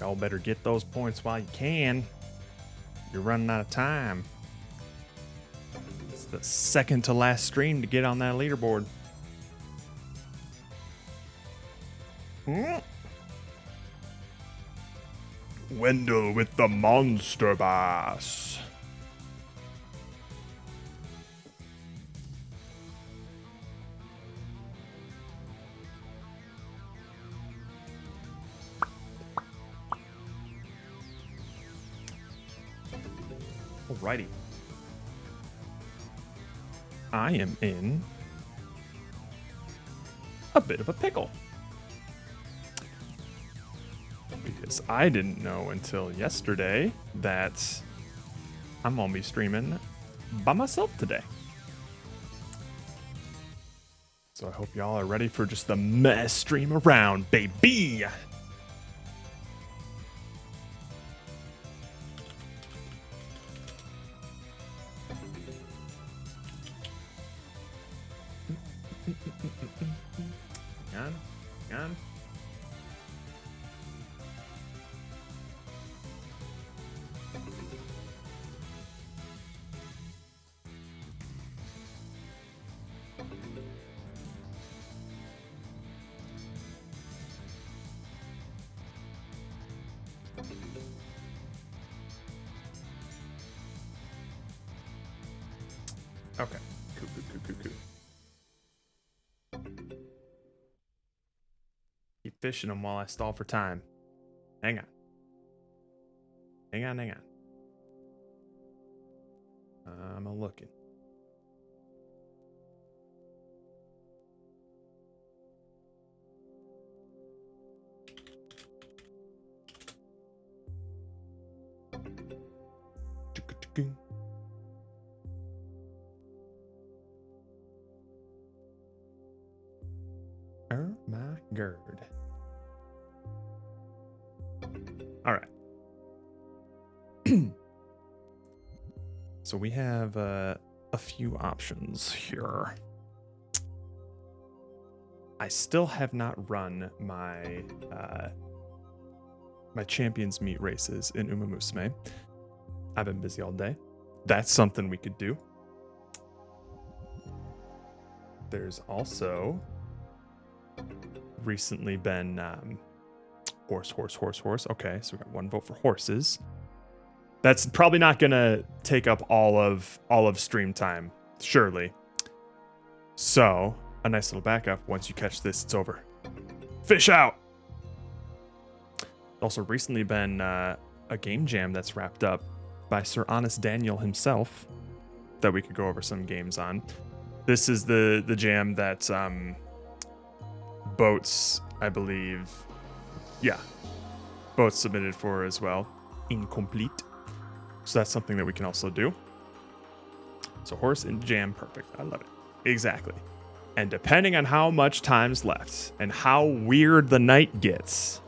Y'all better get those points while you can. You're running out of time. It's the second to last stream to get on that leaderboard. Wendell with the monster bass. Alrighty. I am in a bit of a pickle. Because I didn't know until yesterday that I'm gonna be streaming by myself today. So I hope y'all are ready for just the best stream around, baby. Hang on. Okay. Cool. Keep fishing them while I stall for time. Hang on. I'm a-looking. Oh my god. All right. So we have a few options here. I still have not run my my champions meet races in Umamusume. I've been busy all day. That's something we could do. There's also recently been horse. Okay, so we got one vote for horses. That's probably not gonna take up all of stream time, surely. So a nice little backup. Once you catch this, it's over. Fish out. Also recently been a game jam that's wrapped up by Sir Honest Daniel himself that we could go over some games on. This is the jam that Boats, I believe, yeah, Boats submitted for as well. Incomplete. So that's something that we can also do. So horse and jam, perfect. I love it. Exactly. And depending on how much time's left and how weird the night gets,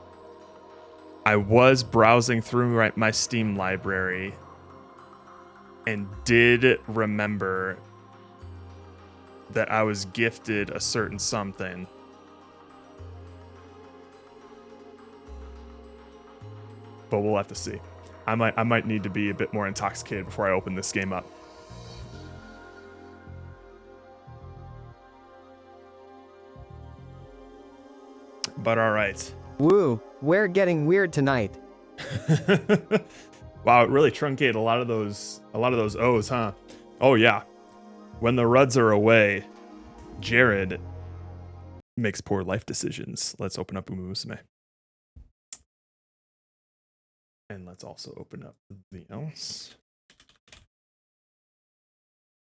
I was browsing through my Steam library and did remember that I was gifted a certain something. But we'll have to see. I might need to be a bit more intoxicated before I open this game up. But all right. Woo, we're getting weird tonight. Wow, it really truncated a lot of those O's, huh? Oh yeah. When the Ruds are away, Jared makes poor life decisions. Let's open up Umamusume. And let's also open up the else.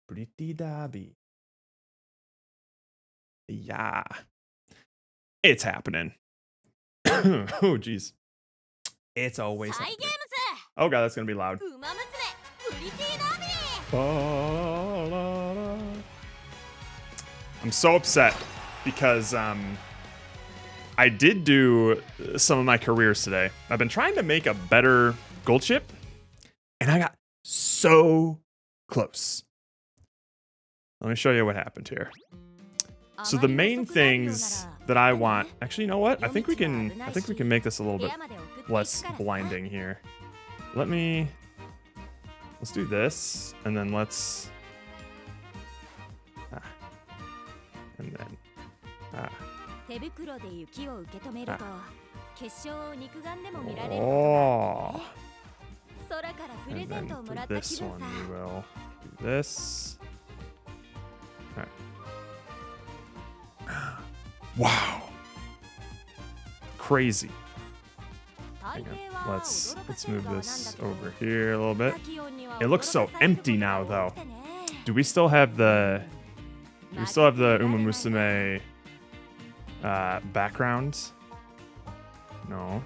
Pretty Dobby. Yeah. It's happening. Oh, jeez. It's always happening. Oh, God, that's going to be loud. I'm so upset because I did do some of my careers today. I've been trying to make a better gold chip, and I got so close. Let me show you what happened here. So the main things that I want, actually, you know what? I think we can make this a little bit less blinding here. Let's do this, and then let's, and then, oh. And then for this one, we will do this. All right. Wow. Crazy. Hang on. Let's move this over here a little bit. It looks so empty now, though. Do we still have the Umamusume Background. No.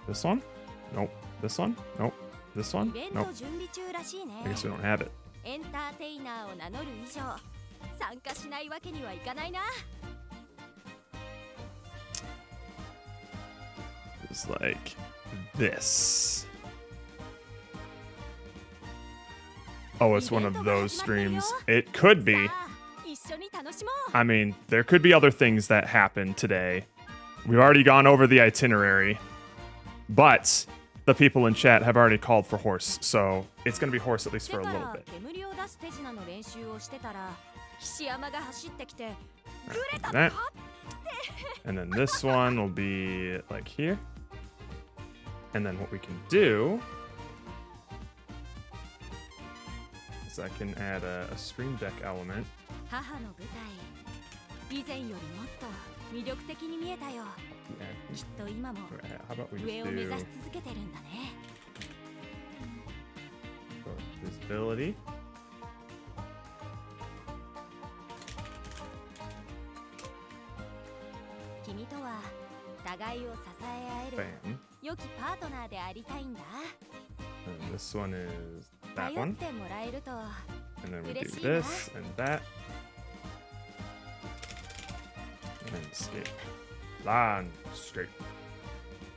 This one? Nope. This one? Nope. This one? Nope. I guess we don't have it. エンターテイナーを名乗る以上参加しないわけにはいかないな。 It's like this. Oh, it's one of those streams. It could be. さあ一緒に楽しもう。 I mean, there could be other things that happen today. We've already gone over the itinerary, but the people in chat have already called for horse, so it's going to be horse at least for a だか little ら bit. 煙を出す手品の練習をしてたら菱山が走ってきて Alright, グレ do た that. のか And then this one will be like here. And then what we can do is I can add a stream deck element. 母の舞台以前よりもっと魅力的に見えたよ。 Yeah. きっと今も How about we 上 just を目指 do し続けてるんだね。 visibility.「君とは互いを支え合える Bam. 良きパートナーでありたいんだ。 And this one is that 頼っ one. てもらえると And then we do嬉しい this and that. And escape. Line straight.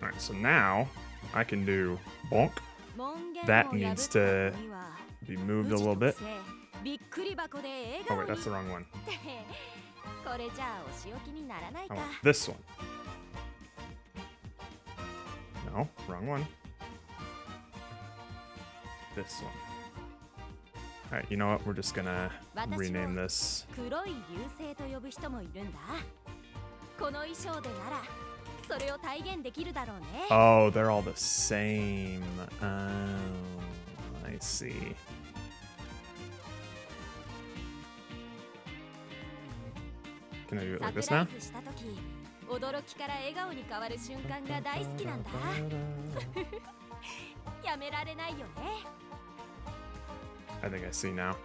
Alright, so now I can do bonk. 門限を That 破 needs った to 子には be moved a 無事 little 特 bit. 製びっくり箱で笑 Oh 顔 wait, に that's the wrong one. ってこれじゃあお仕置きにならない I か。 want this one. No, wrong one. This one. Alright, you know what? We're just gonna rename this. 黒い優勢と呼ぶ人もいるんだ。この衣装でならそれを体現できるだろうね。 Oh, they're all the same. Oh, I see. Can I do it サ like プ this ラ now? イズした時驚きから笑顔に変わる瞬間が大好きなんだ。やめられないよね。 I think I see now.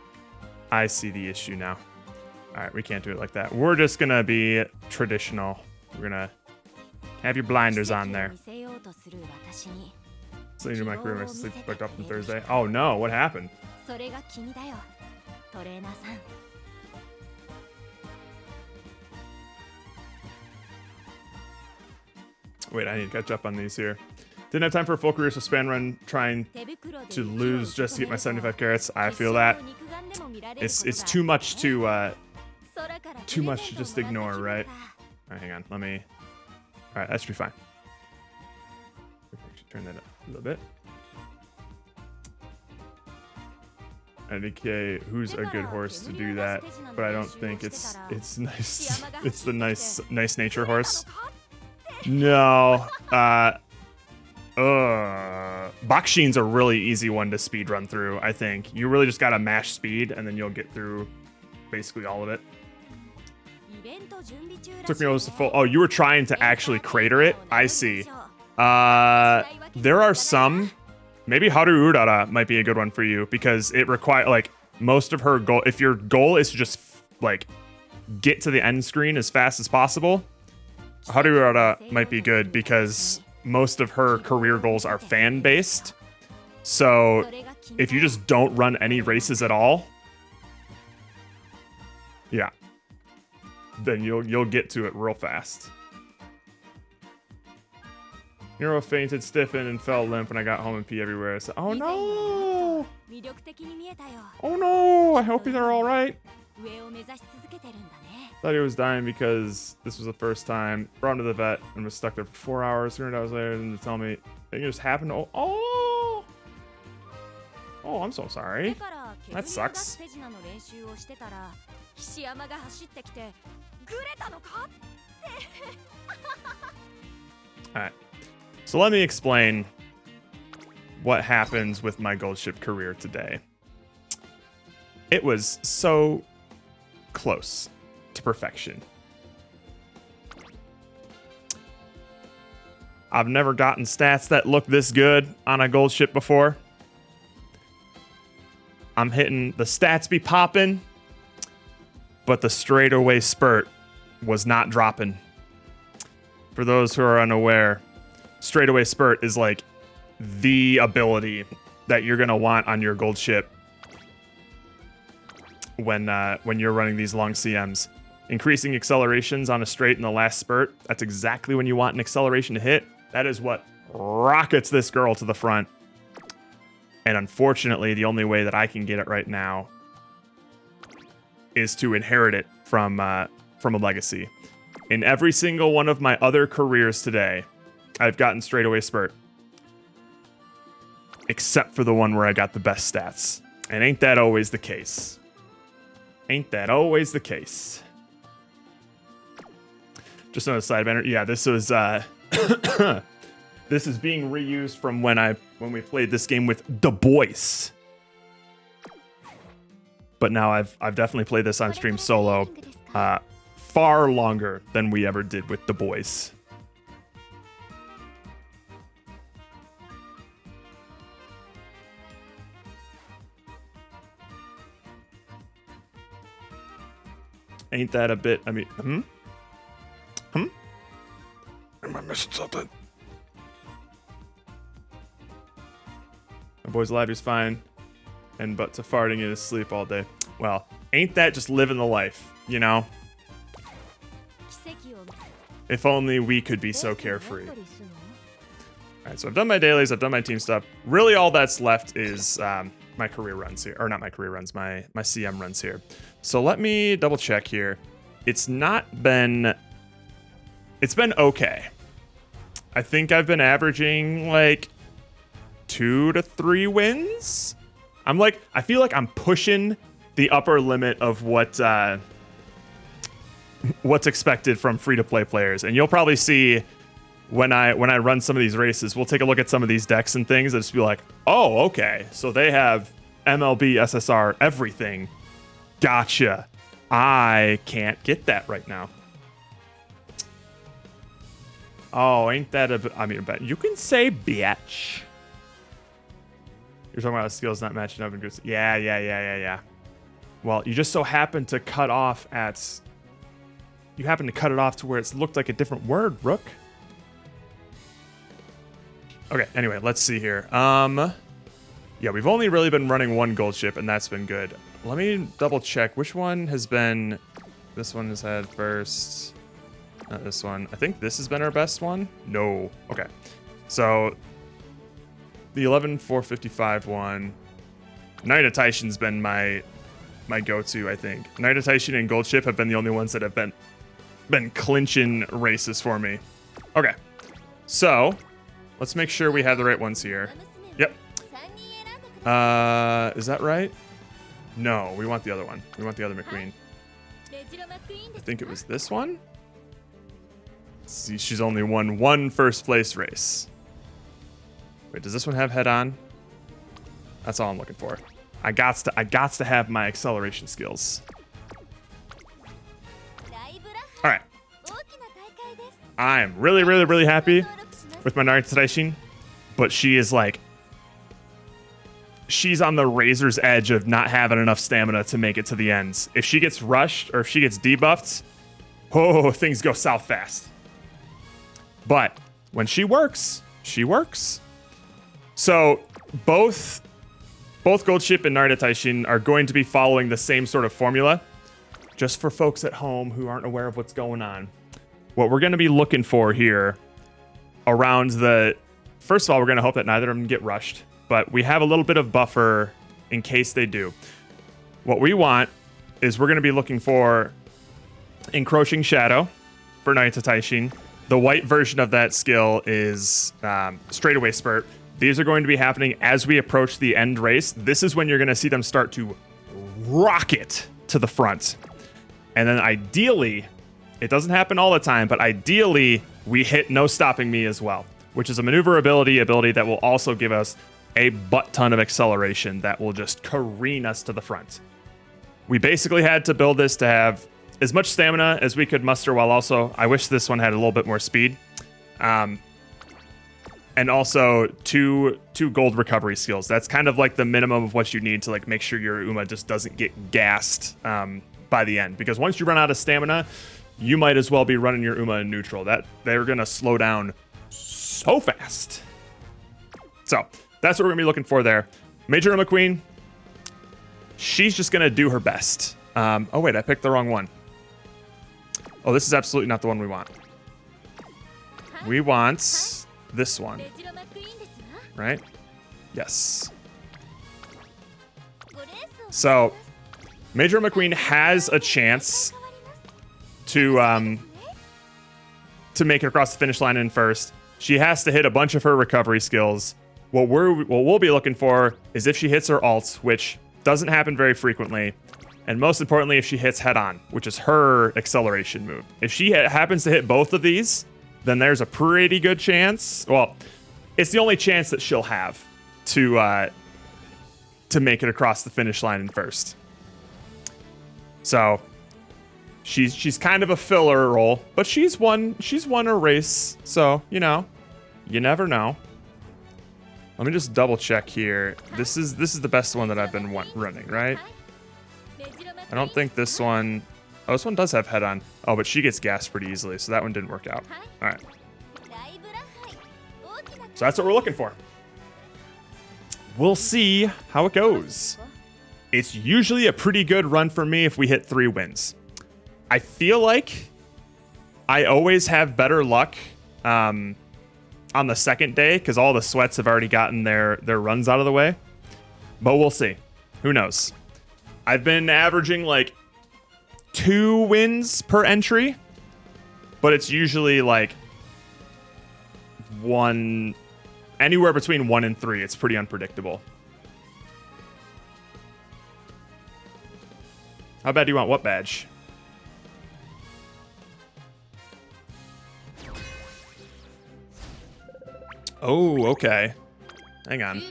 I see the issue now. Alright, we can't do it like that. We're just gonna be traditional. We're gonna have your blinders on there. 奇跡を見せようとする私に Sleep in my room. I sleep booked up on Thursday. Oh no, what happened? それが君だよ、トレーナーさん。 Wait, I need to catch up on these here. Didn't have time for a full career, so span run trying 手袋で to 息を lose just to get my 75 carats. I feel 一 that. 生の肉眼でも見られる It's こと it's が too much to 空から too プレ much ゼ to ント just をもら ignore, った気分 right? さ。 Alright, hang on. Let me. Alright, that should be fine. We can actually turn that up a little bit. IDK, who's a good horse to do that? But I don't think it's nice. It's the nice nature horse. No. Bakshin's a really easy one to speed run through, I think. You really just gotta mash speed and then you'll get through basically all of it. イベント準備中らしいね。 Took me almost a full. Oh, you were trying to actually crater it? I see. There are some. Maybe Haru Urara might be a good one for you because it requires like most of her goal. If your goal is to just like get to the end screen as fast as possible, Haru Urara might be good because most of her career goals are fan based. So if you just don't run any races at all, yeah, then you'll get to it real fast. Nero fainted, stiffened, and fell limp when I got home and pee everywhere. So, oh no! 魅力的に見えたよ。 Oh no! I hope they're all right. 上を目指し続けてるんだね。 Thought he was dying because this was the first time. Brought him to the vet and was stuck there for 4 hours. 300 hours later, and to tell me it just happened. Oh! Oh, I'm so sorry. だから煙を That 出す sucks. 手品の練習をしてたら菱山が走ってきてグレたのか。 Alright. So let me explain what happens with my gold ship career today. It was so close to perfection. I've never gotten stats that look this good on a gold ship before. I'm hitting the stats be popping. but the straightaway spurt was not dropping. For those who are unaware, straightaway spurt is like the ability that you're going to want on your gold ship when you're running these long CMs. Increasing accelerations on a straight in the last spurt, that's exactly when you want an acceleration to hit. That is what rockets this girl to the front. And unfortunately, the only way that I can get it right now is to inherit it from a legacy. In every single one of my other careers today, I've gotten straightaway spurt. Except for the one where I got the best stats. And ain't that always the case? Ain't that always the case? Just on a side banner. Yeah, this was this is being reused from when we played this game with Du Bois. But now I've definitely played this on stream solo far longer than we ever did with Du Bois. Ain't that a bit, I mean, Am I missing something? My boy's alive, he's fine. But to farting in his sleep all day. Well, ain't that just living the life, you know? If only we could be so carefree. Alright, so I've done my dailies, I've done my team stuff. Really all that's left is my career runs here. Or not my career runs, my CM runs here. So let me double check here. It's been okay. I think I've been averaging like 2 to 3 wins. I feel like I'm pushing the upper limit of what's expected from free-to-play players. And you'll probably see when I run some of these races, we'll take a look at some of these decks and things and just be like, oh, okay. So they have MLB, SSR, everything. Gotcha. I can't get that right now. Oh, ain't that I bet you can say bitch. You're talking about skills not matching up in groups. Yeah. Well, you just so happen to cut off at... You happen to cut it off to where it's looked like a different word, Rook. Okay, anyway, let's see here. Yeah, we've only really been running one gold ship, and that's been good. Let me double check. Which one has been... This one has had first... Not this one. I think this has been our best one. No. Okay. So, the 11,455 one. Knight of Taishin's been my go-to, I think. Knight of Taishin and Gold Ship have been the only ones that have been clinching races for me. Okay. So, let's make sure we have the right ones here. Yep. Is that right? No, we want the other one. We want the other McQueen. I think it was this one. See, she's only won one first place race. Wait, does this one have head on? That's all I'm looking for. I got to have my acceleration skills. All right. I'm really happy with my Naruto Taishin, but she is like, she's on the razor's edge of not having enough stamina to make it to the ends. If she gets rushed or if she gets debuffed, oh, things go south fast. But when she works, she works. So both Gold Ship and Naruto Taishin are going to be following the same sort of formula. Just for folks at home who aren't aware of what's going on. What we're going to be looking for here around first of all, we're going to hope that neither of them get rushed, but we have a little bit of buffer in case they do. What we want is we're going to be looking for Encroaching Shadow for Naruto Taishin. The white version of that skill is Straightaway Spurt. These are going to be happening as we approach the end race. This is when you're going to see them start to rocket to the front. And then ideally, it doesn't happen all the time, but ideally, we hit No Stopping Me as well, which is a maneuverability ability that will also give us a butt ton of acceleration that will just careen us to the front. We basically had to build this to have as much stamina as we could muster, while also, I wish this one had a little bit more speed. And also two gold recovery skills. That's kind of like the minimum of what you need to like make sure your Uma just doesn't get gassed by the end, because once you run out of stamina, you might as well be running your Uma in neutral. They're gonna slow down so fast. So that's what we're gonna be looking for there. Major Uma Queen, she's just gonna do her best. Oh wait, I picked the wrong one. Oh, this is absolutely not the one we want. We want this one, right? Yes. So Major McQueen has a chance to make it across the finish line in first. She has to hit a bunch of her recovery skills. What we'll be looking for is if she hits her ult, which doesn't happen very frequently, and most importantly, if she hits head on, which is her acceleration move. If she happens to hit both of these, then there's a pretty good chance. Well, it's the only chance that she'll have to make it across the finish line in first. So she's kind of a filler role, but she's won a race, so you know, you never know. Let me just double check here. This is the best one that I've been running, right? I don't think this one. Oh, this one does have head on. Oh, but she gets gassed pretty easily, so that one didn't work out. All right. So that's what we're looking for. We'll see how it goes. It's usually a pretty good run for me if we hit 3 wins. I feel like I always have better luck on the second day because all the sweats have already gotten their runs out of the way. But we'll see. Who knows? I've been averaging like 2 wins per entry, but it's usually like anywhere between 1 and 3. It's pretty unpredictable. How bad do you want what badge? Oh, okay. Hang on.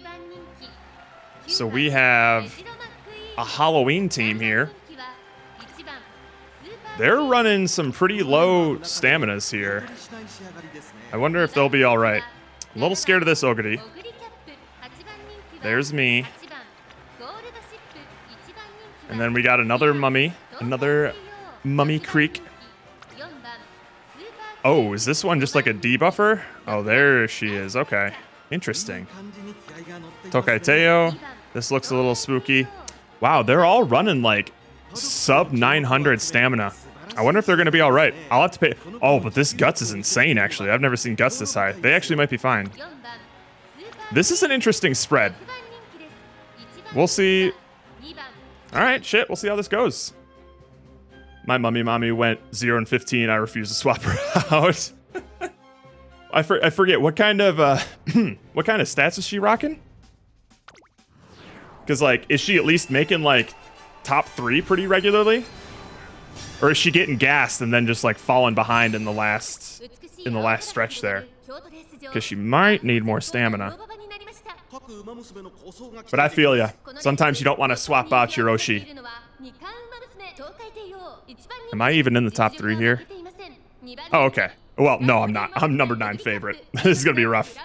So we have a Halloween team here. They're running some pretty low staminas here. I wonder if they'll be all right. A little scared of this Oguri. There's me. And then we got another mummy. Another Mummy Creek. Oh, is this one just like a debuffer? Oh, there she is. Okay. Interesting. Tokaiteo. This looks a little spooky. Wow, they're all running like sub 900 stamina. I wonder if they're going to be all right. I'll have to pay. Oh, but this Guts is insane, actually. I've never seen Guts this high. They actually might be fine. This is an interesting spread. We'll see. All right, shit. We'll see how this goes. My mummy mommy went 0 and 15. I refuse to swap her out. I forget what kind of stats is she rocking? Because like, is she at least making like top 3 pretty regularly, or is she getting gassed and then just like falling behind in the last stretch there? Because she might need more stamina. But I feel ya. Sometimes you don't want to swap out your Oshi. Am I even in the top 3 here? Oh, okay. Well, no, I'm not. I'm number 9 favorite. This is gonna be rough.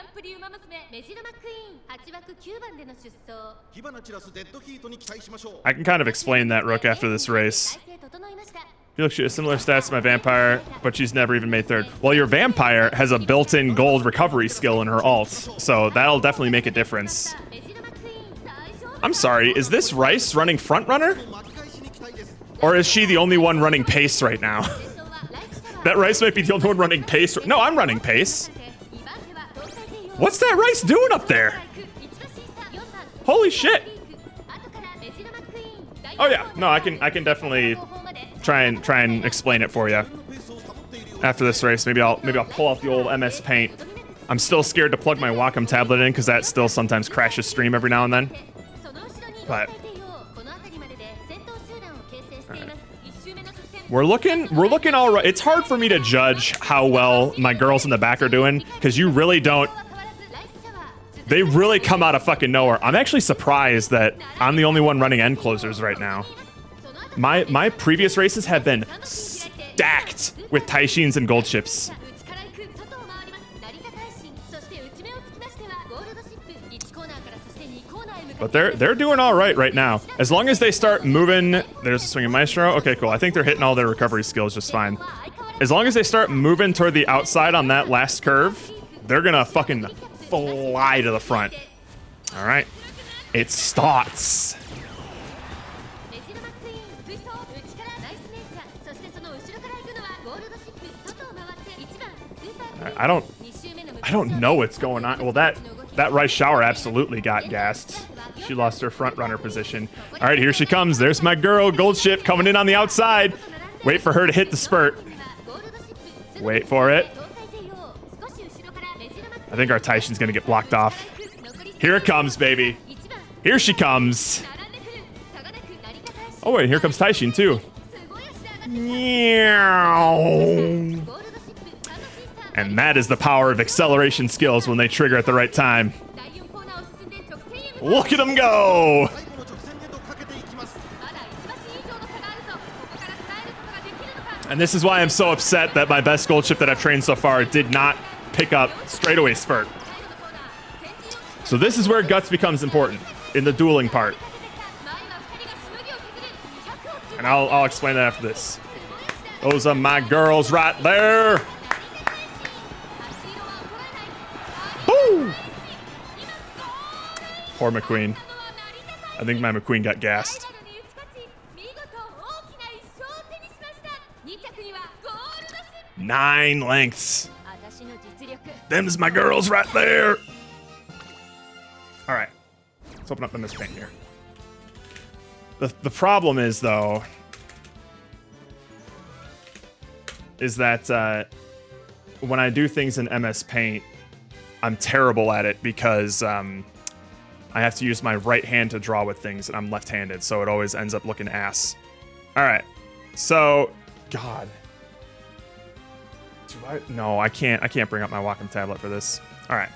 I can kind of explain that Rook after this race. Feel like she has similar stats to my Vampire, but she's never even made 3rd. Well, your Vampire has a built-in gold recovery skill in her ult, so that'll definitely make a difference. I'm sorry, is this Rice running front runner? Or is she the only one running pace right now? That Rice might be the only one running pace. No, I'm running pace. What's that Rice doing up there? Holy shit. Oh yeah, no, I can definitely try and explain it for you after this race. Maybe I'll pull out the old MS Paint. I'm still scared to plug my Wacom tablet in because that still sometimes crashes stream every now and then. But we're looking all right. It's hard for me to judge how well my girls in the back are doing because you really don't. They really come out of fucking nowhere. I'm actually surprised that I'm the only one running end closers right now. My previous races have been stacked with Taishins and gold chips. But they're doing all right now. As long as they start moving, there's a swinging maestro. Okay, cool. I think they're hitting all their recovery skills just fine. As long as they start moving toward the outside on that last curve, they're gonna fucking fly to the front. All right, it starts. I don't know what's going on. Well, that right shower absolutely got gassed. She lost her front runner position. All right, here she comes. There's my girl, Gold Ship, coming in on the outside. Wait for her to hit the spurt. Wait for it. I think our Taishin's gonna get blocked off. Here it comes, baby. Here she comes. Oh wait, here comes Taishin too. And that is the power of acceleration skills when they trigger at the right time. Look at them go! And this is why I'm so upset that my best Gold Ship that I've trained so far did not pick up straightaway spurt. So this is where guts becomes important in the dueling part. And I'll explain that after this. Those are my girls right there. Boo! Poor McQueen. I think my McQueen got gassed. 9 lengths. Them's my girls right there. All right, let's open up the Miss Paint here. The problem is though, is that when I do things in MS Paint, I'm terrible at it because I have to use my right hand to draw with things, and I'm left-handed, so it always ends up looking ass. All right, so God. No, I can't bring up my Wacom tablet for this. All right.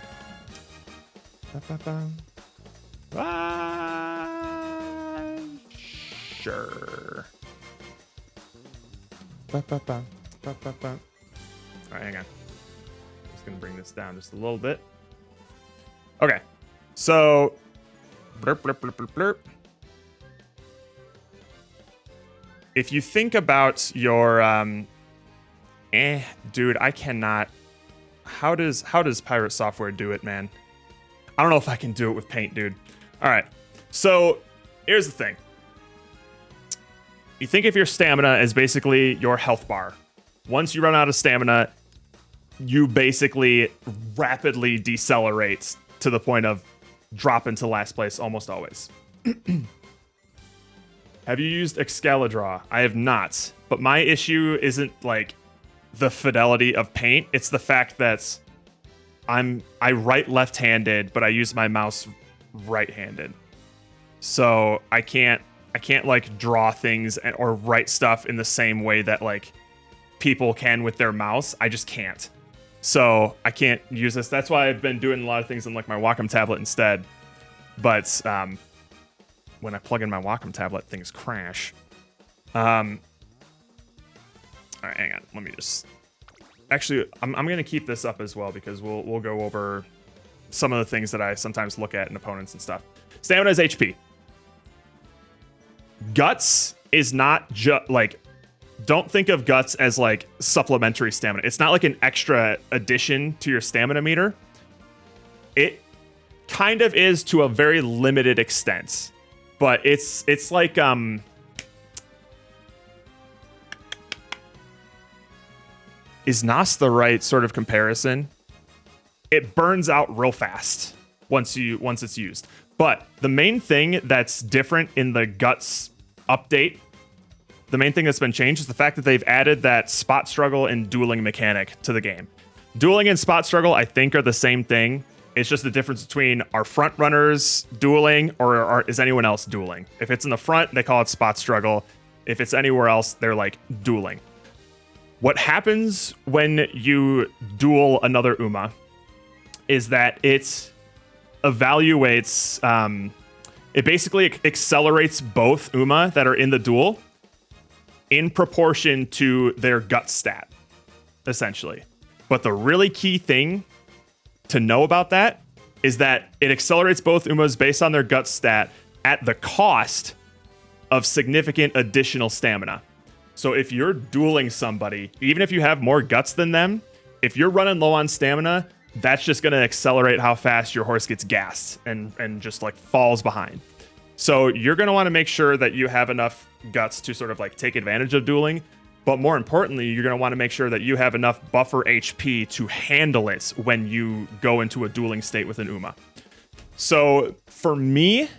Sure. All right, hang on. Just gonna bring this down just a little bit. Okay, so blurp, blurp, blurp, blurp, blurp. If you think about your dude, I cannot. How does Pirate Software do it, man? I don't know if I can do it with Paint, dude. All right, so here's the thing. You think of your stamina as basically your health bar. Once you run out of stamina, you basically rapidly decelerate to the point of dropping to last place almost always. Have you used Excalidraw? I have not, but my issue isn't like the fidelity of Paint. It's the fact that I write left-handed, but I use my mouse right-handed. So I can't like draw things or write stuff in the same way that like people can with their mouse. I just can't. So I can't use this. That's why I've been doing a lot of things on like my Wacom tablet instead. But when I plug in my Wacom tablet, things crash. All right, hang on. Let me just. Actually, I'm gonna keep this up as well because we'll go over some of the things that I sometimes look at in opponents and stuff. Stamina is HP. Guts is not just like. Don't think of guts as like supplementary stamina. It's not like an extra addition to your stamina meter. It kind of is to a very limited extent, but it's like is NOS the right sort of comparison? It burns out real fast once it's used. But the main thing that's different in the Guts update, the main thing that's been changed is the fact that they've added that spot struggle and dueling mechanic to the game. Dueling and spot struggle, I think, are the same thing. It's just the difference between our front runners dueling or is anyone else dueling. If it's in the front, they call it spot struggle. If it's anywhere else, they're like dueling. What happens when you duel another Uma is that it evaluates, it basically accelerates both Uma that are in the duel in proportion to their gut stat, essentially. But the really key thing to know about that is that it accelerates both Umas based on their guts stat at the cost of significant additional stamina. So if you're dueling somebody, even if you have more guts than them, if you're running low on stamina, that's just going to accelerate how fast your horse gets gassed and just like falls behind. So you're going to want to make sure that you have enough guts to sort of like take advantage of dueling. But more importantly, you're going to want to make sure that you have enough buffer HP to handle it when you go into a dueling state with an Uma. So for me,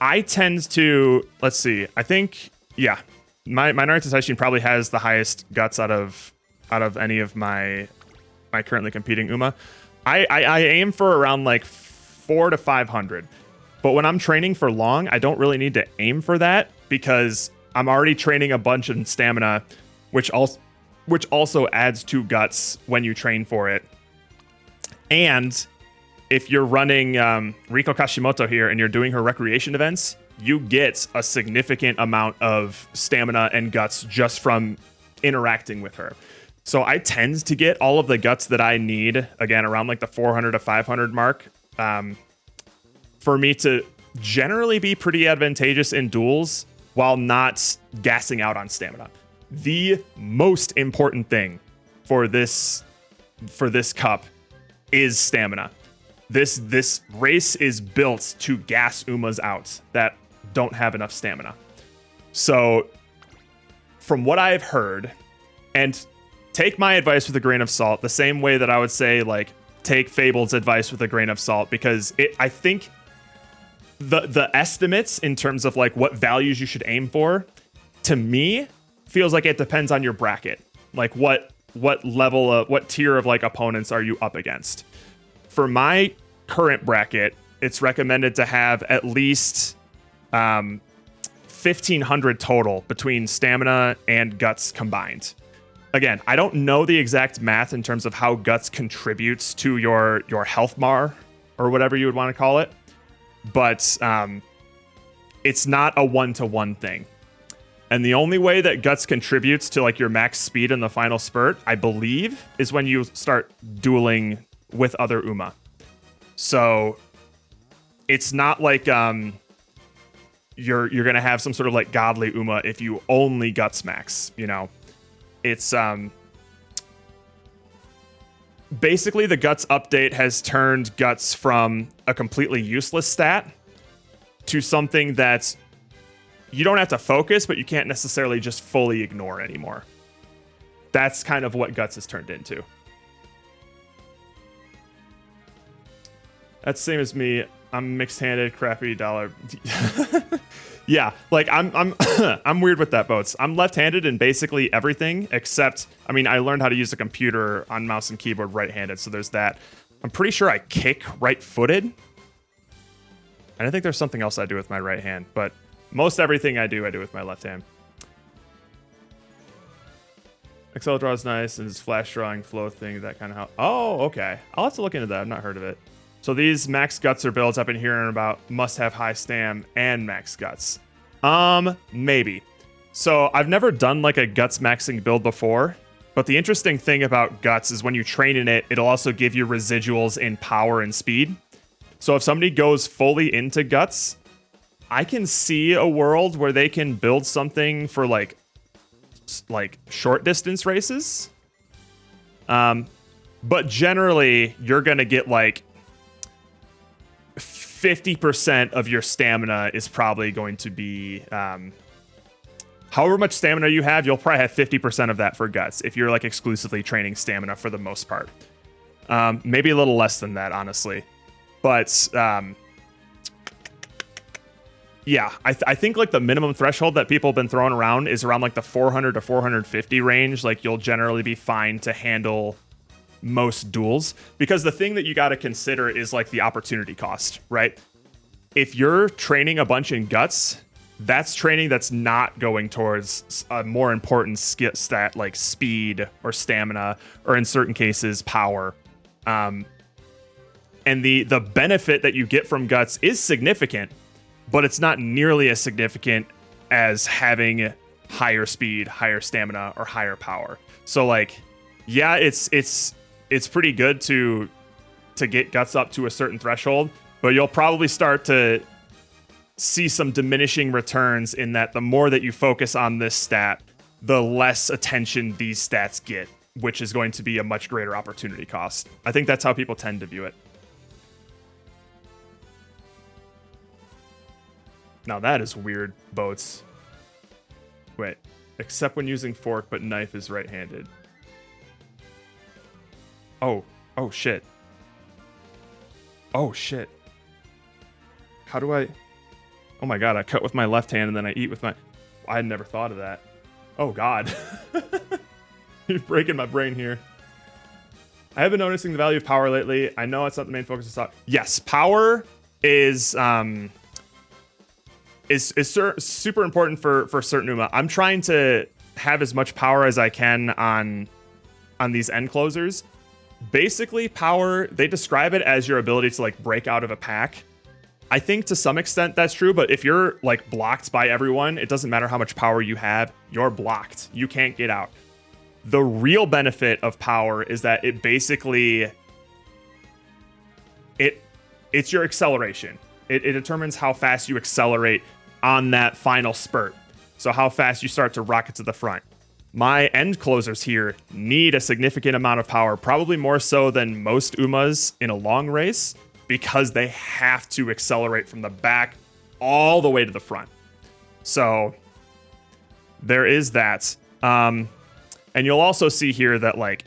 I tend to, let's see, I think, yeah, my Naruto Taishin probably has the highest guts out of any of my currently competing Uma. I aim for around like 400 to 500. But when I'm training for long, I don't really need to aim for that because I'm already training a bunch in stamina, which also adds 2 guts when you train for it. And if you're running Riko Kashimoto here and you're doing her recreation events, you get a significant amount of stamina and guts just from interacting with her. So I tend to get all of the guts that I need, again, around like the 400 to 500 mark, for me to generally be pretty advantageous in duels while not gassing out on stamina. The most important thing for this cup is stamina. This race is built to gas Umas out that don't have enough stamina. So from what I've heard, and take my advice with a grain of salt, the same way that I would say like take Fabled's advice with a grain of salt, because I think the estimates in terms of like what values you should aim for, to me, feels like it depends on your bracket. Like what level of, what tier of like opponents are you up against? For my current bracket, it's recommended to have at least 1,500 total between stamina and guts combined. Again, I don't know the exact math in terms of how guts contributes to your health bar or whatever you would want to call it, but it's not a one-to-one thing. And the only way that guts contributes to like your max speed in the final spurt, I believe, is when you start dueling with other Uma. So it's not like you're gonna have some sort of like godly Uma if you only guts max, you know. It's basically the guts update has turned guts from a completely useless stat to something that you don't have to focus, but you can't necessarily just fully ignore anymore. That's kind of what guts has turned into. That's the same as me. I'm mixed-handed, crappy dollar. Yeah, like I'm I'm weird with that, Boats. I'm left-handed in basically everything except, I mean, I learned how to use a computer on mouse and keyboard right-handed, so there's that. I'm pretty sure I kick right-footed. And I think there's something else I do with my right hand, but most everything I do with my left hand. Excel draw is nice, and it's flash drawing flow thing, that kind of how. Oh, okay. I'll have to look into that. I've not heard of it. So these max guts are builds I've been hearing about must have high stam and max guts. Maybe. So I've never done like a guts maxing build before, but the interesting thing about guts is when you train in it, it'll also give you residuals in power and speed. So if somebody goes fully into guts, I can see a world where they can build something for like short distance races. But generally you're going to get like 50% of your stamina is probably going to be, however much stamina you have, you'll probably have 50% of that for guts if you're like exclusively training stamina for the most part. Maybe a little less than that, honestly. But yeah, I think like the minimum threshold that people have been throwing around is around like the 400 to 450 range. Like you'll generally be fine to handle most duels, because the thing that you got to consider is like the opportunity cost, right? If you're training a bunch in guts, that's training that's not going towards a more important stat like speed or stamina, or in certain cases power. And the benefit that you get from guts is significant, but it's not nearly as significant as having higher speed, higher stamina, or higher power. So like, yeah, it's pretty good to to get guts up to a certain threshold, but you'll probably start to see some diminishing returns in that the more that you focus on this stat, the less attention these stats get, which is going to be a much greater opportunity cost. I think that's how people tend to view it. Now that is weird, boats. Wait, except when using fork, but knife is right-handed. Oh shit. Oh shit. How do I... Oh my god, I cut with my left hand and then I eat with my... I had never thought of that. Oh god. You're breaking my brain here. I have been noticing the value of power lately. I know it's not the main focus of stock. Yes, power is super important for certain Uma. I'm trying to have as much power as I can on these end closers. Basically, power, they describe it as your ability to like break out of a pack. I think to some extent that's true, but if you're like blocked by everyone, it doesn't matter how much power you have, you're blocked. You can't get out. The real benefit of power is that it basically it's your acceleration. It determines how fast you accelerate on that final spurt. So how fast you start to rocket to the front. My end closers here need a significant amount of power, probably more so than most Umas in a long race, because they have to accelerate from the back all the way to the front. So there is that. And you'll also see here that like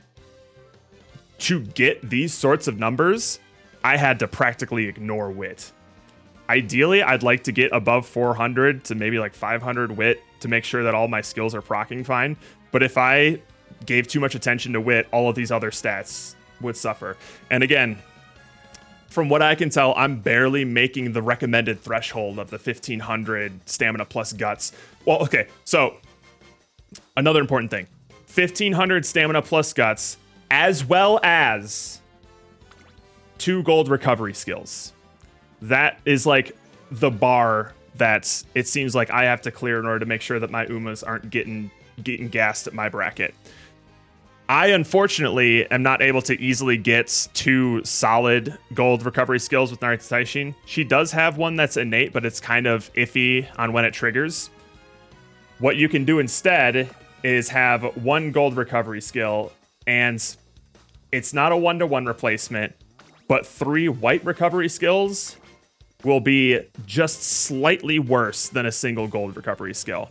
to get these sorts of numbers, I had to practically ignore wit. Ideally, I'd like to get above 400 to maybe like 500 wit to make sure that all my skills are proccing fine. But if I gave too much attention to wit, all of these other stats would suffer. And again, from what I can tell, I'm barely making the recommended threshold of the 1500 stamina plus guts. Well, okay, so another important thing. 1500 stamina plus guts, as well as 2 gold recovery skills. That is like the bar that it seems like I have to clear in order to make sure that my Umas aren't getting gassed at my bracket. I unfortunately am not able to easily get 2 solid gold recovery skills with Naruto Taishin. She does have one that's innate, but it's kind of iffy on when it triggers. What you can do instead is have 1 gold recovery skill, and it's not a 1-to-1 replacement, but 3 white recovery skills will be just slightly worse than a single gold recovery skill.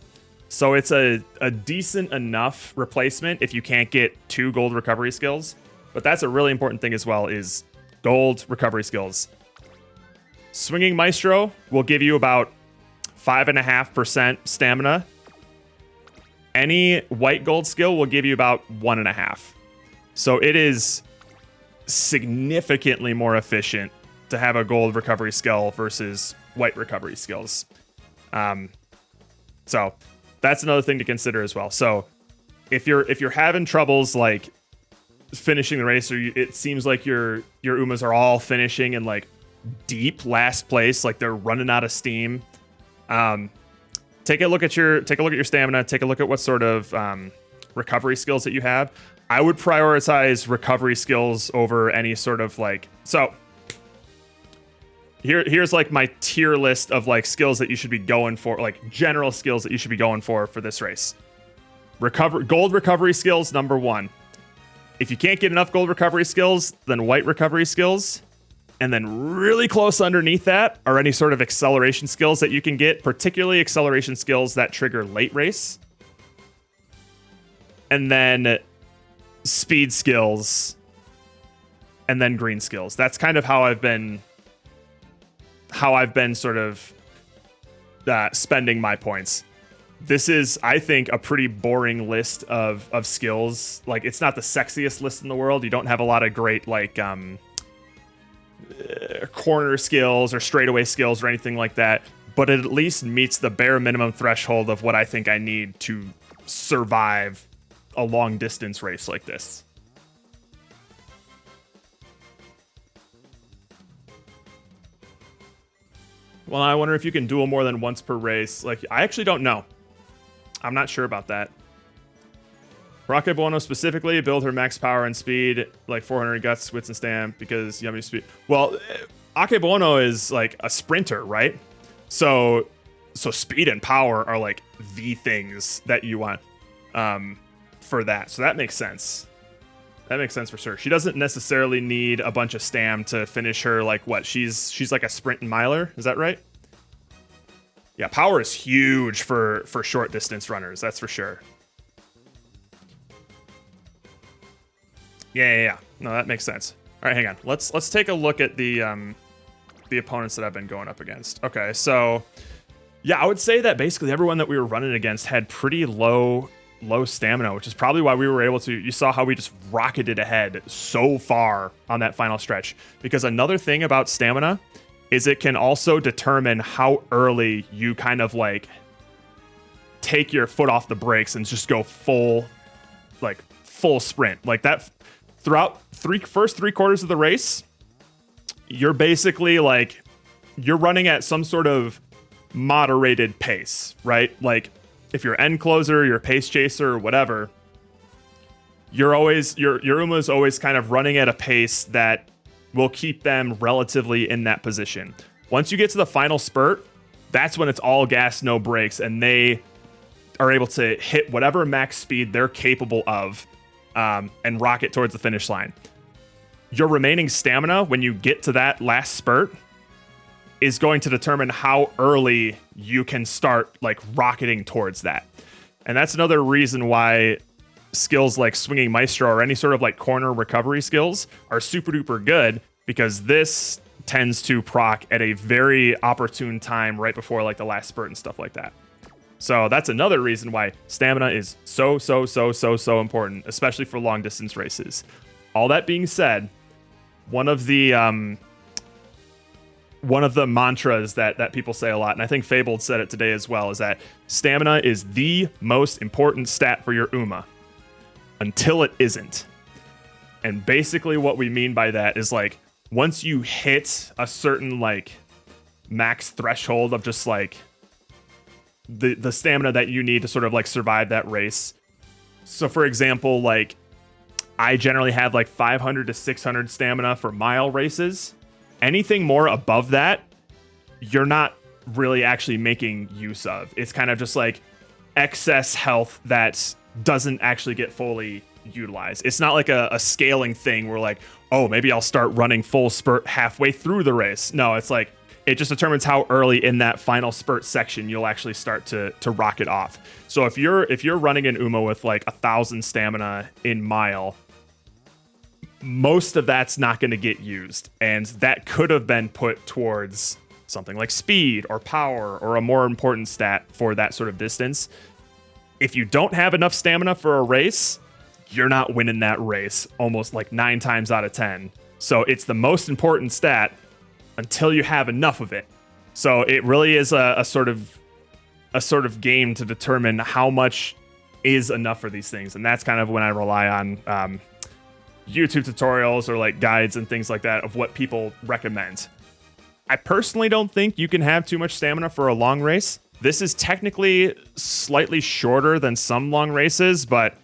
So it's a decent enough replacement if you can't get 2 gold recovery skills. But that's a really important thing as well, is gold recovery skills. Swinging Maestro will give you about 5.5% stamina. Any white gold skill will give you about 1.5. So it is significantly more efficient to have a gold recovery skill versus white recovery skills. So that's another thing to consider as well. So if you're having troubles like finishing the race, or it seems like your Umas are all finishing in like deep last place, like they're running out of steam, take a look at your stamina, take a look at what sort of recovery skills that you have. I would prioritize recovery skills over any sort of like, so here's like my tier list of like skills that you should be going for, like general skills that you should be going for this race. Gold recovery skills, number 1. If you can't get enough gold recovery skills, then white recovery skills. And then really close underneath that are any sort of acceleration skills that you can get, particularly acceleration skills that trigger late race. And then speed skills. And then green skills. That's kind of how I've been sort of spending my points. This is, I think, a pretty boring list of skills. Like, it's not the sexiest list in the world. You don't have a lot of great, like, corner skills or straightaway skills or anything like that. But it at least meets the bare minimum threshold of what I think I need to survive a long distance race like this. Well, I wonder if you can duel more than once per race. Like, I actually don't know. I'm not sure about that. Rakebono specifically, build her max power and speed, like 400 guts, wits, and stamp, because yummy speed. Well, Akebono is like a sprinter, right? So speed and power are like the things that you want for that. So that makes sense. That makes sense for sure. She doesn't necessarily need a bunch of stam to finish her, like what? She's like a sprint and miler, is that right? Yeah, power is huge for short distance runners, that's for sure. Yeah. No, that makes sense. All right, hang on. Let's take a look at the opponents that I've been going up against. Okay, so yeah, I would say that basically everyone that we were running against had pretty low stamina, which is probably why we were able to. You saw how we just rocketed ahead so far on that final stretch. Because another thing about stamina is it can also determine how early you kind of like take your foot off the brakes and just go full sprint like that. Throughout first three quarters of the race, you're basically like, you're running at some sort of moderated pace, right? Like if you're end closer, you're pace chaser, or whatever, your Uma's always kind of running at a pace that will keep them relatively in that position. Once you get to the final spurt, that's when it's all gas, no brakes, and they are able to hit whatever max speed they're capable of. And rocket towards the finish line. Your remaining stamina, when you get to that last spurt, is going to determine how early you can start like rocketing towards that. And that's another reason why skills like swinging maestro or any sort of like corner recovery skills are super duper good, because this tends to proc at a very opportune time right before like the last spurt and stuff like that. So that's another reason why stamina is so important, especially for long distance races. All that being said, one of the mantras that people say a lot, and I think Fabled said it today as well, is that stamina is the most important stat for your Uma until it isn't. And basically what we mean by that is like, once you hit a certain like max threshold of just like the stamina that you need to sort of like survive that race. So for example, like I generally have like 500 to 600 stamina for mile races. Anything more above that, you're not really actually making use of. It's kind of just like excess health that doesn't actually get fully utilized. It's not like a scaling thing where like, oh, maybe I'll start running full spurt halfway through the race. No, it's like, it just determines how early in that final spurt section you'll actually start to rocket off. So if you're running an Uma with like 1,000 stamina in mile, most of that's not going to get used, and that could have been put towards something like speed or power or a more important stat for that sort of distance. If you don't have enough stamina for a race, you're not winning that race almost like 9 times out of 10. So it's the most important stat until you have enough of it. So it really is a sort of game to determine how much is enough for these things. And that's kind of when I rely on YouTube tutorials or like guides and things like that of what people recommend. I personally don't think you can have too much stamina for a long race. This is technically slightly shorter than some long races, but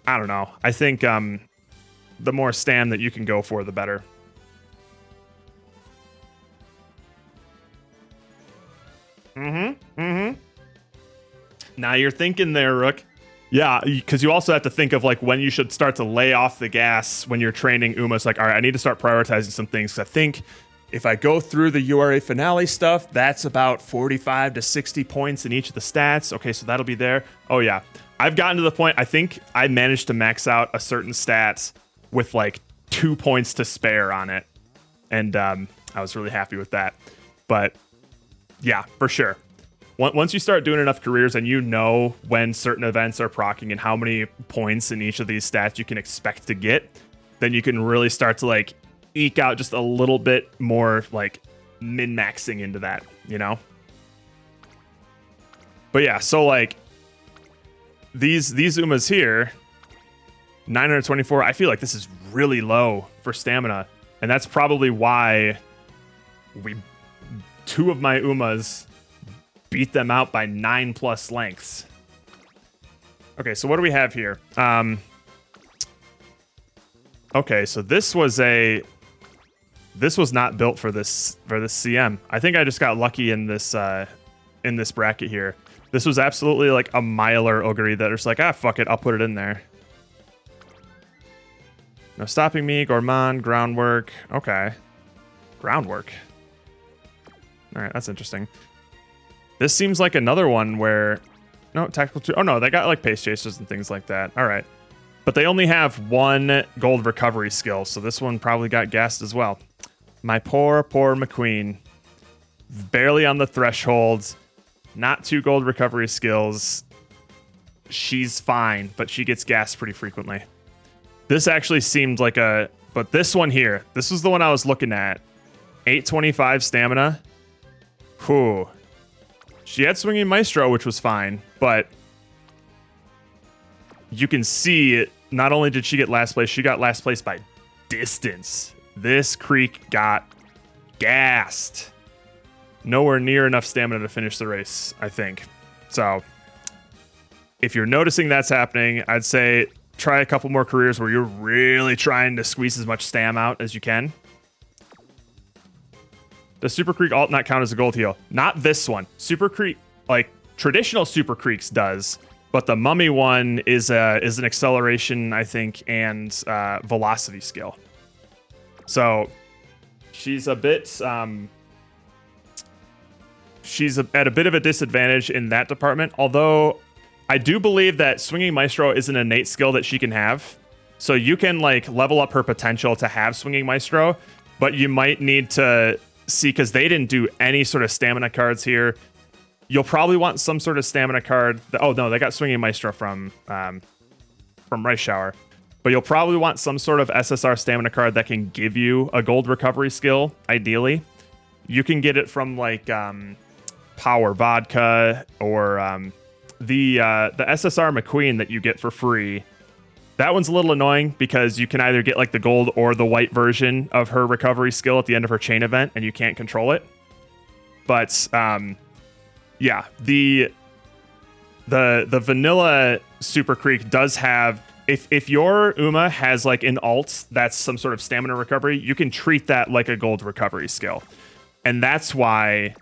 I don't know. I think the more stam that you can go for, the better. Now you're thinking there, Rook. Yeah, because you also have to think of like when you should start to lay off the gas when you're training Uma. It's like, all right, I need to start prioritizing some things. I think if I go through the URA finale stuff, that's about 45 to 60 points in each of the stats. Okay, so that'll be there. Oh yeah, I've gotten to the point, I think I managed to max out a certain stat with like 2 points to spare on it. And I was really happy with that. But yeah, for sure. Once you start doing enough careers and you know when certain events are proccing and how many points in each of these stats you can expect to get, then you can really start to like eke out just a little bit more like min-maxing into that, you know? But yeah, so like these Umas here, 924, I feel like this is really low for stamina. And that's probably why 2 of my Umas beat them out by 9+ lengths. Okay, so what do we have here? Okay, so this was not built for this CM. I think I just got lucky in this bracket here. This was absolutely like a miler Ogre that are just like, ah, fuck it, I'll put it in there. No stopping me, Gourmand, groundwork. Okay. Groundwork. Alright, that's interesting. This seems like another one where... No, tactical 2. Oh no, they got like pace chasers and things like that. Alright. But they only have one gold recovery skill, so this one probably got gassed as well. My poor, poor McQueen. Barely on the threshold. Not 2 gold recovery skills. She's fine, but she gets gassed pretty frequently. This actually seemed like a... But this one here, this was the one I was looking at. 825 stamina. Whew. She had Swinging Maestro, which was fine, but... You can see, not only did she get last place, she got last place by distance. This creek got gassed. Nowhere near enough stamina to finish the race, I think. So, if you're noticing that's happening, I'd say try a couple more careers where you're really trying to squeeze as much stam out as you can. Does Super Creek alt not count as a gold heal? Not this one. Super Creek, like traditional Super Creeks does, but the Mummy one is an acceleration, I think, and velocity skill. So she's a bit at a bit of a disadvantage in that department, although I do believe that Swinging Maestro is an innate skill that she can have. So you can like level up her potential to have Swinging Maestro, but you might need to see, because they didn't do any sort of stamina cards here. You'll probably want some sort of stamina card. Oh no, they got Swinging Maestro from Rice Shower. But you'll probably want some sort of SSR stamina card that can give you a gold recovery skill, ideally. You can get it from like Power Vodka or the SSR McQueen that you get for free. That one's a little annoying because you can either get like the gold or the white version of her recovery skill at the end of her chain event, and you can't control it. But yeah, the vanilla Super Creek does have, if your Uma has like an alt that's some sort of stamina recovery, you can treat that like a gold recovery skill. And that's why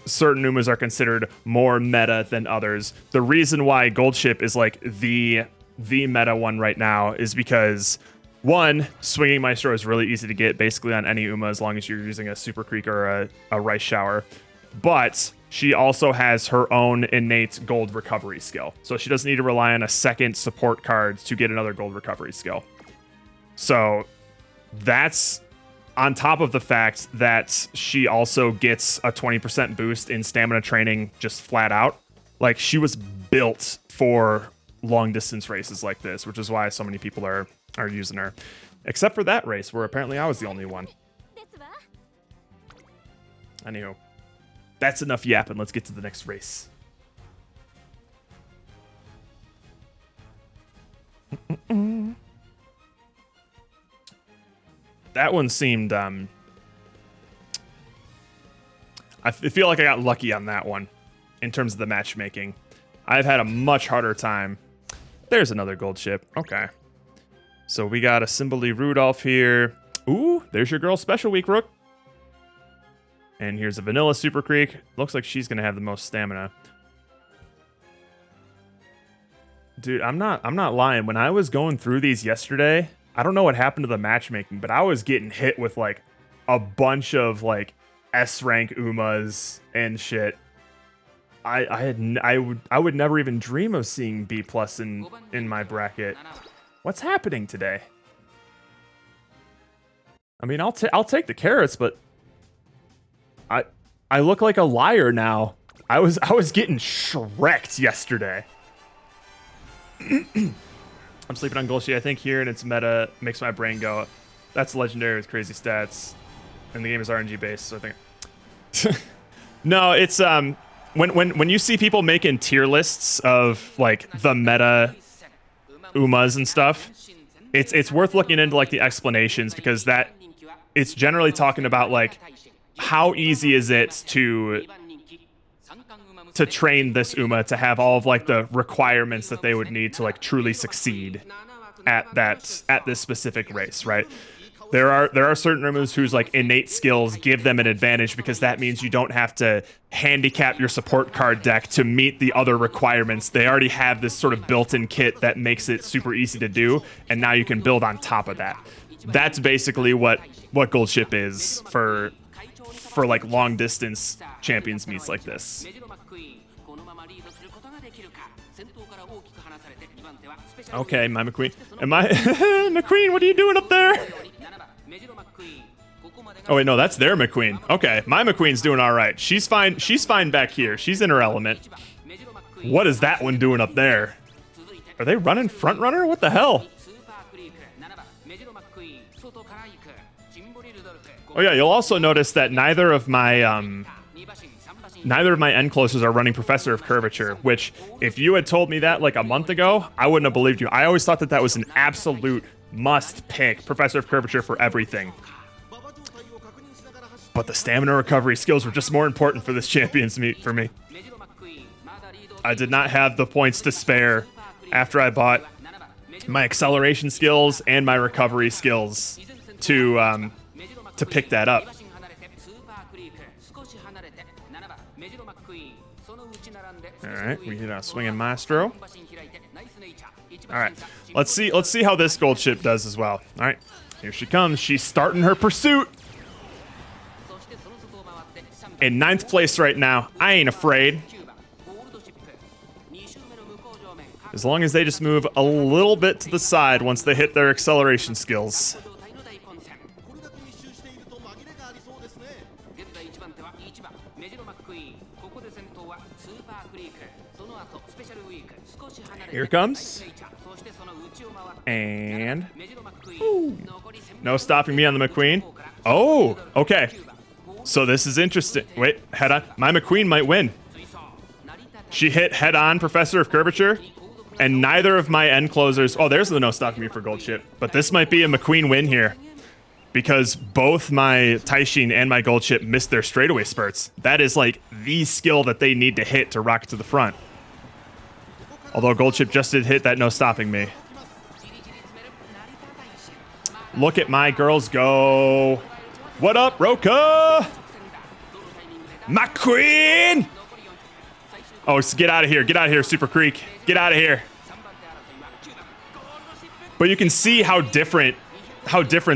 certain Umas are considered more meta than others. The reason why Gold Ship is like the meta one right now is because, one, Swinging Maestro is really easy to get basically on any Uma as long as you're using a Super Creek or a Rice Shower. But she also has her own innate gold recovery skill. So she doesn't need to rely on a second support card to get another gold recovery skill. So that's on top of the fact that she also gets a 20% boost in stamina training just flat out. Like, she was built for long distance races like this, which is why so many people are using her. Except for that race where apparently I was the only one. Anywho, that's enough yapping. Let's get to the next race. That one seemed I feel like I got lucky on that one in terms of the matchmaking. I've had a much harder time. There's another gold ship. Okay. So we got a Cymbeline Rudolph here. Ooh, there's your girl Special Week, Rook. And here's a Vanilla Super Creek. Looks like she's gonna have the most stamina. Dude, I'm not lying. When I was going through these yesterday, I don't know what happened to the matchmaking, but I was getting hit with like a bunch of like S rank Umas and shit. I would never even dream of seeing B plus in my bracket. What's happening today? I mean, I'll take the carrots, but I look like a liar now. I was getting shreked yesterday. I'm sleeping on Golshi, I think, here, and its meta makes my brain go, that's legendary with crazy stats. And the game is RNG based, so I think. No, it's when you see people making tier lists of like the meta Umas and stuff, it's worth looking into like the explanations, because that it's generally talking about like how easy is it to to train this Uma to have all of like the requirements that they would need to like truly succeed at this specific race, right? There are certain Umas whose like innate skills give them an advantage because that means you don't have to handicap your support card deck to meet the other requirements. They already have this sort of built-in kit that makes it super easy to do, and now you can build on top of that. That's basically what Gold Ship is for like long distance champions meets like this. Okay, my McQueen. McQueen, what are you doing up there? Oh wait, no, that's their McQueen. Okay, my McQueen's doing all right. She's fine. She's fine back here. She's in her element. What is that one doing up there? Are they running front runner? What the hell? Oh yeah, you'll also notice that neither of my end closers are running Professor of Curvature, which if you had told me that like a month ago, I wouldn't have believed you. I always thought that that was an absolute must pick, Professor of Curvature for everything. But the stamina recovery skills were just more important for this champions meet for me. I did not have the points to spare after I bought my acceleration skills and my recovery skills to pick that up. All right, we get a swinging maestro. All right, let's see how this Gold Ship does as well. All right, here she comes. She's starting her pursuit. In 9th place right now. I ain't afraid. As long as they just move a little bit to the side once they hit their acceleration skills. Here it comes. And ooh, no stopping me on the McQueen. Oh, okay. So this is interesting. Wait, head on. My McQueen might win. She hit head on Professor of Curvature, and neither of my end closers. Oh, there's the no stopping me for Gold Ship. But this might be a McQueen win here, because both my Taishin and my Gold Ship missed their straightaway spurts. That is like the skill that they need to hit to rock to the front. Although Gold Ship just did hit that no stopping me. Look at my girls go. What up, Roka? McQueen! Oh, get out of here. Get out of here, Super Creek. Get out of here. But you can see how different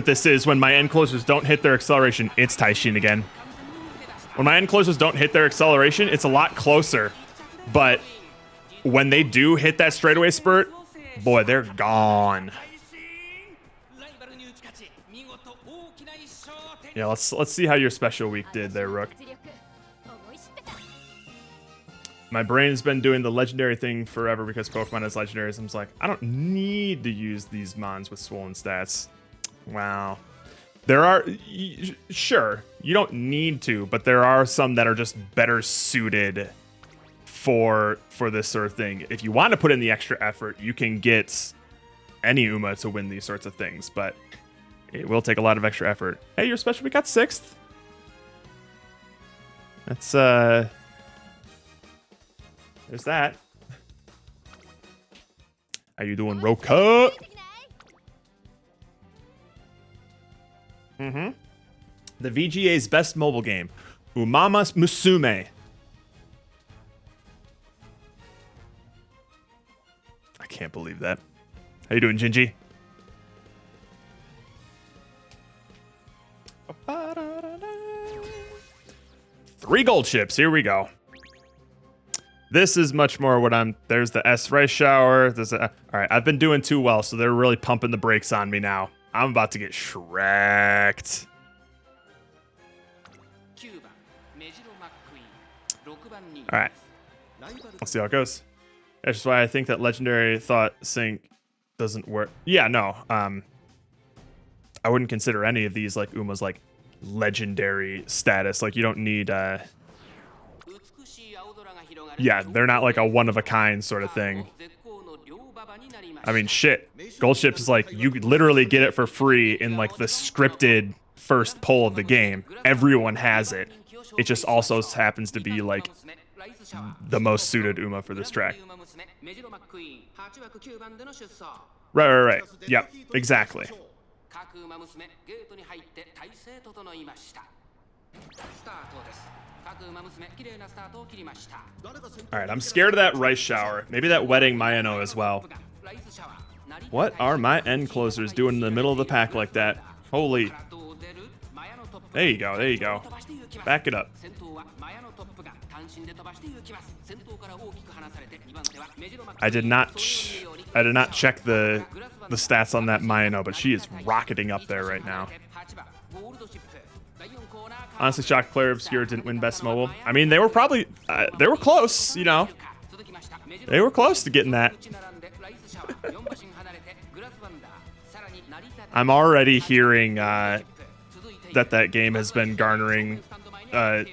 this is when my end closers don't hit their acceleration. It's Taishin again. When my end closers don't hit their acceleration, it's a lot closer. But when they do hit that straightaway spurt, boy, they're gone. Yeah, let's see how your special week did there, Rook. My brain's been doing the legendary thing forever because Pokemon has legendaries. I'm just like, I don't need to use these mons with swollen stats. Wow. There are, sure, you don't need to, but there are some that are just better suited for this sort of thing. If you want to put in the extra effort, you can get any Uma to win these sorts of things, but it will take a lot of extra effort. Hey, your special, we got 6th. That's, there's that. How you doing, Roka? Mm-hmm. The VGA's best mobile game, Umamusume. I can't believe that. How you doing, Gingy? Three Gold Ships. Here we go. This is much more what I'm... There's the S Rice Shower. All right, I've been doing too well, so they're really pumping the brakes on me now. I'm about to get shreked. All right. Let's see how it goes. That's just why I think that Legendary Thought Sync doesn't work. Yeah, no. I wouldn't consider any of these like Uma's like legendary status. Like you don't need yeah, they're not like a one-of-a-kind sort of thing. I mean, shit. Gold Ships is like, you could literally get it for free in like the scripted first pull of the game. Everyone has it. It just also happens to be like the most suited Uma for this track. Right. Yep, exactly. Alright, I'm scared of that rice shower. Maybe that wedding Mayano as well. What are my end closers doing in the middle of the pack like that? Holy. There you go. Back it up. I did not check the stats on that Mayano, but she is rocketing up there right now. Honestly, shocked Player Obscure didn't win Best Mobile. I mean, they were probably they were close, you know. They were close to getting that. I'm already hearing that game has been garnering a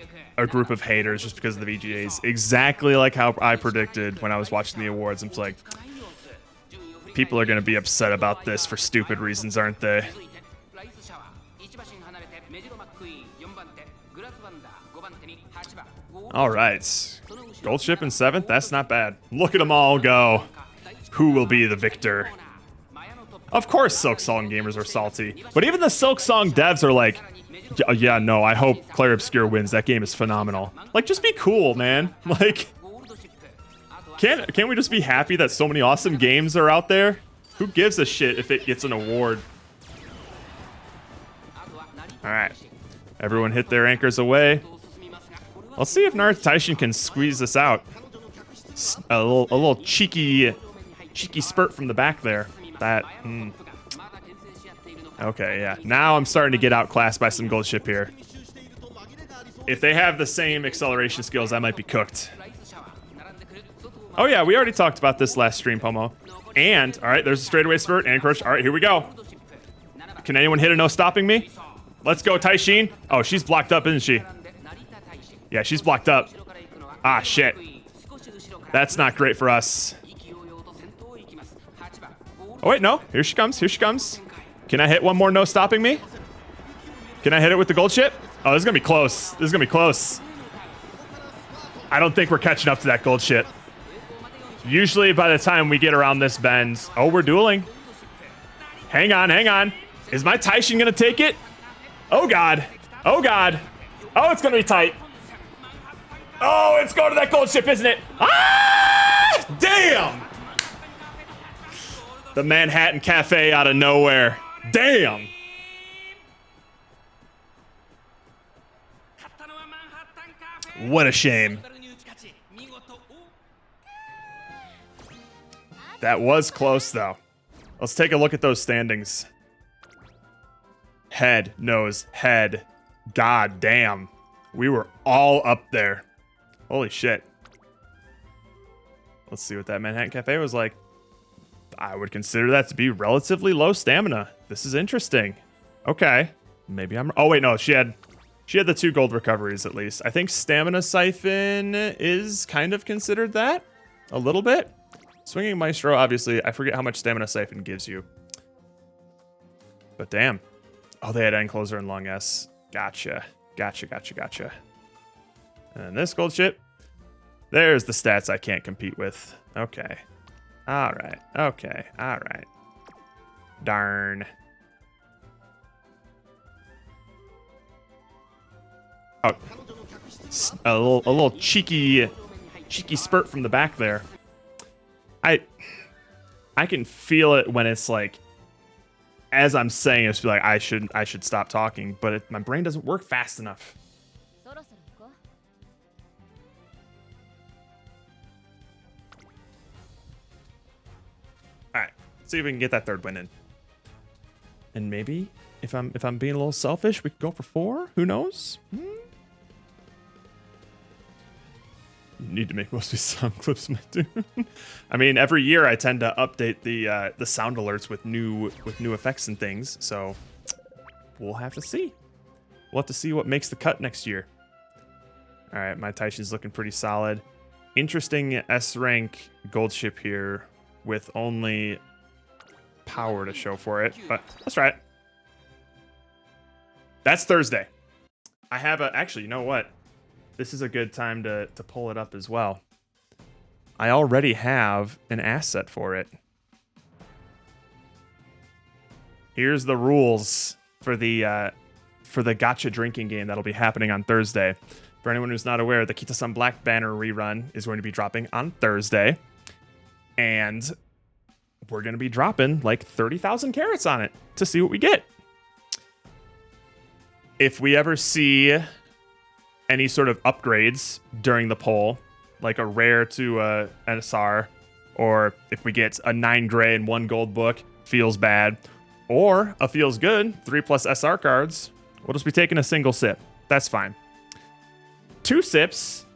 group of haters just because of the VGAs. Exactly like how I predicted when I was watching the awards. I'm just like, people are going to be upset about this for stupid reasons, aren't they? All right. Gold ship in 7th? That's not bad. Look at them all go. Who will be the victor? Of course Silk Song gamers are salty. But even the Silk Song devs are like, yeah, no, I hope Claire Obscure wins. That game is phenomenal. Like, just be cool, man. Like, can't we just be happy that so many awesome games are out there? Who gives a shit if it gets an award? All right. Everyone hit their anchors away. Let's see if Naruto Taishin can squeeze this out. A little cheeky spurt from the back there. Okay, yeah. Now I'm starting to get outclassed by some gold ship here. If they have the same acceleration skills, I might be cooked. Oh yeah, we already talked about this last stream, Pomo. And, all right, there's a straightaway spurt and crush. All right, here we go. Can anyone hit a no stopping me? Let's go, Taishin. Oh, she's blocked up, isn't she? Yeah, she's blocked up. Ah, shit. That's not great for us. Oh, wait, no. Here she comes. Can I hit one more no stopping me? Can I hit it with the gold ship? Oh, this is going to be close. I don't think we're catching up to that gold ship. Usually by the time we get around this bend... Oh, we're dueling. Hang on. Is my Taishin going to take it? Oh, God. Oh, it's going to be tight. Oh, it's going to that gold ship, isn't it? Ah! Damn! The Manhattan Cafe out of nowhere. Damn! What a shame. That was close, though. Let's take a look at those standings. Head, nose, head. God damn. We were all up there. Holy shit. Let's see what that Manhattan Cafe was like. I would consider that to be relatively low stamina. This is interesting. Okay. Maybe I'm... Oh, wait, no. She had the 2 gold recoveries, at least. I think Stamina Siphon is kind of considered that. A little bit. Swinging Maestro, obviously. I forget how much Stamina Siphon gives you. But damn. Oh, they had End Closer and Long S. Gotcha. And this gold ship. There's the stats I can't compete with. Okay. All right. Darn. Oh. A little cheeky spurt from the back there. I can feel it when it's like, as I'm saying, it's like I should stop talking, but my brain doesn't work fast enough. All right, see if we can get that 3rd win in. And maybe if I'm being a little selfish, we could go for 4. Who knows? You need to make mostly sound clips, my dude. I mean, every year I tend to update the sound alerts with new effects and things. So we'll have to see. We'll have to see what makes the cut next year. All right, my Taishin's looking pretty solid. Interesting S rank gold ship here with only power to show for it, but let's try it. That's Thursday. I have actually, you know what? this is a good time to pull it up as well. I already have an asset for it. Here's the rules for the gacha drinking game that'll be happening on Thursday. For anyone who's not aware, the Kita-san Black Banner rerun is going to be dropping on Thursday. And we're going to be dropping like 30,000 carats on it to see what we get. If we ever see any sort of upgrades during the poll, like a rare to an SR, or if we get a 9 gray and 1 gold book, feels bad, or a feels good, 3+ SR cards, we'll just be taking a single sip. That's fine. 2 sips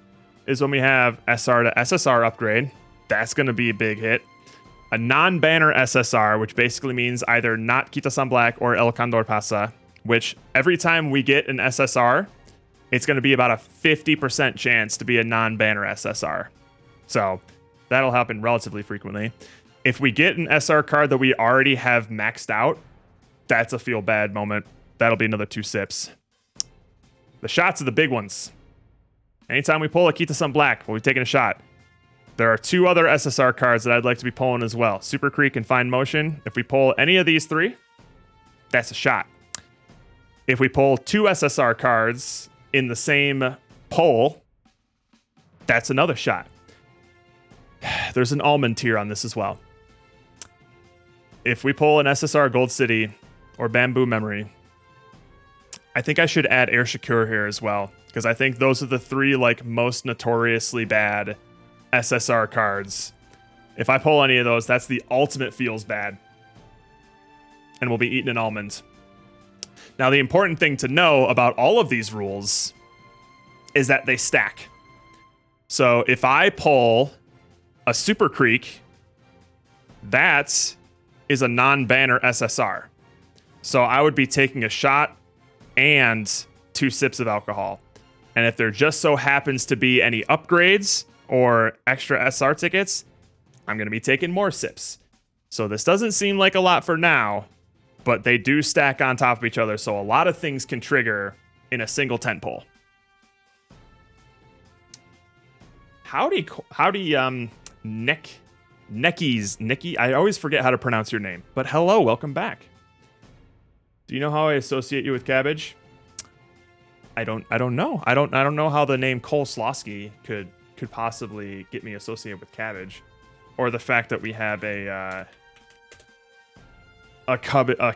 is when we have SR to SSR upgrade. That's going to be a big hit. A non-banner SSR, which basically means either not Kita-san Black or El Condor Pasa, which every time we get an SSR, it's going to be about a 50% chance to be a non-banner SSR. So that'll happen relatively frequently. If we get an SR card that we already have maxed out, that's a feel bad moment. That'll be another 2 sips. The shots are the big ones. Anytime we pull a Kita-san Black, we'll be taking a shot. There are 2 other SSR cards that I'd like to be pulling as well. Super Creek and Fine Motion. If we pull any of these 3, that's a shot. If we pull 2 SSR cards in the same poll, that's another shot. There's an almond tier on this as well. If we pull an SSR Gold City or Bamboo Memory, I think I should add Air Shakur here as well, because I think those are the 3 like most notoriously bad SSR cards. If I pull any of those, that's the ultimate feels bad. And we'll be eating an almond. Now, the important thing to know about all of these rules is that they stack. So if I pull a Super Creek, that is a non-banner SSR. So I would be taking a shot and 2 sips of alcohol. And if there just so happens to be any upgrades or extra SR tickets, I'm going to be taking more sips. So this doesn't seem like a lot for now, but they do stack on top of each other, so a lot of things can trigger in a single tent pole. Howdy, Nikki. I always forget how to pronounce your name, but hello, welcome back. Do you know how I associate you with cabbage? I don't know. I don't know how the name Cole Slosky could possibly get me associated with cabbage, or the fact that we have a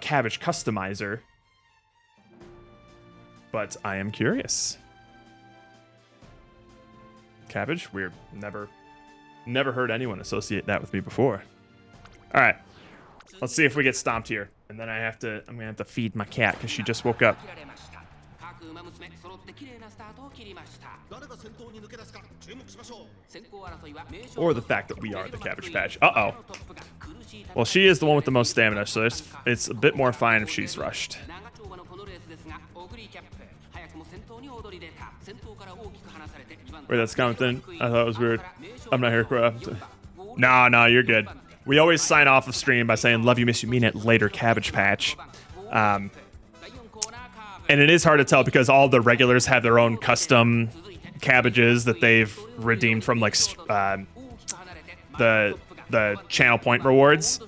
cabbage customizer. But I am curious. Cabbage? Weird. Never heard anyone associate that with me before. All right. Let's see if we get stomped here. And then I'm gonna have to feed my cat because she just woke up. Or the fact that we are the Cabbage Patch. Uh-oh. Well, she is the one with the most stamina, so it's a bit more fine if she's rushed. Wait, that's Compton? I thought it was weird. I'm not here, Craft. No, you're good. We always sign off the stream by saying, love you, miss you, mean it, later, Cabbage Patch. And it is hard to tell because all the regulars have their own custom cabbages that they've redeemed from like the channel point rewards.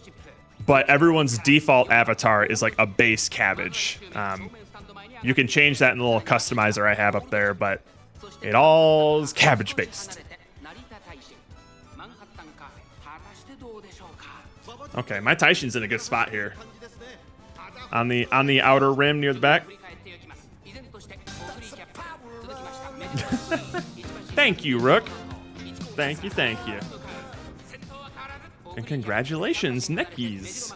But everyone's default avatar is like a base cabbage. You can change that in the little customizer I have up there, but it all is cabbage based. Okay, my Taishin's in a good spot here. On the outer rim near the back. Thank you, Rook. Thank you. And congratulations, Neckies.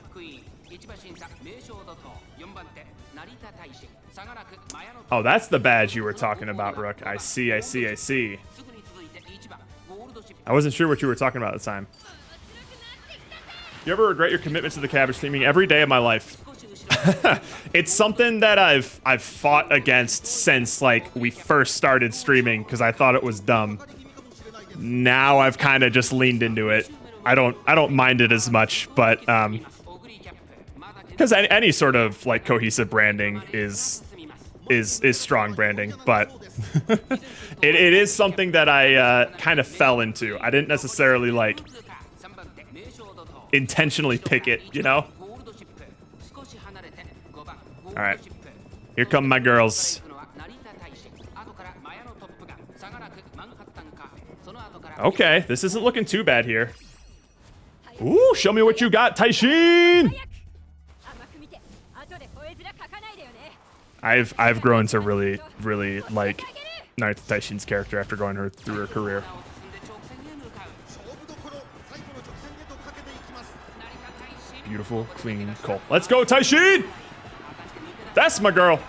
Oh, that's the badge you were talking about, Rook. I see. I wasn't sure what you were talking about at the time. You ever regret your commitment to the cabbage theming? Every day of my life. It's something that I've fought against since like we first started streaming because I thought it was dumb. Now I've kind of just leaned into it. I don't mind it as much, but because any sort of like cohesive branding is is strong branding, but it is something that I kind of fell into. I didn't necessarily like intentionally pick it, you know? All right, here come my girls. Okay, this isn't looking too bad here. Ooh, show me what you got, Taishin! I've grown to really like Naruto Taishin's character after going through her career. Beautiful, clean, cool. Let's go, Taishin! That's my girl.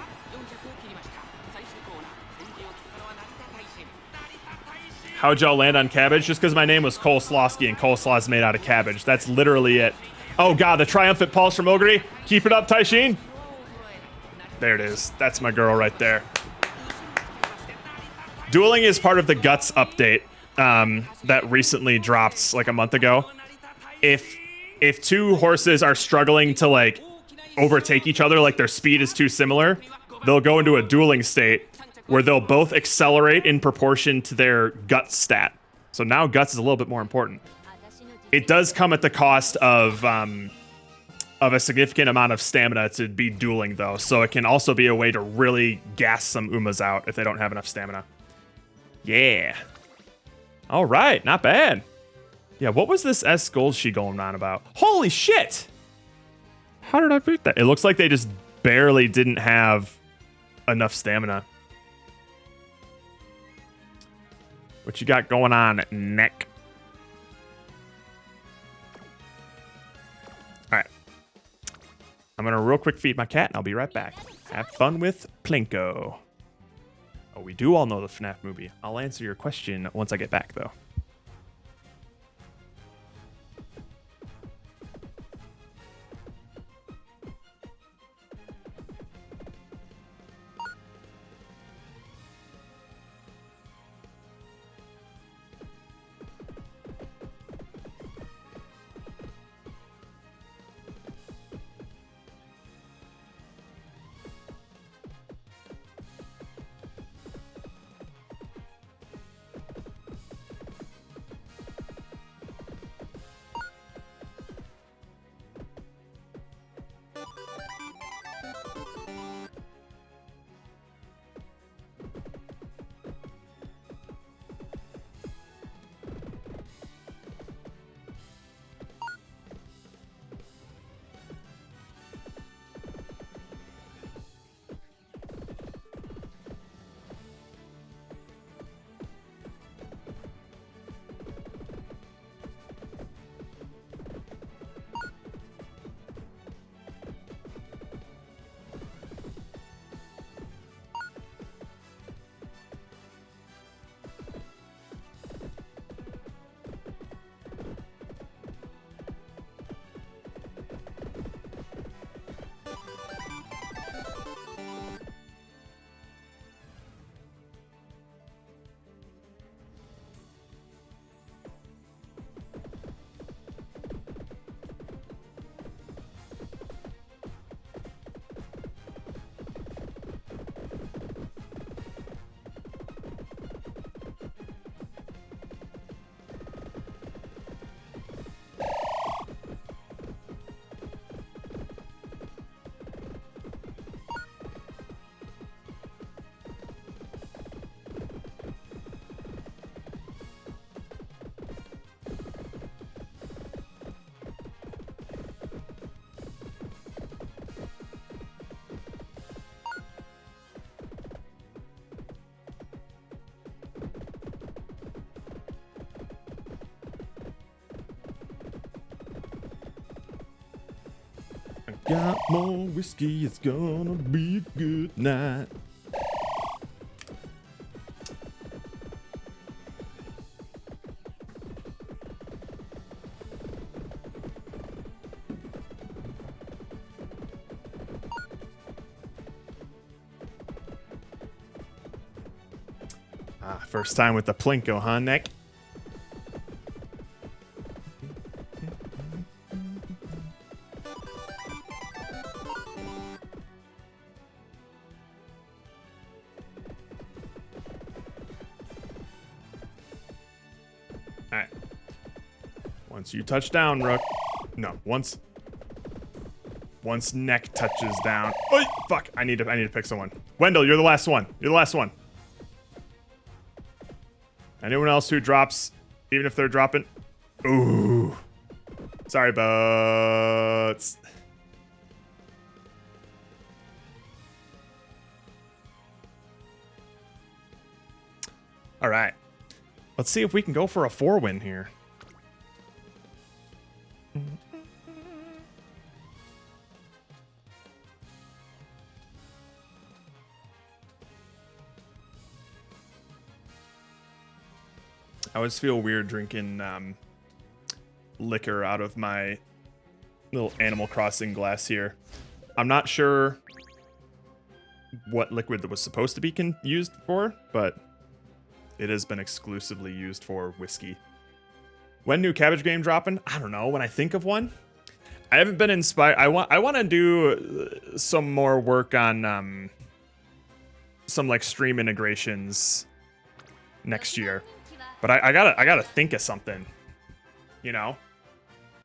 How'd y'all land on cabbage? Just because my name was Coleslawski and coleslaw is made out of cabbage. That's literally it. Oh god, the triumphant pulse from Ogre. Keep it up, Taishin. There it is. That's my girl right there. Dueling is part of the Guts update that recently dropped like a month ago. If two horses are struggling to like overtake each other, like their speed is too similar, they'll go into a dueling state where they'll both accelerate in proportion to their Guts stat. So now Guts is a little bit more important. It does come at the cost of a significant amount of stamina to be dueling, though. So it can also be a way to really gas some Umas out if they don't have enough stamina. Yeah. All right, not bad. Yeah, what was this S gold she going on about? Holy shit! How did I beat that? It looks like they just barely didn't have enough stamina. What you got going on, Nick? All right. I'm going to real quick feed my cat, and I'll be right back. Have fun with Plinko. Oh, we do all know the FNAF movie. I'll answer your question once I get back, though. Got more whiskey, it's gonna be a good night. Ah, first time with the Plinko, huh, Nick? Alright. Once you touch down, Rook. No, once neck touches down. Oh, fuck. I need to pick someone. Wendell, you're the last one. You're the last one. Anyone else who drops, even if they're dropping. Ooh. Sorry, butts. All right. Let's see if we can go for a 4-win here. I always feel weird drinking liquor out of my little Animal Crossing glass here. I'm not sure what liquid that was supposed to be used for, but it has been exclusively used for whiskey. When new cabbage game dropping? I don't know. When I think of one, I haven't been inspired. I want to do some more work on some like stream integrations next year. But I gotta think of something, you know?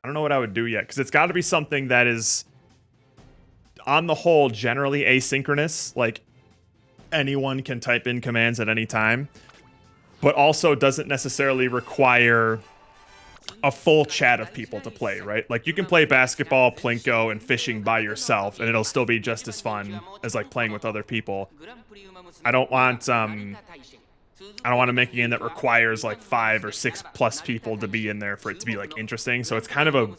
I don't know what I would do yet, because it's got to be something that is, on the whole, generally asynchronous. Like, anyone can type in commands at any time, but also doesn't necessarily require a full chat of people to play, right? Like, you can play basketball, Plinko, and fishing by yourself, and it'll still be just as fun as, like, playing with other people. I don't want to make a game that requires like 5 or 6 plus people to be in there for it to be like interesting. So it's kind of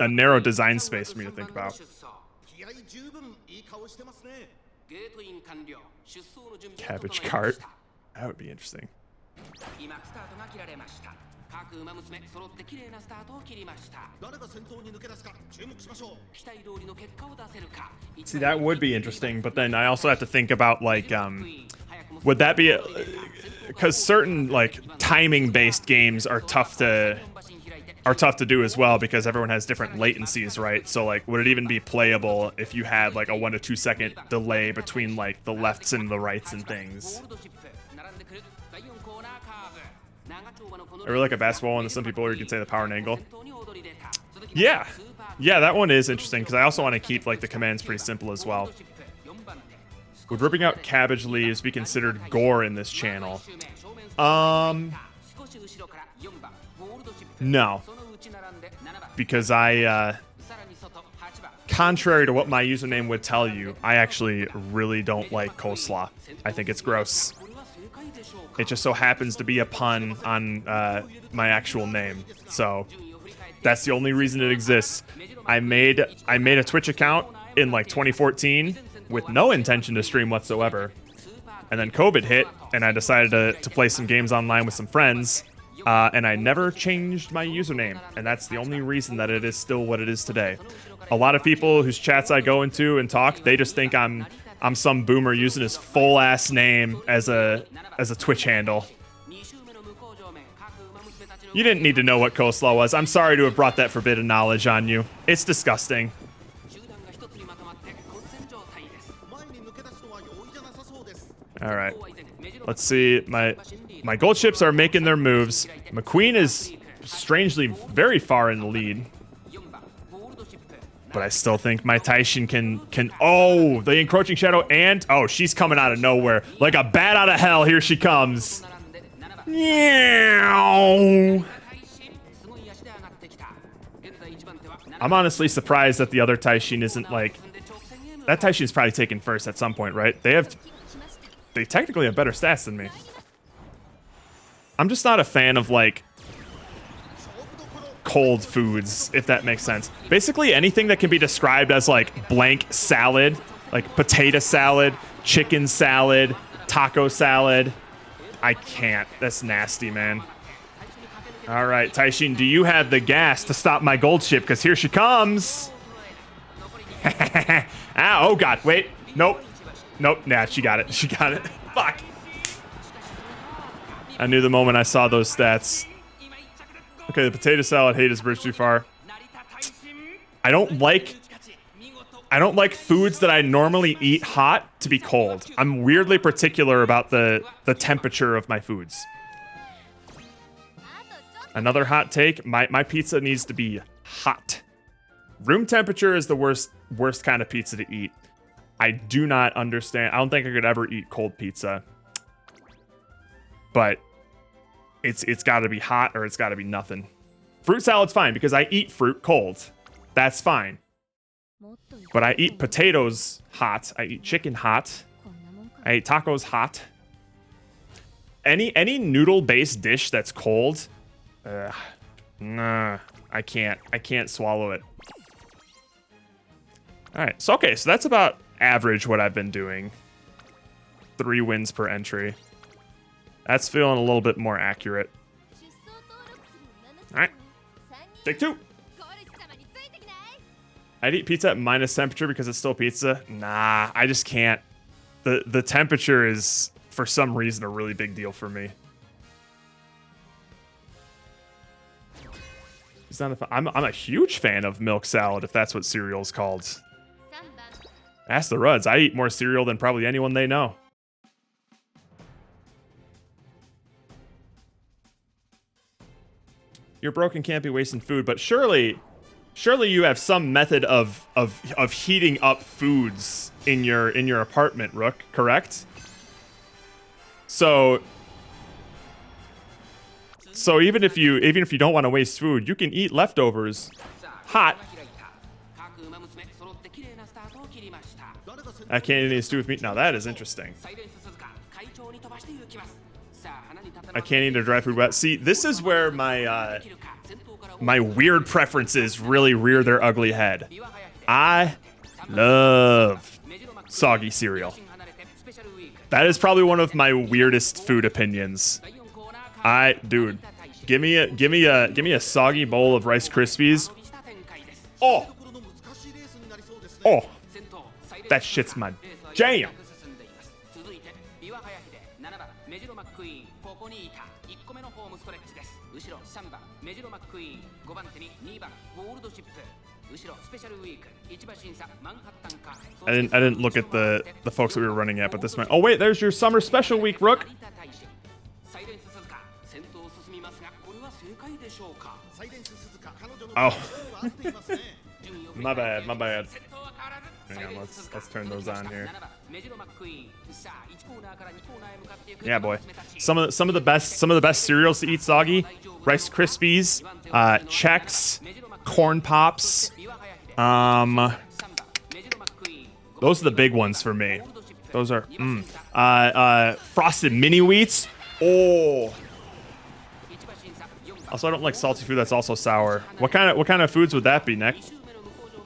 a narrow design space for me to think about. Cabbage cart. That would be interesting. See, that would be interesting, but then I also have to think about like would that be because certain like timing based games are tough to do as well, because everyone has different latencies, right? So like, would it even be playable if you had like a 1 to 2 second delay between like the lefts and the rights and things? I really like a basketball one that some people, or you can say the power and angle. Yeah, that one is interesting, because I also want to keep like the commands pretty simple as well. Would ripping out cabbage leaves be considered gore in this channel? No. Because I, contrary to what my username would tell you, I actually really don't like coleslaw. I think it's gross. It just so happens to be a pun on my actual name. So that's the only reason it exists. I made a Twitch account in like 2014 with no intention to stream whatsoever. And then COVID hit, and I decided to play some games online with some friends. And I never changed my username, and that's the only reason that it is still what it is today. A lot of people whose chats I go into and talk, they just think I'm some boomer using his full ass name as a Twitch handle. You didn't need to know what coleslaw was. I'm sorry to have brought that forbidden knowledge on you. It's disgusting. All right. Let's see. My gold chips are making their moves. McQueen is strangely very far in the lead. But I still think my Taishin can oh, the encroaching shadow, and oh, she's coming out of nowhere. Like a bat out of hell, here she comes. Meow. I'm honestly surprised that the other Taishin isn't like, that Taishin's probably taken first at some point, right? They technically have better stats than me. I'm just not a fan of like cold foods, if that makes sense. Basically anything that can be described as like blank salad, like potato salad, chicken salad, taco salad, I can't. That's nasty, man. All right, Taishin, do you have the gas to stop my gold chip? Because here she comes. Ah, oh god, wait. Nope. Nah, she got it. She got it. Fuck. I knew the moment I saw those stats. Okay, the potato salad hate is bridged too far. I don't like foods that I normally eat hot to be cold. I'm weirdly particular about the temperature of my foods. Another hot take. My pizza needs to be hot. Room temperature is the worst kind of pizza to eat. I do not understand. I don't think I could ever eat cold pizza. But it's got to be hot or it's got to be nothing. Fruit salad's fine because I eat fruit cold. That's fine. But I eat potatoes hot. I eat chicken hot. I eat tacos hot. Any noodle-based dish that's cold, nah, I can't swallow it. All right, so okay, so that's about average what I've been doing. 3 wins per entry. That's feeling a little bit more accurate. All right, take 2. I'd eat pizza at minus temperature because it's still pizza. Nah, I just can't. The temperature is, for some reason, a really big deal for me. It's not I'm a huge fan of milk salad, if that's what cereal's called. Ask the Ruds. I eat more cereal than probably anyone they know. You're broke and can't be wasting food, but surely you have some method of heating up foods in your apartment, Rook, correct? So even if you don't want to waste food, you can eat leftovers hot. I can't eat any stew with meat. Now that is interesting. I can't eat a dry food wet. See, this is where my my weird preferences really rear their ugly head. I love soggy cereal. That is probably one of my weirdest food opinions. Dude, give me a soggy bowl of Rice Krispies. Oh, that shit's my jam. I didn't look at the folks that we were running at, but this might. Oh wait, there's your summer special week, Rook. Oh, my bad. Hang on, let's turn those on here. Yeah, boy. Some of the best cereals to eat soggy: Rice Krispies, Chex, Corn Pops. Those are the big ones for me. Those are Frosted Mini Wheats. Oh. Also, I don't like salty food that's also sour. What kind of foods would that be, Nick?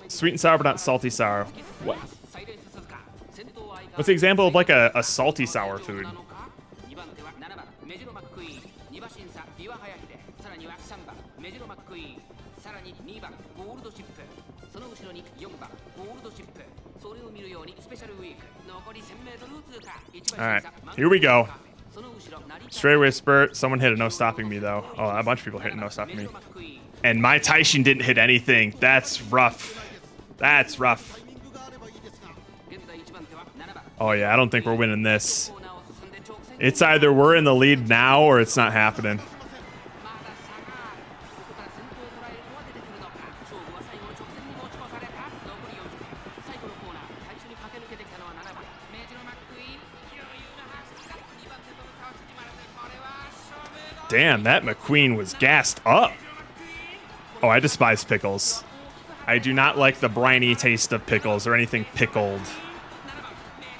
Sweet and sour, but not salty sour. What? What's the example of like a salty sour food? Alright, here we go. Stray Whisper. Someone hit a no stopping me though. Oh, a bunch of people hit a no stopping me. And my Taishin didn't hit anything. That's rough. That's rough. Oh yeah, I don't think we're winning this. It's either we're in the lead now or it's not happening. Damn, that McQueen was gassed up. Oh, I despise pickles. I do not like the briny taste of pickles or anything pickled.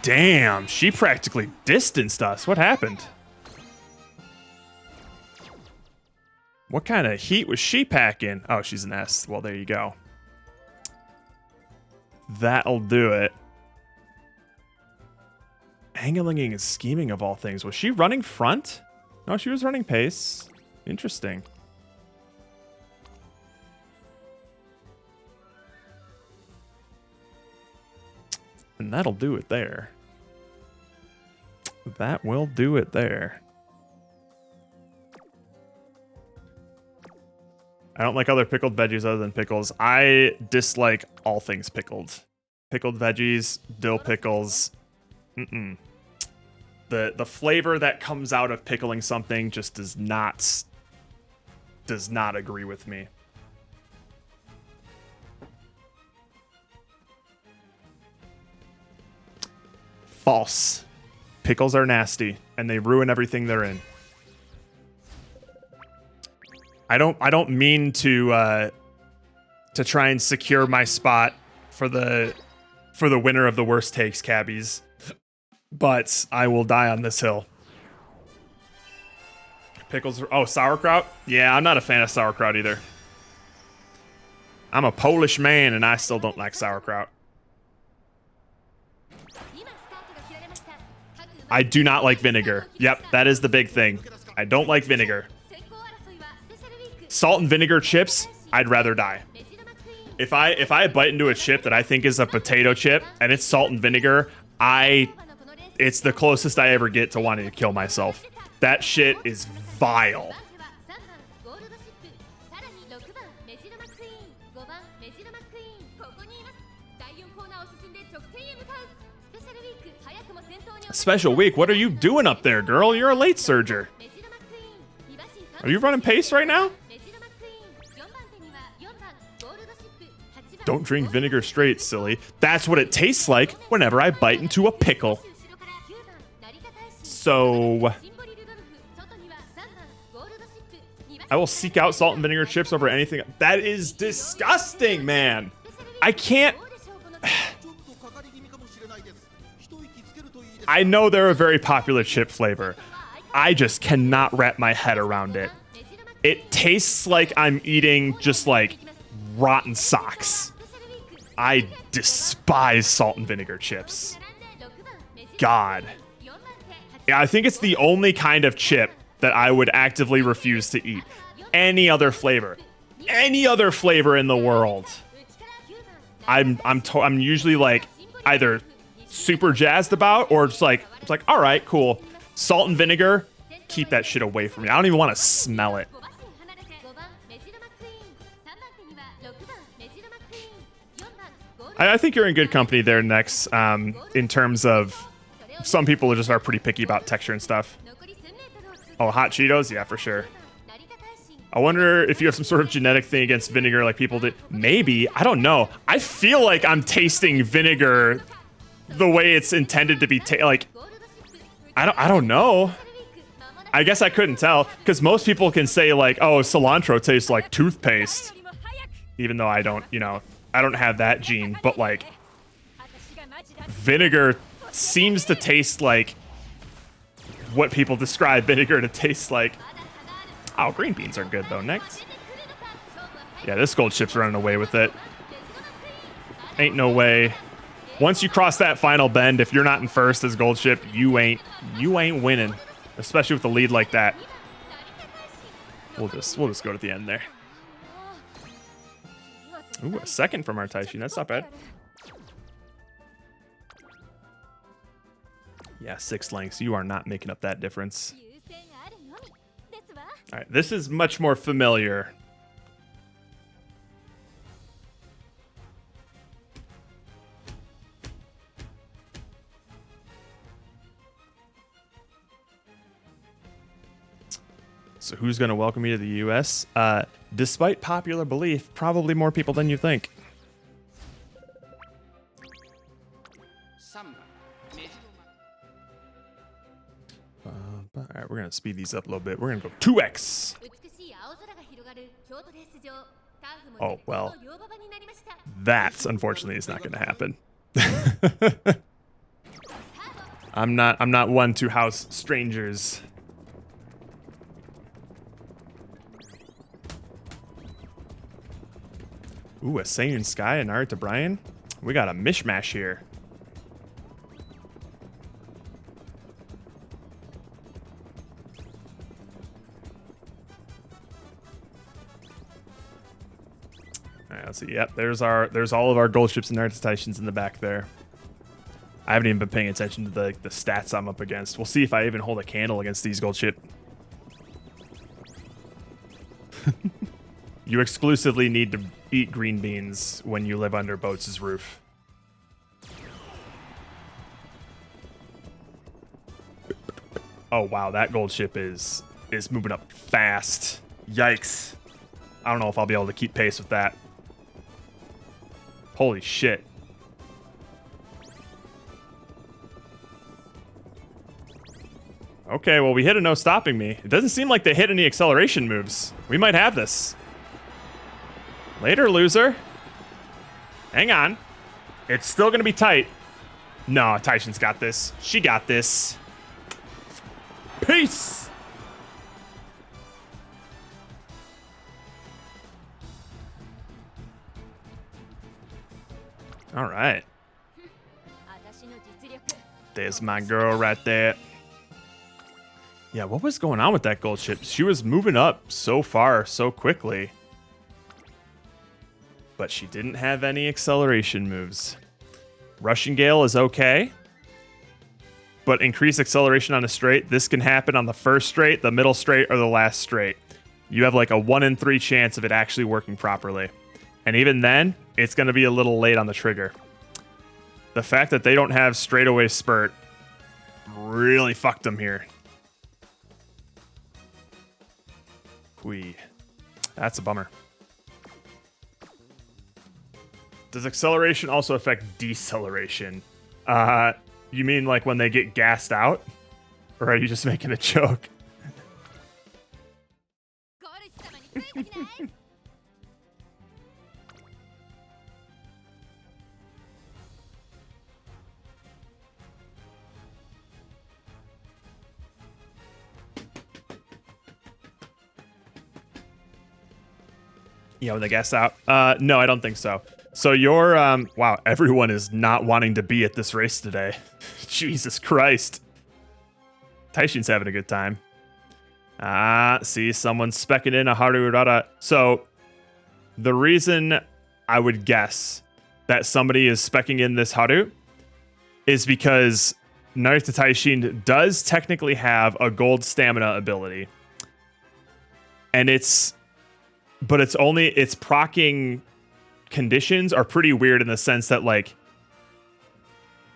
Damn, she practically distanced us. What happened? What kind of heat was she packing? Oh, she's an S. Well, there you go. That'll do it. Angling and scheming of all things. Was she running front? No, she was running pace. Interesting. And that'll do it there. That will do it there. I don't like other pickled veggies other than pickles. I dislike all things pickled. Pickled veggies, dill pickles. The flavor that comes out of pickling something just does not does not agree with me. False. Pickles are nasty, and they ruin everything they're in. I don't mean to try and secure my spot for the winner of the worst takes, cabbies, but I will die on this hill. Pickles are, oh, sauerkraut? Yeah, I'm not a fan of sauerkraut either. I'm a Polish man and I still don't like sauerkraut. I do not like vinegar. Yep, that is the big thing. I don't like vinegar. Salt and vinegar chips, I'd rather die. If I bite into a chip that I think is a potato chip and it's salt and vinegar, it's the closest I ever get to wanting to kill myself. That shit is vile. Special week, what are you doing up there, girl? You're a late surger. Are you running pace right now? Don't drink vinegar straight, silly. That's what it tastes like whenever I bite into a pickle. So I will seek out salt and vinegar chips over anything. That is disgusting, man. I can't. I know they're a very popular chip flavor. I just cannot wrap my head around it. It tastes like I'm eating just like rotten socks. I despise salt and vinegar chips. God. Yeah, I think it's the only kind of chip that I would actively refuse to eat. Any other flavor in the world, I'm usually like either super jazzed about or it's like all right, cool. Salt and vinegar, keep that shit away from me. I don't even want to smell it. I think you're in good company there, Nex, in terms of some people just are pretty picky about texture and stuff. Oh, hot Cheetos? Yeah, for sure. I wonder if you have some sort of genetic thing against vinegar like people did. Maybe. I don't know. I feel like I'm tasting vinegar the way it's intended to be like, I don't know. I guess I couldn't tell because most people can say like, oh, cilantro tastes like toothpaste, even though I don't, I don't have that gene, but like vinegar seems to taste like what people describe vinegar to taste like. Oh, green beans are good though. Next. Yeah, this gold chip's running away with it. Ain't no way. Once you cross that final bend, if you're not in first as gold chip, you ain't winning, especially with the lead like that. We'll just go to the end there. Ooh, a second from our Taishin. That's not bad. Yeah, 6 lengths. You are not making up that difference. All right, this is much more familiar. So who's going to welcome me to the U.S.? Despite popular belief, probably more people than you think. All right, we're going to speed these up a little bit. We're going to go 2x. Oh, well. That, unfortunately, is not going to happen. I'm not one to house strangers. Ooh, a Saiyan Sky and Naruto Brian. We got a mishmash here. All right, let's see. Yep, there's all of our gold ships and Naruto Titans in the back there. I haven't even been paying attention to the stats I'm up against. We'll see if I even hold a candle against these gold ship. You exclusively need to eat green beans when you live under Boats' roof. Oh wow, that gold ship is moving up fast. Yikes. I don't know if I'll be able to keep pace with that. Holy shit. Okay, well, we hit a no stopping me. It doesn't seem like they hit any acceleration moves. We might have this. Later, loser. Hang on. It's still going to be tight. No, Taishin's got this. She got this. Peace! All right. There's my girl right there. Yeah, what was going on with that gold ship? She was moving up so far, so quickly. But she didn't have any acceleration moves. Rushing Gale is okay. But increased acceleration on a straight. This can happen on the first straight, the middle straight, or the last straight. You have like a 1 in 3 chance of it actually working properly. And even then, it's going to be a little late on the trigger. The fact that they don't have straightaway spurt really fucked them here. Whee. That's a bummer. Does acceleration also affect deceleration? You mean like when they get gassed out? Or are you just making a joke? Yeah, when they gas out. No, I don't think so. So you're, wow, everyone is not wanting to be at this race today. Jesus Christ. Taishin's having a good time. See, someone's specking in a Haru Urara. So the reason I would guess that somebody is specking in this Haru is because Naruto Taishin does technically have a gold stamina ability. And it's proccing conditions are pretty weird in the sense that like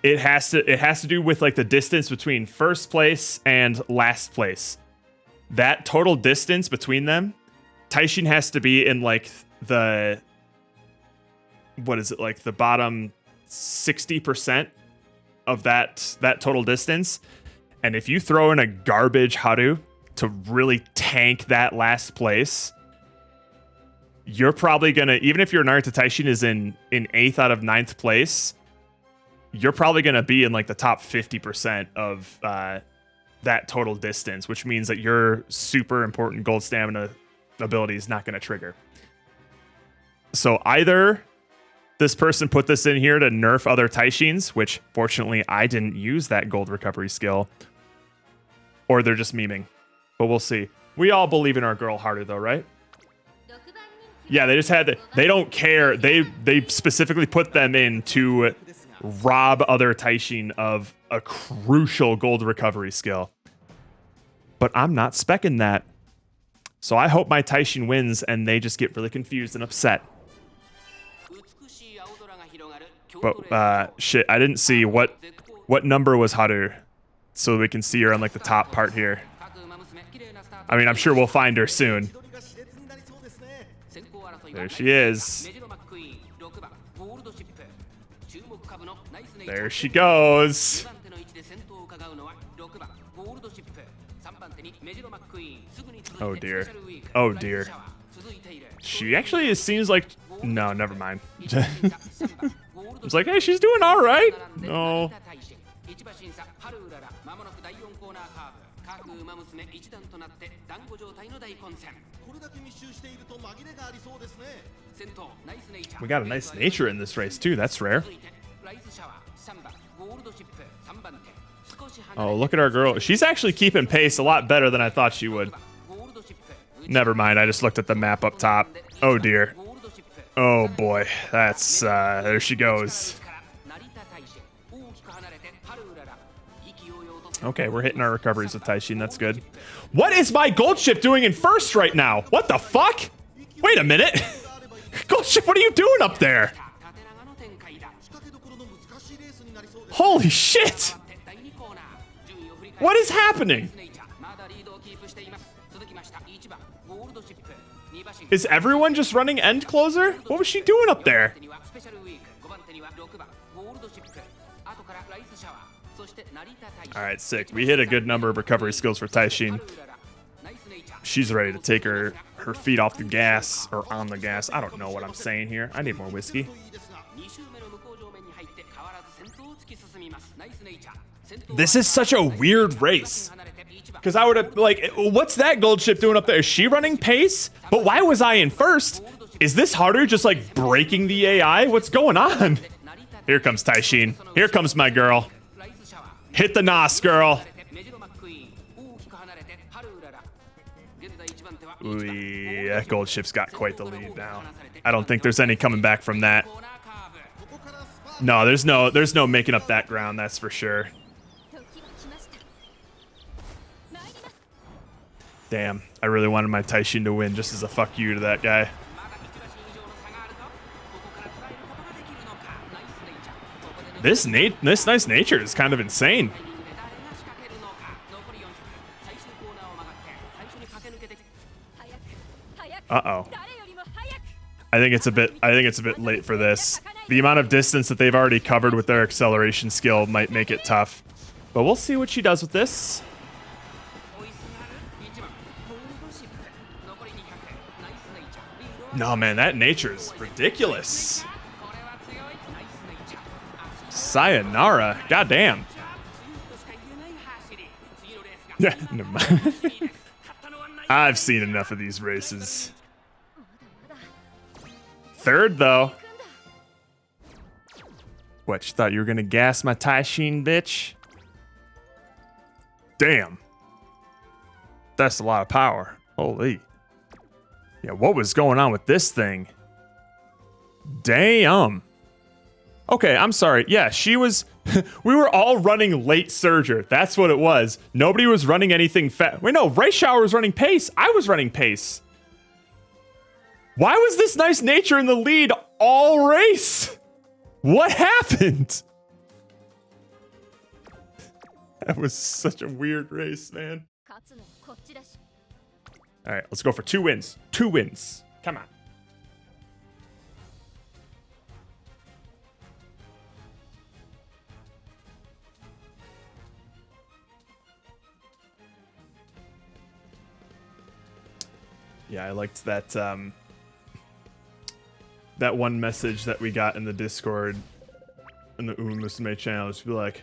it has to do with like the distance between first place and last place. That total distance between them, Taishin has to be in like the, what is it, like the bottom 60% of that total distance. And if you throw in a garbage Haru to really tank that last place, you're probably gonna, even if your Naruto Taishin is in 8th out of 9th place, you're probably gonna be in like the top 50% of that total distance, which means that your super important gold stamina ability is not gonna trigger. So either this person put this in here to nerf other Taishins, which fortunately I didn't use that gold recovery skill, or they're just memeing. But we'll see. We all believe in our girl Haru though, right? Yeah, they just had they don't care. They specifically put them in to rob other Taishin of a crucial gold recovery skill. But I'm not specking that. So I hope my Taishin wins and they just get really confused and upset. But shit, I didn't see what number was Haru, so we can see her on like the top part here. I mean, I'm sure we'll find her soon. There she is. There she goes. Oh dear. Oh dear. She actually seems like... No, never mind. I was like, hey, she's doing all right. No. We got a nice nature in this race too. That's rare. Oh, look at our girl. She's actually keeping pace a lot better than I thought she would. Never mind. I just looked at the map up top. Oh dear. Oh boy. That's there she goes. Okay, we're hitting our recoveries with Taishin. That's good. What is my gold ship doing in first right now? What the fuck? Wait a minute. Gold ship, what are you doing up there? Holy shit. What is happening? Is everyone just running end closer? What was she doing up there? All right, sick. We hit a good number of recovery skills for Taishin. She's ready to take her feet off the gas, or on the gas. I don't know what I'm saying here. I need more whiskey. This is such a weird race. Because I would have, like, what's that gold ship doing up there? Is she running pace? But why was I in first? Is this harder just like breaking the AI? What's going on? Here comes Taishin. Here comes my girl. Hit the nos, girl. Ooh, that gold ship's got quite the lead now. I don't think there's any coming back from that. No, there's no making up that ground, that's for sure. Damn, I really wanted my Taishin to win just as a fuck you to that guy. This nice nature is kind of insane. Uh-oh. I think it's a bit late for this. The amount of distance that they've already covered with their acceleration skill might make it tough. But we'll see what she does with this. No, man, that nature is ridiculous. Sayonara. Goddamn. Yeah, never mind. I've seen enough of these races. Third, though. What, you thought you were gonna gas my Taishin, bitch? Damn. That's a lot of power. Holy. Yeah, what was going on with this thing? Damn. Okay, I'm sorry. Yeah, she was... we were all running late Surger. That's what it was. Nobody was running anything fast. Wait, no. Rice Shower was running pace. I was running pace. Why was this nice nature in the lead all race? What happened? That was such a weird race, man. All right, let's go for 2 wins. 2 wins. Come on. Yeah, I liked that that one message that we got in the Discord in the Umamusume channel. Just be like,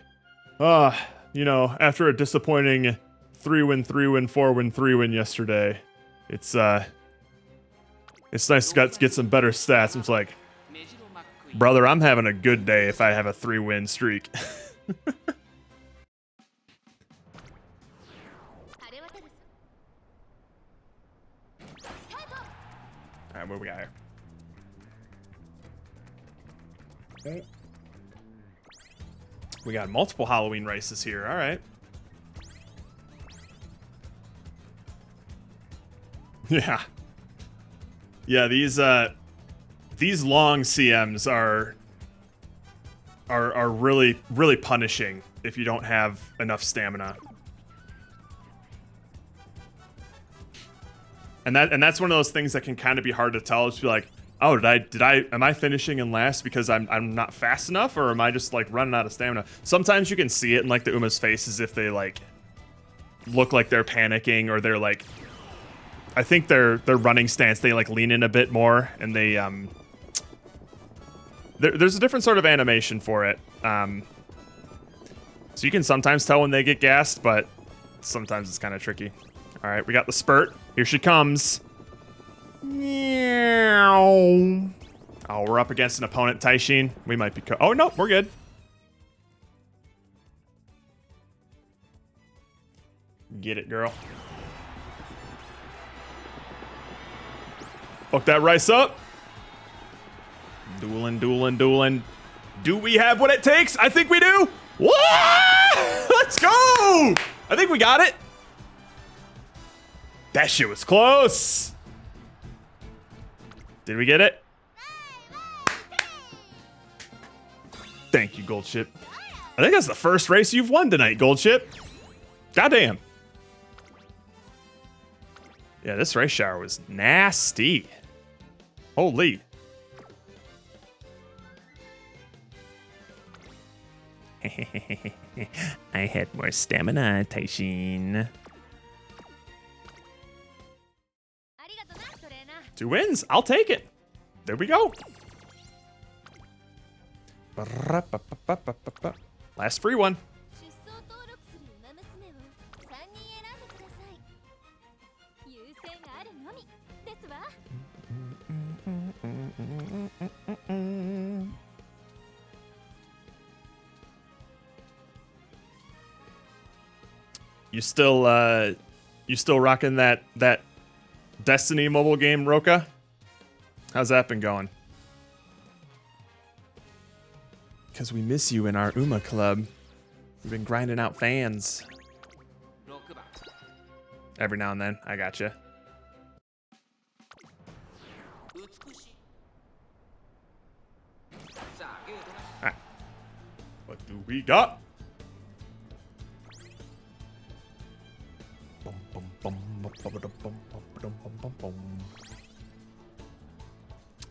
you know, after a disappointing 3-win, 3-win, 4-win, 3-win yesterday, it's nice to get some better stats. It's like, brother, I'm having a good day if I have a 3-win streak. All right, what we got here? We got multiple Halloween races here. All right. Yeah. Yeah, these long CMs are really punishing if you don't have enough stamina. And that's one of those things that can kind of be hard to tell. It's be like, oh, am I finishing in last because I'm not fast enough, or am I just like running out of stamina? Sometimes you can see it in like the Uma's faces if they like look like they're panicking, or they're like, I think their running stance, they like lean in a bit more, and they there's a different sort of animation for it. So you can sometimes tell when they get gassed, but sometimes it's kind of tricky. All right, we got the spurt. Here she comes. Meow. Oh, we're up against an opponent, Taishin. We might be... Oh, no, we're good. Get it, girl. Hook that rice up. Dueling, dueling, dueling. Do we have what it takes? I think we do. What? Let's go. I think we got it. That shit was close. Did we get it? Thank you, Gold Ship. I think that's the first race you've won tonight, Gold Ship. Goddamn. Yeah, this race shower was nasty. Holy. I had more stamina, Taishin. ありがとなトレーナー 2 wins. I'll take it. There we go. Last free one. 出走登録するウマ娘を3人選んでください優先あるのみですわ You still rocking that Destiny mobile game, Roka? How's that been going? Because we miss you in our Uma club. We've been grinding out fans. Every now and then, I gotcha. Alright. What do we got?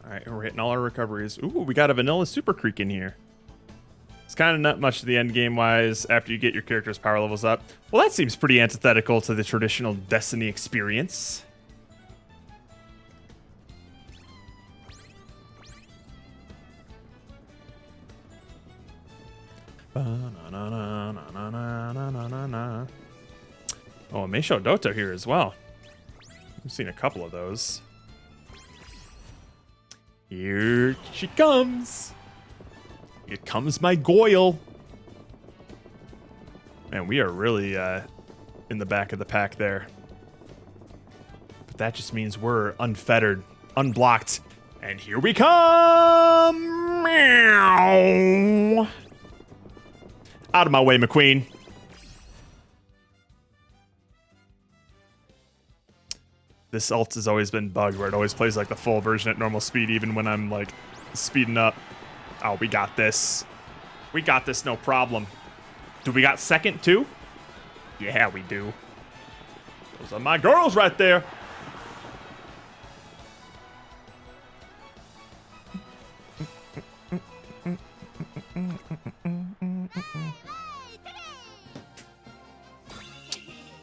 Alright, we're hitting all our recoveries. Ooh, we got a vanilla super creek in here. It's kind of not much to the end game wise after you get your character's power levels up. Well, that seems pretty antithetical to the traditional Destiny experience. Oh, Meisho Doto here as well. I've seen a couple of those. Here she comes. Here comes my Goyle. Man, we are really in the back of the pack there. But that just means we're unfettered, unblocked. And here we come! Meow. Out of my way, McQueen. This ult has always been bugged where it always plays like the full version at normal speed even when I'm like speeding up. Oh, we got this. We got this, no problem. Do we got second too? Yeah, we do. Those are my girls right there.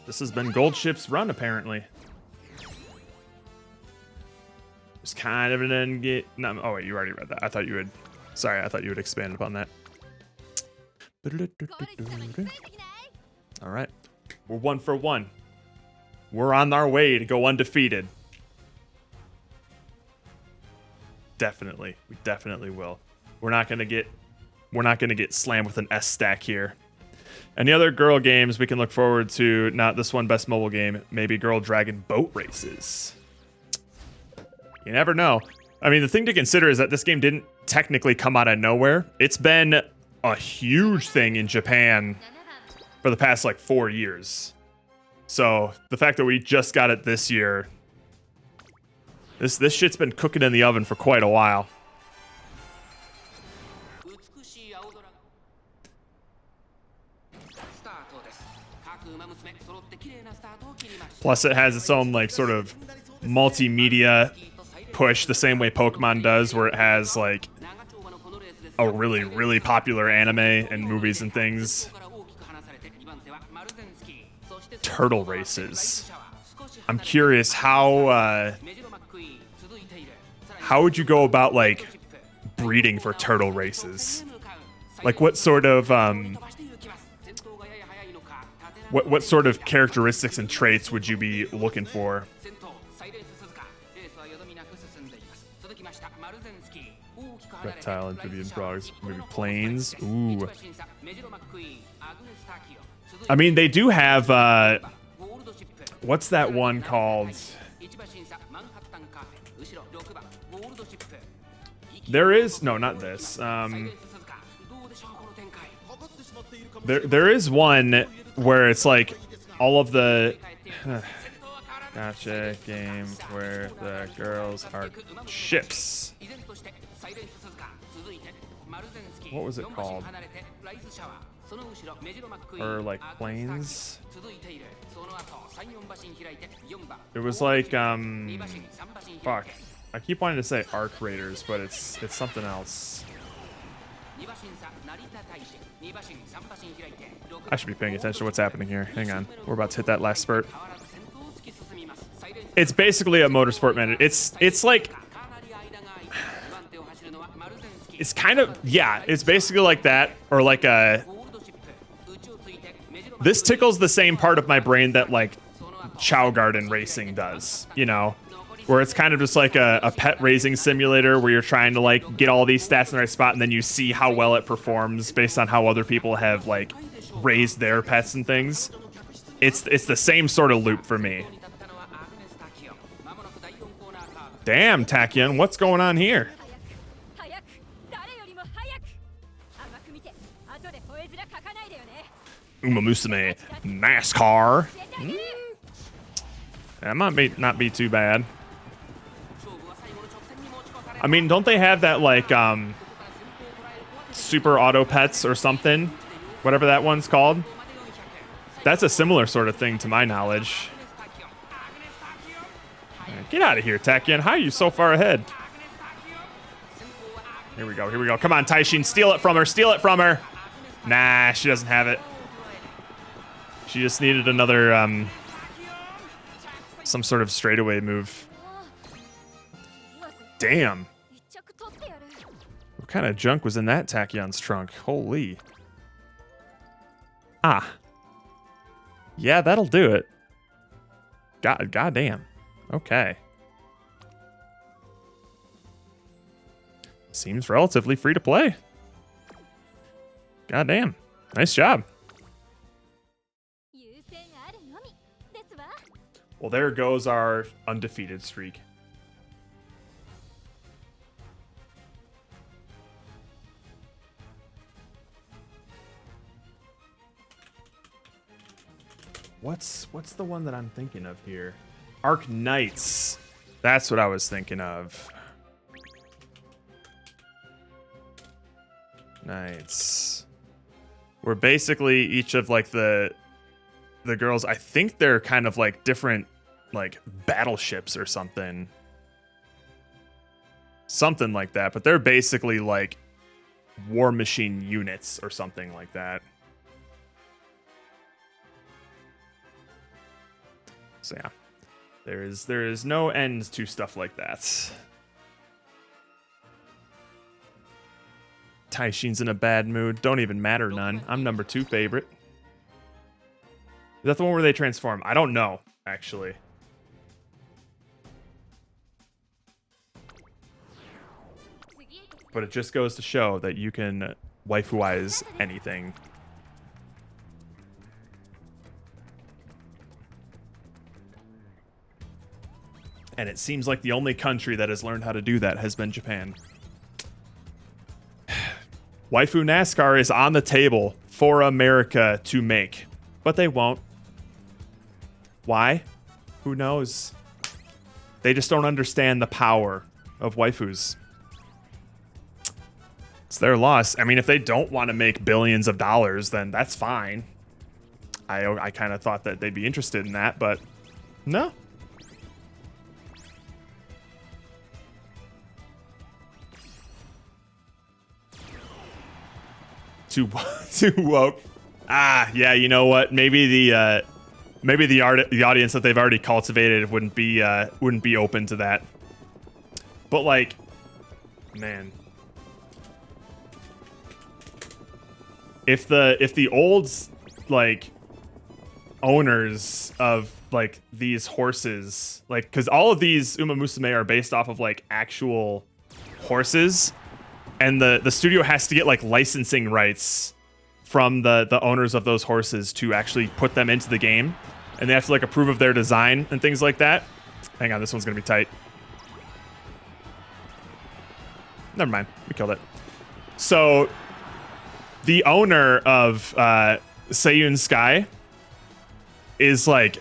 This has been Gold Ship's run, apparently. It's kind of an end game. No, oh, wait, you already read that. I thought you would. Sorry, I thought you would expand upon that. All right. We're 1 for 1. We're on our way to go undefeated. Definitely. We definitely will. We're not gonna get slammed with an S stack here. Any other girl games we can look forward to? Not this one, best mobile game. Maybe Girl Dragon boat races. You never know. I mean, the thing to consider is that this game didn't technically come out of nowhere. It's been a huge thing in Japan for the past like 4 years. So the fact that we just got it this year, this shit's been cooking in the oven for quite a while. Plus it has its own like sort of multimedia push the same way Pokemon does, where it has like a really, really popular anime and movies and things. Turtle races. I'm curious how would you go about like breeding for turtle races? Like what sort of what sort of characteristics and traits would you be looking for? Reptile, amphibian, frogs, maybe planes. Ooh. I mean, they do have, what's that one called? There is, no, not this. There is one where it's like all of the, Gotcha game where the girls are ships. What was it called? Or like planes? It was like fuck. I keep wanting to say Arc Raiders, but it's something else. I should be paying attention to what's happening here. Hang on. We're about to hit that last spurt. It's basically a motorsport manager. It's like it's kind of, yeah, it's basically like that, or like a, this tickles the same part of my brain that like Chow Garden Racing does, you know, where it's kind of just like a pet raising simulator where you're trying to like get all these stats in the right spot, and then you see how well it performs based on how other people have like raised their pets and things. It's the same sort of loop for me. Damn, Tachyon, what's going on here? Umamusume NASCAR. That might not be too bad. I mean, don't they have that like super auto pets or something? Whatever that one's called. That's a similar sort of thing to my knowledge. Get out of here, Tachyon. How are you so far ahead? Here we go. Here we go. Come on, Taishin. Steal it from her. Steal it from her. Nah, she doesn't have it. She just needed another, some sort of straightaway move. Damn. What kind of junk was in that Tachyon's trunk? Holy. Ah. Yeah, that'll do it. Goddamn. Okay. Seems relatively free to play. Goddamn. Nice job. Well, there goes our undefeated streak. What's the one that I'm thinking of here? Arc Knights. That's what I was thinking of. Knights. Where basically each of like the girls, I think they're kind of like different like battleships or something. Something like that, but they're basically like war machine units or something like that. So yeah. There is no end to stuff like that. Taishin's in a bad mood. Don't even matter none. I'm number 2 favorite. Is that the one where they transform? I don't know, actually. But it just goes to show that you can waifuize anything. And it seems like the only country that has learned how to do that has been Japan. Waifu NASCAR is on the table for America to make, but they won't. Why? Who knows? They just don't understand the power of waifus. It's their loss. I mean, if they don't want to make billions of dollars, then that's fine. I kind of thought that they'd be interested in that, but no. Too woke. Ah, yeah. You know what? Maybe the audience that they've already cultivated wouldn't be open to that. But like, man, if the old like owners of like these horses, like, because all of these Umamusume are based off of like actual horses. And the studio has to get like licensing rights from the owners of those horses to actually put them into the game. And they have to like approve of their design and things like that. Hang on, this one's gonna be tight. Never mind, we killed it. So the owner of Seiyun Sky is like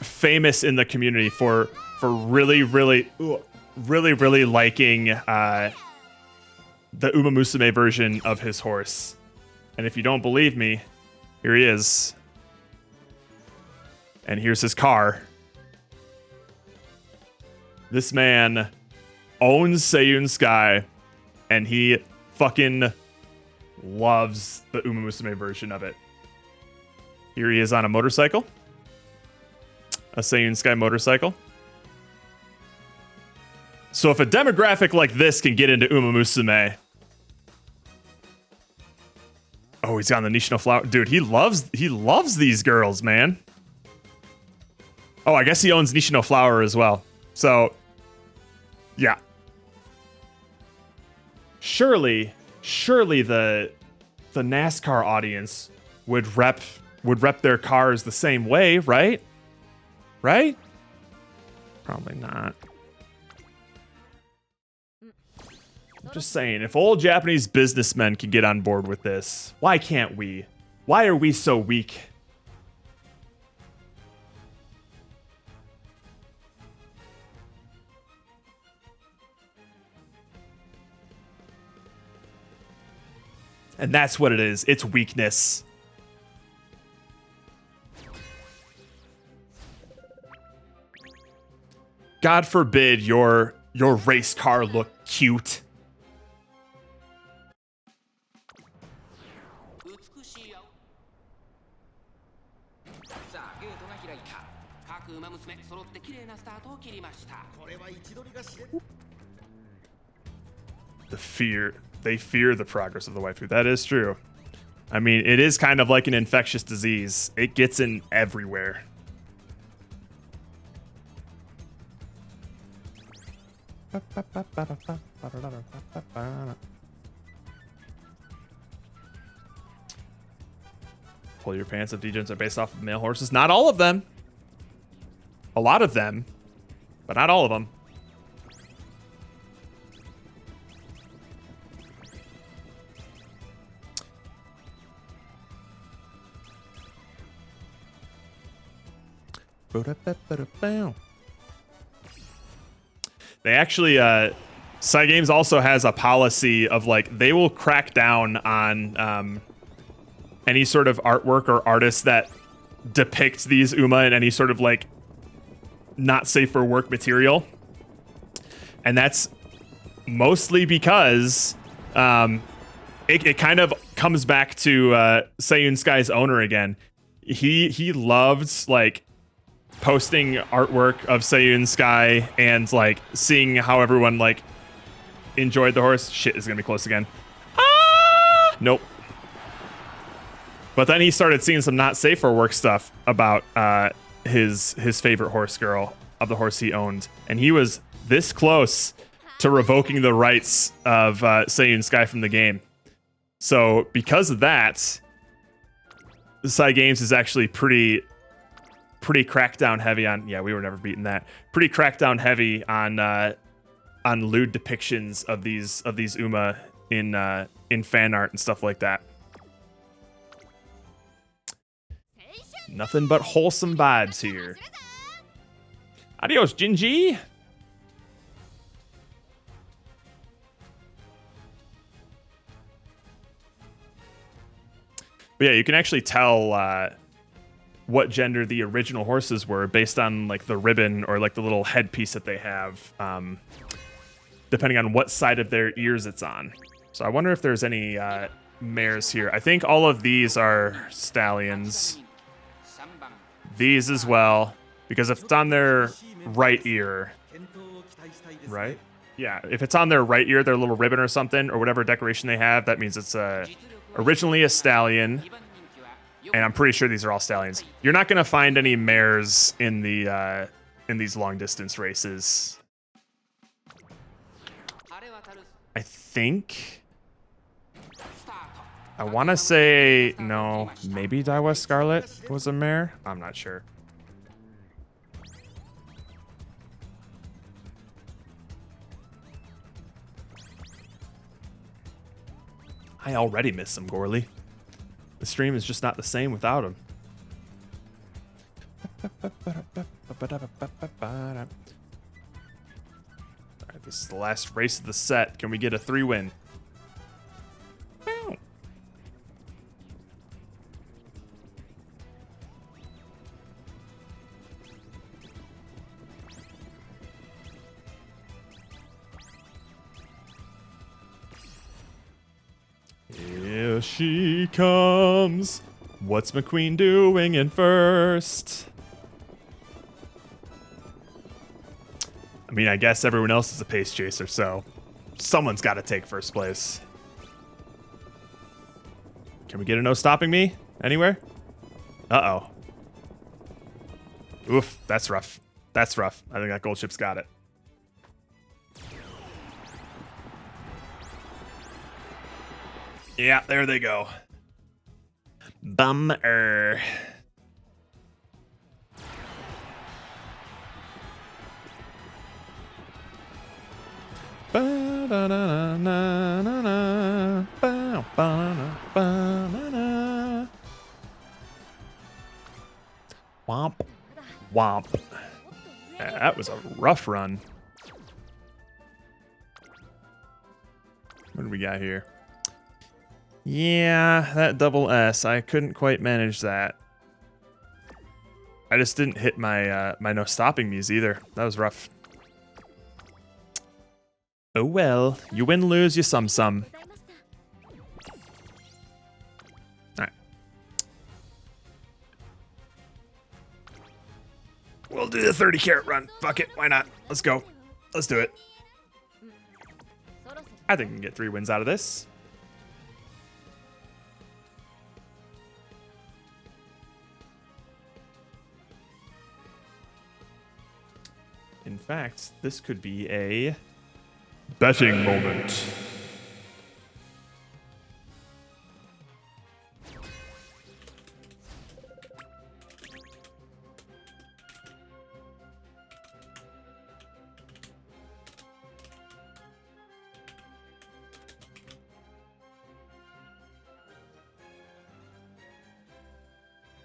famous in the community for really liking the Umamusume version of his horse. And if you don't believe me, here he is. And here's his car. This man owns Seiyun Sky, and he fucking loves the Umamusume version of it. Here he is on a motorcycle. A Seiyun Sky motorcycle. So if a demographic like this can get into Umamusume... Oh, he's on the Nishino Flower. Dude, he loves these girls, man. Oh, I guess he owns Nishino Flower as well. So, yeah. Surely the NASCAR audience would rep their cars the same way, right? Right? Probably not. I'm just saying, if old Japanese businessmen can get on board with this, why can't we? Why are we so weak? And that's what it is. It's weakness. God forbid your race car look cute. They fear the progress of the waifu. That is true. I mean, it is kind of like an infectious disease. It gets in everywhere. Pull your pants if degens are based off of male horses. Not all of them. A lot of them, but not all of them. They actually, Cygames also has a policy of like they will crack down on any sort of artwork or artist that depicts these Uma in any sort of like not safe for work material, and that's mostly because it kind of comes back to Seiyun Sky's owner again. He loved like posting artwork of Seiyun Sky and like seeing how everyone like enjoyed the horse. Shit is gonna be close again. Ah! Nope. But then he started seeing some not safe for work stuff about his favorite horse girl of the horse he owned, and he was this close to revoking the rights of Seiyun Sky from the game. So because of that, Cygames is actually pretty crackdown heavy on. Yeah, we were never beating that. Pretty crackdown heavy on lewd depictions of these Uma in fan art and stuff like that. Nothing but wholesome vibes here. Adios, Jinji. But yeah, you can actually tell what gender the original horses were based on like the ribbon or like the little headpiece that they have, depending on what side of their ears it's on. So I wonder if there's any mares here. I think all of these are stallions. These as well, because if it's on their right ear, right? Yeah, if it's on their right ear, their little ribbon or something, or whatever decoration they have, that means it's originally a stallion. And I'm pretty sure these are all stallions. You're not going to find any mares in these long distance races. I think. I want to say no. Maybe Daiwa Scarlet was a mare. I'm not sure. I already miss some Gorley. The stream is just not the same without him. right, this is the last race of the set. Can we get a 3-win? Here she comes. What's McQueen doing in first? I mean, I guess everyone else is a pace chaser, so someone's got to take first place. Can we get a no stopping me anywhere? Uh-oh. Oof, that's rough. That's rough. I think that gold ship's got it. Yeah, there they go. Bummer. Womp. Womp. That was a rough run. What do we got here? Yeah, that double S. I couldn't quite manage that. I just didn't hit my my no stopping me's either. That was rough. Oh well, you win, lose, you sum. Alright. We'll do the 30 carat run. Fuck it, why not? Let's go. Let's do it. I think we can get 3 wins out of this. In fact, this could be a betting moment.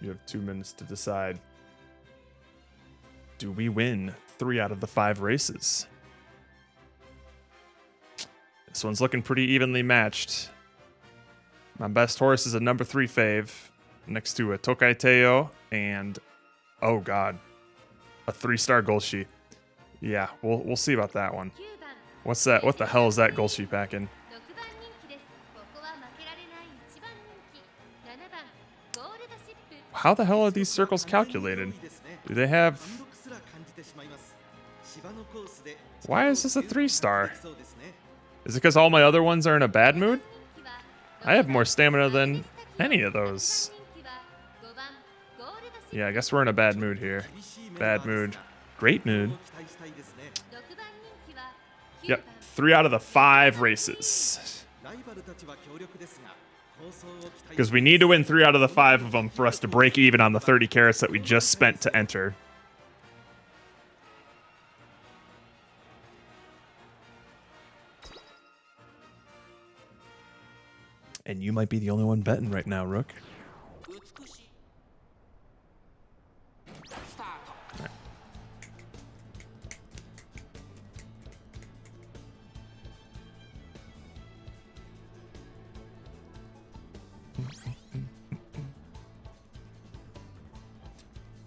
You have 2 minutes to decide. Do we win 3 out of the 5 races? This one's looking pretty evenly matched. My best horse is a number 3 fave next to a Tokai Teo and, oh god, a 3-star Golshi. Yeah, we'll see about that one. What's that? What the hell is that Golshi packing? How the hell are these circles calculated? Do they have... Why is this a 3-star? Is it because all my other ones are in a bad mood? I have more stamina than any of those. Yeah, I guess we're in a bad mood here. Bad mood. Great mood. Yep, 3 out of the 5 races. Because we need to win 3 out of the 5 of them for us to break even on the 30 carats that we just spent to enter. And you might be the only one betting right now, Rook. Right.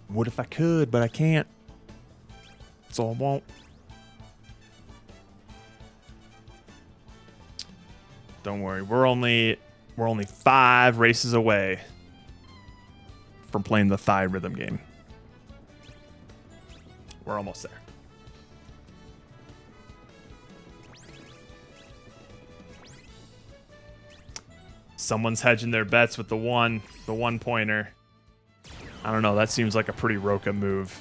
What if I could, but I can't. So I won't. Don't worry, we're only 5 races away from playing the thigh rhythm game. We're almost there. Someone's hedging their bets with the one pointer. I don't know, that seems like a pretty Roka move.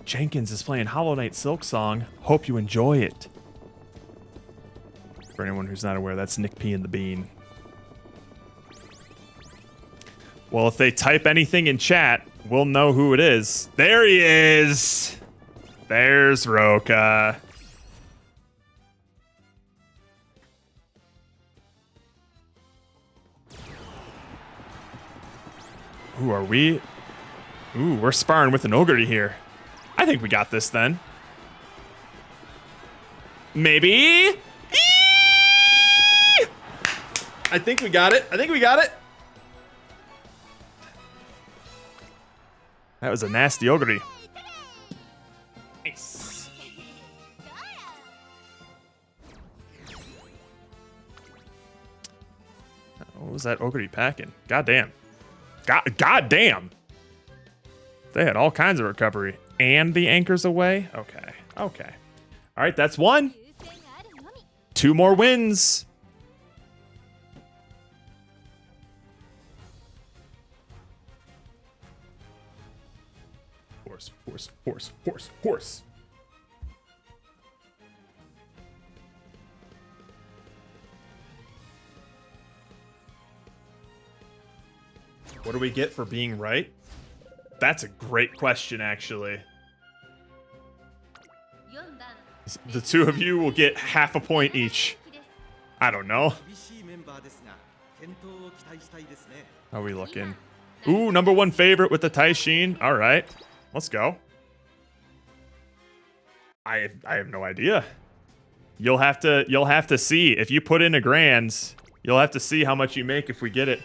Jenkins is playing Hollow Knight Silk Song. Hope you enjoy it. For anyone who's not aware, that's Nick P and the Bean. Well, if they type anything in chat, we'll know who it is. There he is! There's Roka. Who are we? Ooh, we're sparring with an ogre here. I think we got this then. Maybe? Eee! I think we got it. I think we got it. That was a nasty ogre. Nice. What was that ogre packing? Goddamn. Goddamn. They had all kinds of recovery. And the anchor's away? Okay. Okay. All right, that's one. 優勢があるのみ 2 more wins. Horse, horse, horse, horse, horse. What do we get for being right? That's a great question, actually. 4番 The two of you will get half a point each. です I don't know. 厳しいメンバーですが、健闘を期待したいですね。 How are we looking? Ooh, number 1 favorite with the Taishin. All right, let's go. I have no idea. You'll have to see if you put in a grand. You'll have to see how much you make if we get it.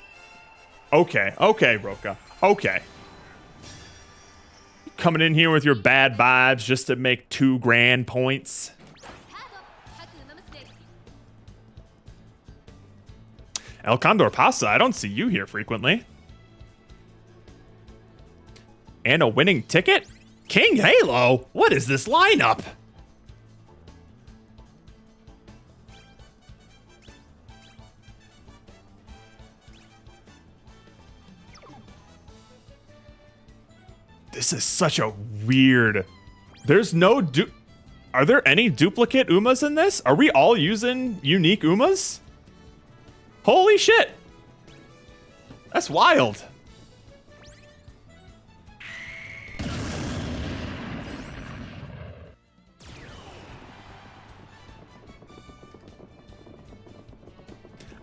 Okay, okay, Roka. Okay. Coming in here with your bad vibes just to make 2 grand points. カード各ウマ娘 El Condor Pasa, I don't see you here frequently. And a winning ticket? King Halo? What is this lineup? This is such a weird... There's no Are there any duplicate Umas in this? Are we all using unique Umas? Holy shit! That's wild.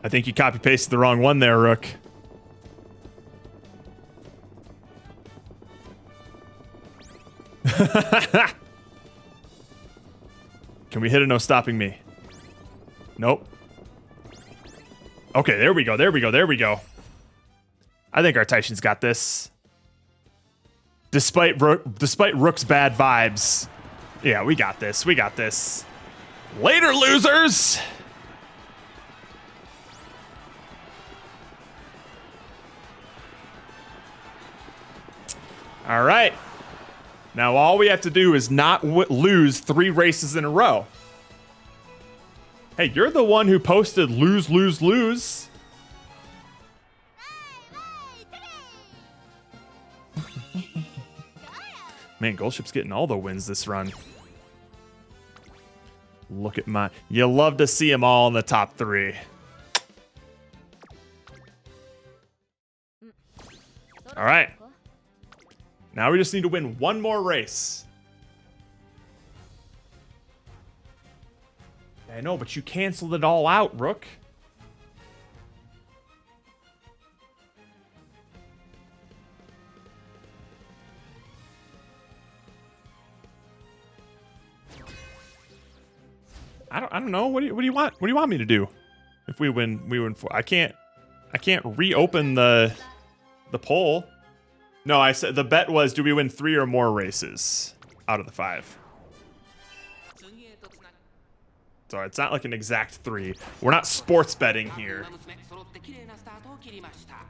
I think you copy-pasted the wrong one there, Rook. Can we hit a no stopping me? Nope. Okay, there we go, there we go, there we go. I think our Taishin's got this. Despite Rook's bad vibes. Yeah, we got this, we got this. Later, losers! All right. Now all we have to do is not lose 3 races in a row. Hey, you're the one who posted lose, lose, lose. Man, Goldship's getting all the wins this run. Look at my... You love to see them all in the top 3. All right. Now we just need to win 1 more race. I know, but you canceled it all out, Rook. I don't know. What do you want? What do you want me to do? If we win 4. I can't reopen the poll. No, I said the bet was, do we win 3 or more races out of the 5? So it's not like an exact 3. We're not sports betting here.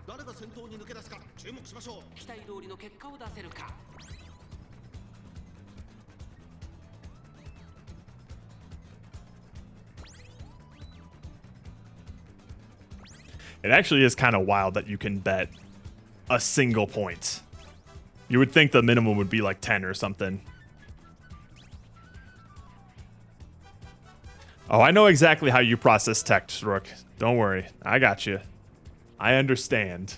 誰が先頭に抜け出すか注目しましょう。期待通りの結果を出せるか。It actually is kind of wild that you can bet a single point. You would think the minimum would be like 10 or something. Oh, I know exactly how you process text, Rook. Don't worry. I got you. I understand.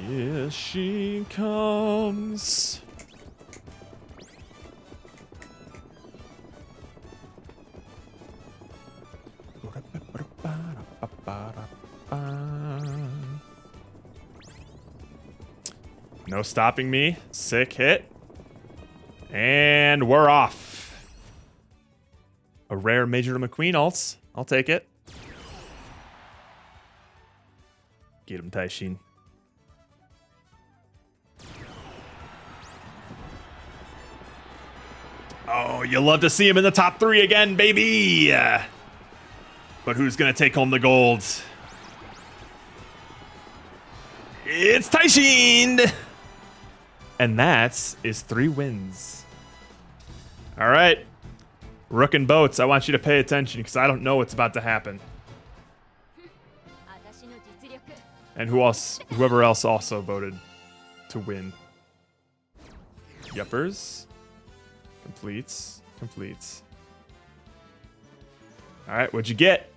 Here she comes. No stopping me. Sick hit. And we're off. A rare Major to McQueen ults. I'll take it. Get him, Taishin. Oh, you love to see him in the top 3 again, baby! But who's gonna take home the gold? It's Taishin! And that is 3 wins. All right. Rook and Boats, I want you to pay attention because I don't know what's about to happen. And whoever else also voted to win. Yuppers. Completes. All right, what'd you get?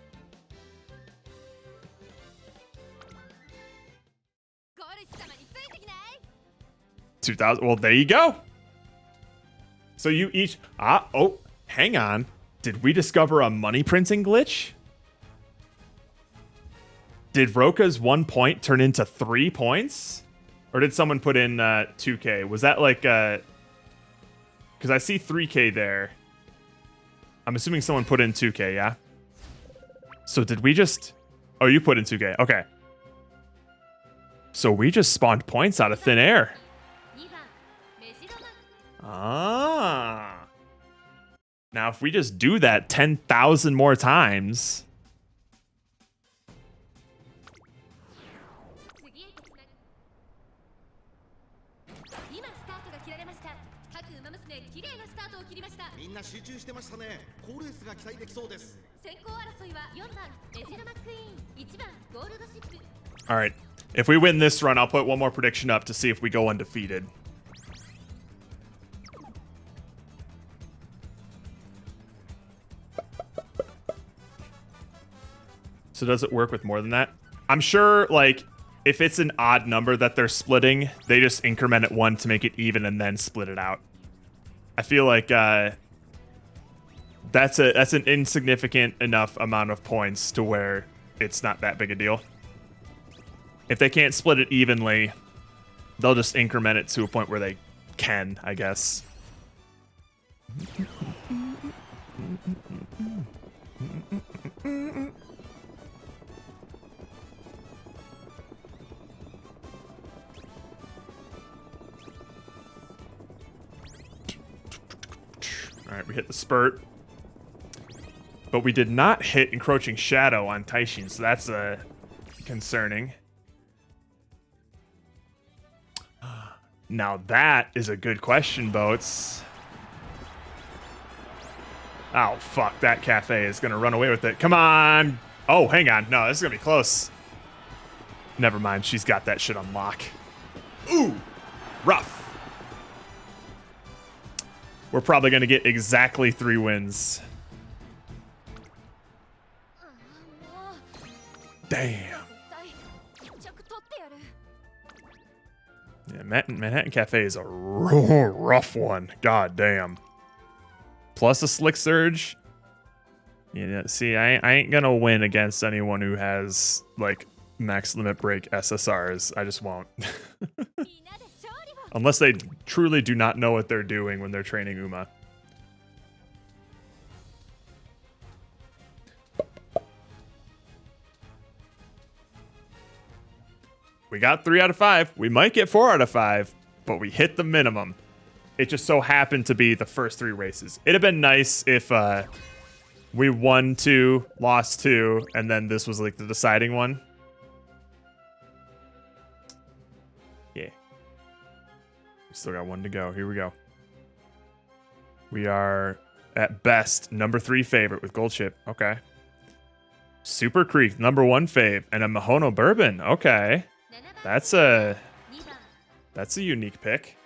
2,000. Well, there you go. So you each. Oh, hang on. Did we discover a money printing glitch? Did Roka's 1 point turn into 3 points? Or did someone put in 2K? Was that like because I see 3K there. I'm assuming someone put in 2K, yeah? So did we just... Oh, you put in 2K. Okay. So we just spawned points out of thin air. Ah. Now, if we just do that 10,000 more times... All right. If we win this run, I'll put one more prediction up to see if we go undefeated. So does it work with more than that? I'm sure, like, if it's an odd number that they're splitting, they just increment it 1 to make it even and then split it out. I feel like that's an insignificant enough amount of points to where it's not that big a deal. If they can't split it evenly, they'll just increment it to a point where they can, I guess. All right, we hit the spurt. But we did not hit Encroaching Shadow on Taishin, so that's concerning. Now that is a good question, Boats. Oh, fuck. That cafe is going to run away with it. Come on. Oh, hang on. No, this is going to be close. Never mind. She's got that shit on lock. Ooh. Rough. We're probably going to get exactly 3 wins. Damn. Yeah, Manhattan Cafe is a rough one. God damn. Plus a Slick Surge. Yeah, see, I ain't gonna win against anyone who has, like, max limit break SSRs. I just won't. Unless they truly do not know what they're doing when they're training Uma. We got 3 out of 5. We might get 4 out of 5, but we hit the minimum. It just so happened to be the first 3 races. It'd have been nice if we won 2, lost 2, and then this was like the deciding one. Yeah. We still got 1 to go. Here we go. We are, at best, number 3 favorite with Gold Chip. Okay. Super Creek, number 1 fave, and a Mahono Bourbon. Okay. That's a unique pick.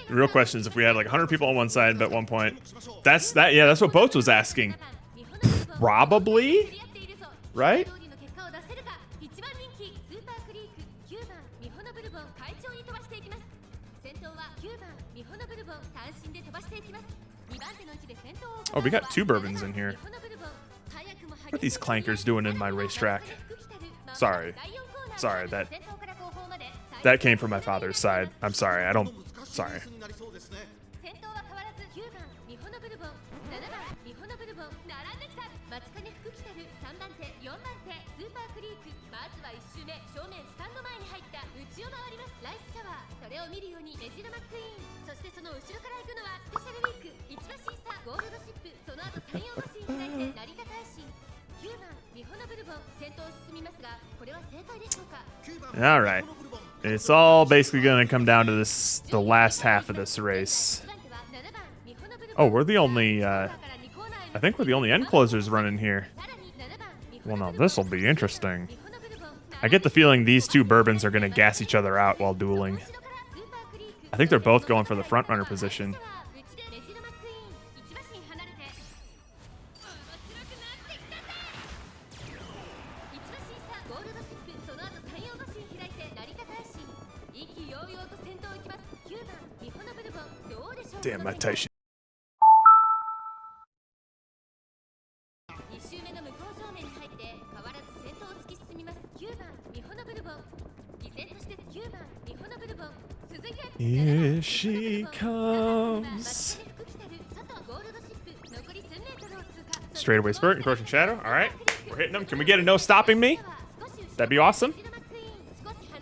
The real question is if we had like 100 people on one side at one point. That's what Boats was asking. Probably, right? 快調に飛ばしていきます。先頭は9番ミホノブルボン単身で飛ばしていきます。2番手の位置で先頭を Oh, we got 2 bourbons in here. What are these clankers doing in my racetrack? Sorry. Sorry, that came from my father's side. I'm sorry. I don't. Sorry. 先頭は変わらず9番ミホノブルボン7番ミホノブルボン並んできた。待ちかね福来たる3番手4番手スーパークリーク。まずは1周目正面スタンド前に入った内を回ります。ライスシャワーそれを見るようにメジロマックイーン。そしてその後ろから行くのはスペシャルウィーク1馬審査ゴールドシップ。その後3、4馬審開いて成田大臣9番ミホノブルボン先頭を進みますがこれは正解でしょうか。 All right. It's all basically going to come down to the last half of this race. Oh, we're the only, I think we're the only end closers running here. Well, now this will be interesting. I get the feeling these 2 bourbons are going to gas each other out while dueling. I think they're both going for the front runner position. Damn, my Taishin. 2周目の向こう正面に入って変わらず先頭を突き進みます。9番ミホノブルボン依然として9番ミホノブルボン続いて Here she comes. Straightaway spurt, encroaching shadow. All right, we're hitting them. Can we get a no stopping me? That'd be awesome.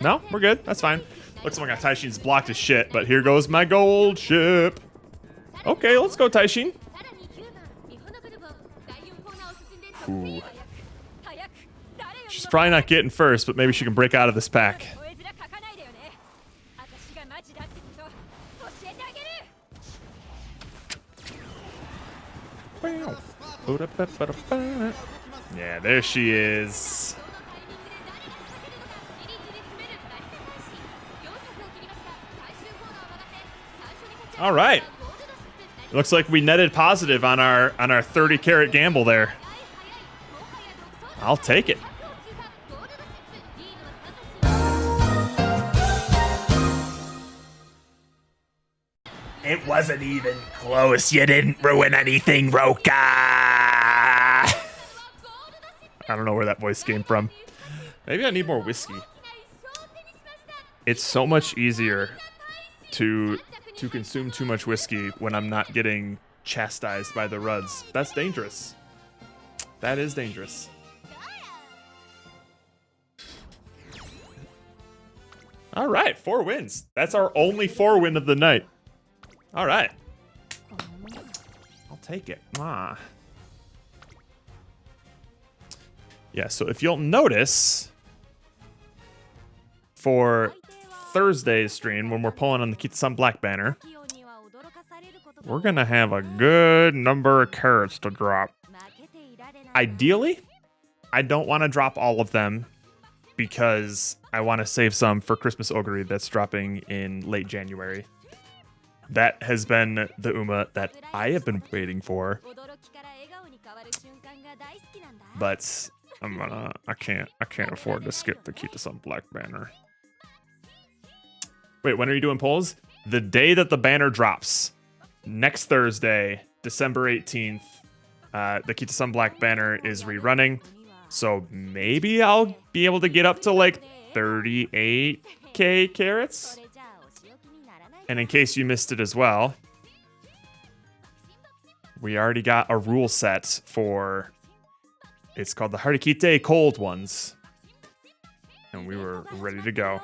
No, we're good. That's fine. Looks like my Taishin's blocked as shit, but here goes my gold ship. Okay, let's go, Taishin. Ooh. She's probably not getting first, but maybe she can break out of this pack. Yeah, there she is. All right. Looks like we netted positive on our 30-carat gamble there. I'll take it. It wasn't even close. You didn't ruin anything, Roka. I don't know where that voice came from. Maybe I need more whiskey. It's so much easier to consume too much whiskey when I'm not getting chastised by the Ruds. That's dangerous. That is dangerous. All right, 4 wins. That's our only 4 win of the night. All right. I'll take it. Ah. Yeah, so if you'll notice, for Thursday's stream, when we're pulling on the Kita-san Black banner, we're going to have a good number of carrots to drop. Ideally, I don't want to drop all of them because I want to save some for Christmas Ogre that's dropping in late January. That has been the Uma that I have been waiting for. But I can't afford to skip the Kita-san Black banner. Wait, when are you doing polls? The day that the banner drops. Next Thursday, December 18th, the Kita-san Black banner is rerunning. So maybe I'll be able to get up to like 38k carrots. And in case you missed it as well, we already got a rule set for, it's called the Harikite Cold Ones. And we were ready to go.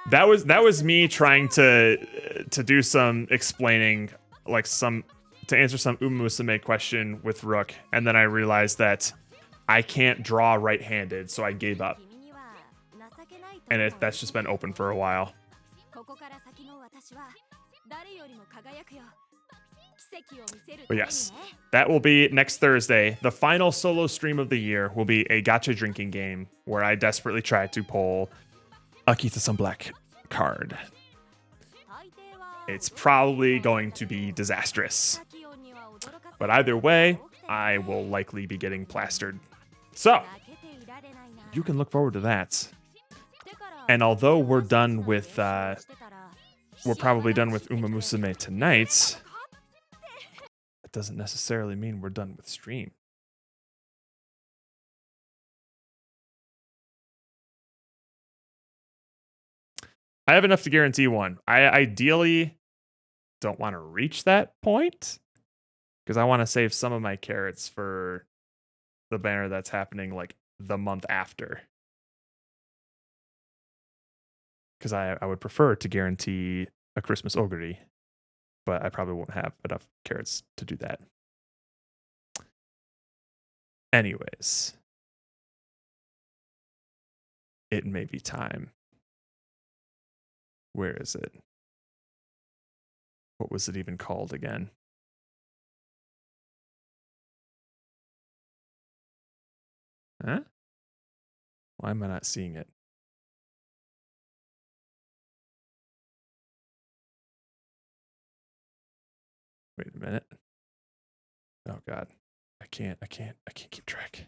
That was me trying to do some explaining, like to answer some Umamusume question with Rook, and then I realized that I can't draw right-handed, so I gave up. And that's just been open for a while. But yes, that will be next Thursday. The final solo stream of the year will be a gacha drinking game where I desperately try to pull a Kita-san Black card. It's probably going to be disastrous. But either way, I will likely be getting plastered. So, you can look forward to that. And although we're done with, we're probably done with Umamusume tonight, that doesn't necessarily mean we're done with stream. I have enough to guarantee one. I ideally don't want to reach that point because I want to save some of my carrots for the banner that's happening like the month after. Because I would prefer to guarantee a Christmas Ogre, but I probably won't have enough carrots to do that. Anyways, it may be time. Where is it? What was it even called again? Huh? Why am I not seeing it? Wait a minute. Oh God. I can't keep track.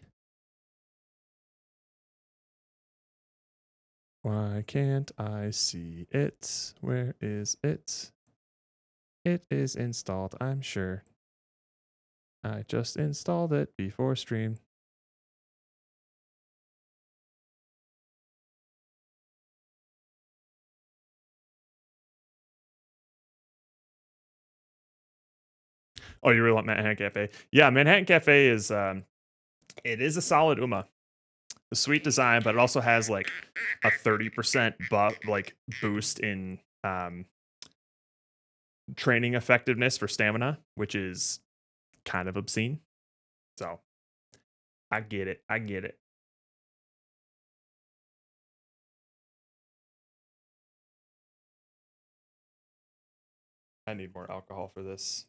Why can't I see it? Where is it? It is installed, I'm sure. I just installed it before stream. Oh, you really want Manhattan Cafe? Yeah, Manhattan Cafe is it is a solid Uma. A sweet design, but it also has like a 30% boost in training effectiveness for stamina, which is kind of obscene. So I get it. I get it. I need more alcohol for this.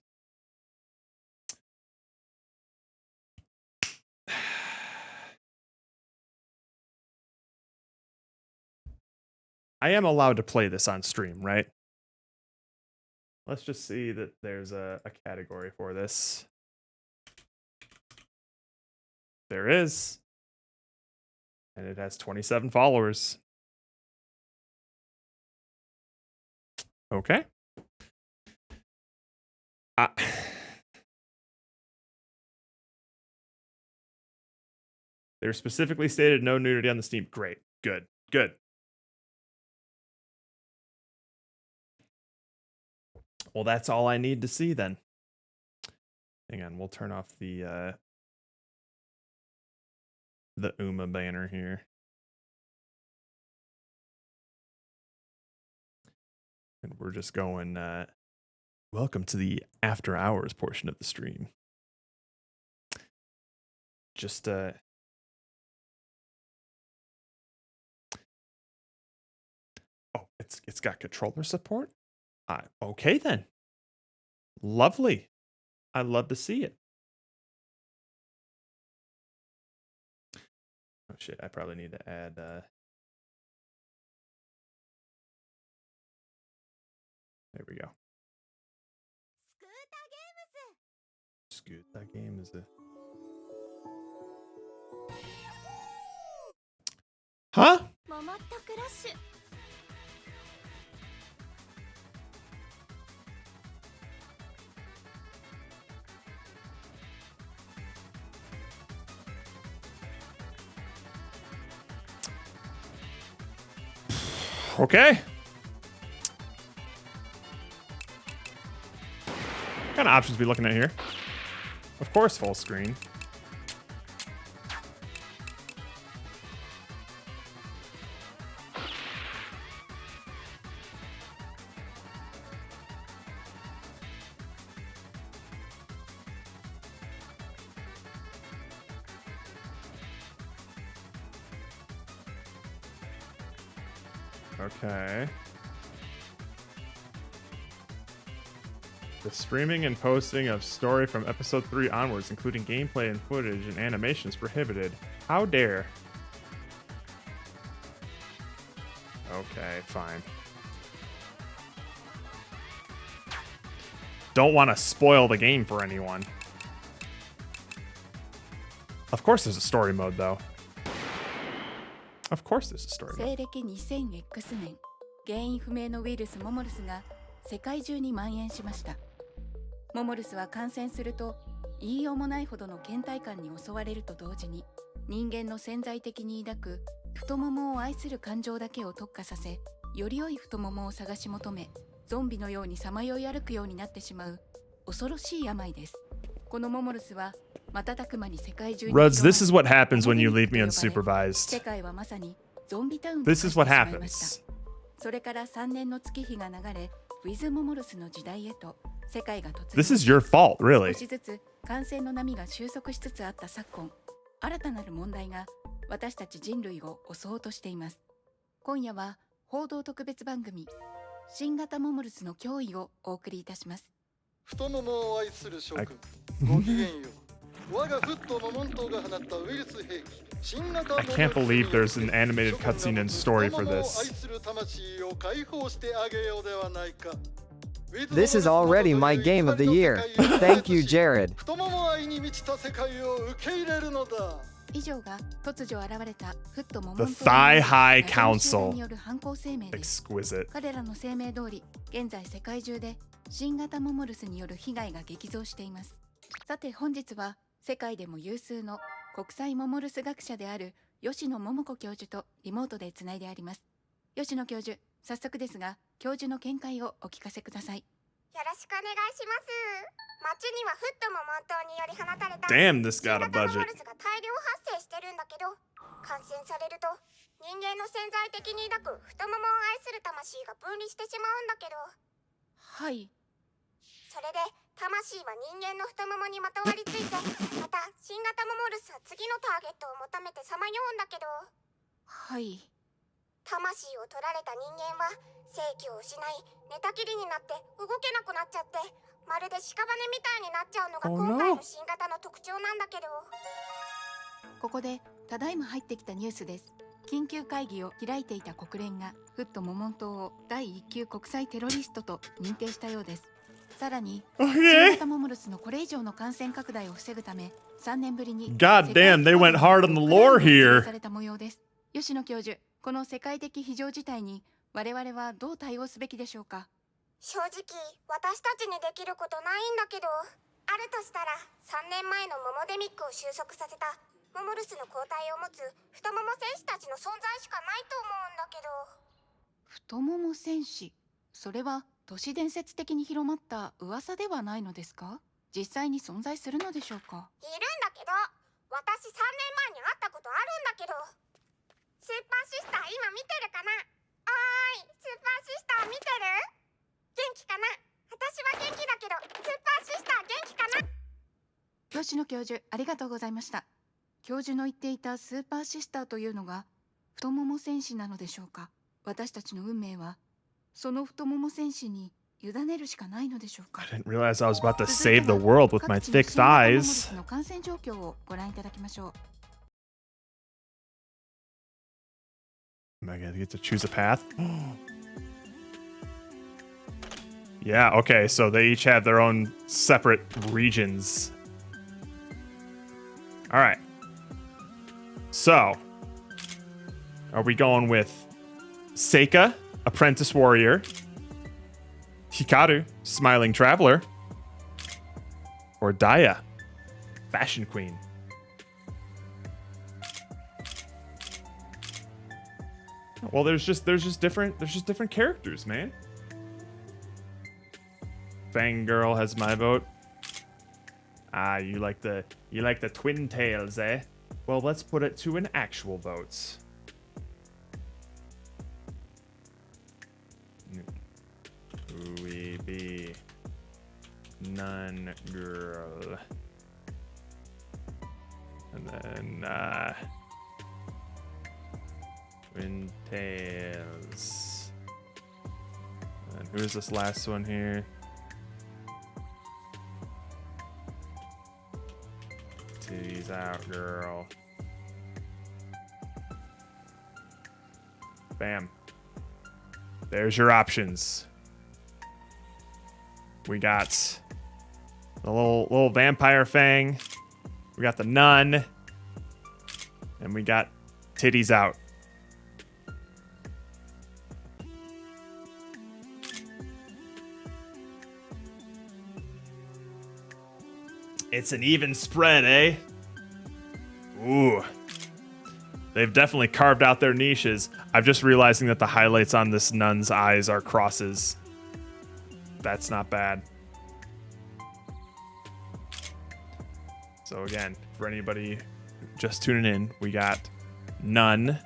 I am allowed to play this on stream, right? Let's just see that there's a category for this. There is. And it has 27 followers. Okay. They're specifically stated no nudity on the Steam. Great. Good. Good. Well, that's all I need to see then. Hang on, we'll turn off the Uma banner here. And we're just going, welcome to the after hours portion of the stream. Just, oh, it's got controller support? Okay then. Lovely. I'd love to see it. Oh shit, I probably need to add, there we go. Scooter game is a... Huh? Okay. What kind of options we looking at here? Of course, full screen. Okay. The streaming and posting of story from episode 3 onwards, including gameplay and footage and animations, prohibited. How dare? Okay, fine. Don't want to spoil the game for anyone. Of course there's a story mode, though. Of course there's a story mode. 西暦 2000X 年、原因不明のウイルスモモルスが世界中に蔓延しました。モモルスは感染すると言いようもないほどの倦怠感に襲われると同時に、人間の潜在的に抱く太ももを愛する感情だけを特化させ、より良い太ももを探し求め、ゾンビのようにさまよい歩くようになってしまう恐ろしい病です。このモモルスは瞬く間に世界中に Ruds, this is what happens when you モモデ leave me ミックと呼ばれ、世 unsupervised. 界はまさにゾンビタウンと This 化して is し what まいました。 happens. それから3年の月日が流れ、ウィズ・モモルスの時代へと世界が突入。 This is your fault, really. 少しずつ感染の波が収束しつつあった昨今、新たなる問題が私たち人類を襲おうとしています。今夜は報道特別番組新型モモルスの脅威をお送りいたします。太ももを愛する諸君、ごきげんよう。我がフットモモン島が放ったウイルス兵器、新型モモルス I can't believe there's an animated 諸君が cutscene and story for 太ももを愛 this. する魂を解放してあげようではないか。 This is already my game of the year. Thank you, Jared. 太もも愛に満ちた世界を受け入れるのだ。以上が突如現れたフットモモン The 島 Thigh High 謎の集団 Council. による犯行声明です。 Exquisite. 彼らの声明通り、現在世界中で新型モモルスによる被害が激増しています。さて本日は世界でも有数の国際モモルス学者である吉野桃子教授とリモートでつないであります。吉野教授、早速ですが教授の見解をお聞かせください。よろしくお願いします。町にはフットモモン島により放たれた Damn, this 新 got a 型モモ budget. ルスが大量発生してるんだけど、感染されると人間の潜在的に抱く太ももを愛する魂が分離してしまうんだけど、はい。それで魂は人間の太ももにまとわりついて、また新型モモルスは次のターゲットを求めてさまようんだけど、はい。魂を取られた人間は生気を失い、寝たきりになって動けなくなっちゃって、まるで屍みたいになっちゃうのが Oh 今 no. 回の新型の特徴なんだけど。ここでただいま入ってきたニュースです。緊急会議を開いていた国連がフットモモン島を第1級国際テロリストと認定したようです。さらに新 Okay. 型モモルスのこれ以上の感染拡大を防ぐため3年ぶりに God damn, they went hard on the lore 世界 here. された模様です。吉野教授、この世界的非常事態に我々はどう対応すべきでしょうか。正直私たちにできることないんだけど、あるとしたら3年前のモモデミックを収束させたモモルスの抗体を持つ太もも戦士たちの存在しかないと思うんだけど。太もも戦士、それは都市伝説的に広まった噂ではないのですか。実際に存在するのでしょうか。いるんだけど、私3年前に会ったことあるんだけど。スーパーシスター今見てるかな。おーい、スーパーシスター見てる？元気かな。私は元気だけど、スーパーシスター元気かな。吉野教授、ありがとうございました。教授の言っていたスーパーシスターというのが太もも戦士なのでしょうか。私たちの運命はその太もも戦士に委ねるしかないのでしょうか。 I didn't realize I was about to save the world with my thick 各地の新型モモル thighs. スの感染状況をご覧いただきましょう。 Am I gonna get to choose a path? Yeah, okay, so they each have their own separate regions. Alright. So, are we going with Seika, Apprentice Warrior, Hikaru, Smiling Traveler, or Daya, Fashion Queen? Well, there's just different characters, man. Fangirl has my vote. Ah, you like the twin tails, eh? Well, let's put it to an actual vote. We be none girl. And then twin tails. And who's this last one here? Titties out, girl. Bam. There's your options. We got the little vampire fang. We got the nun. And we got titties out. It's an even spread, eh? Ooh. They've definitely carved out their niches. I'm just realizing that the highlights on this nun's eyes are crosses. That's not bad. So again, for anybody just tuning in, we got nun,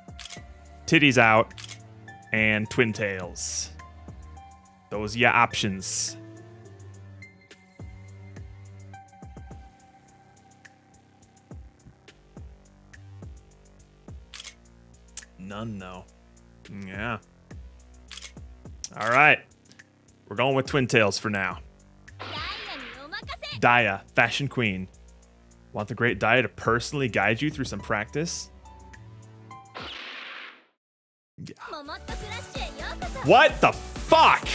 titties out, and twin tails. Those are your options. None, though. Yeah. All right. We're going with twin tails for now. Daya, fashion queen. Want the great Daya to personally guide you through some practice? Yeah. What the fuck?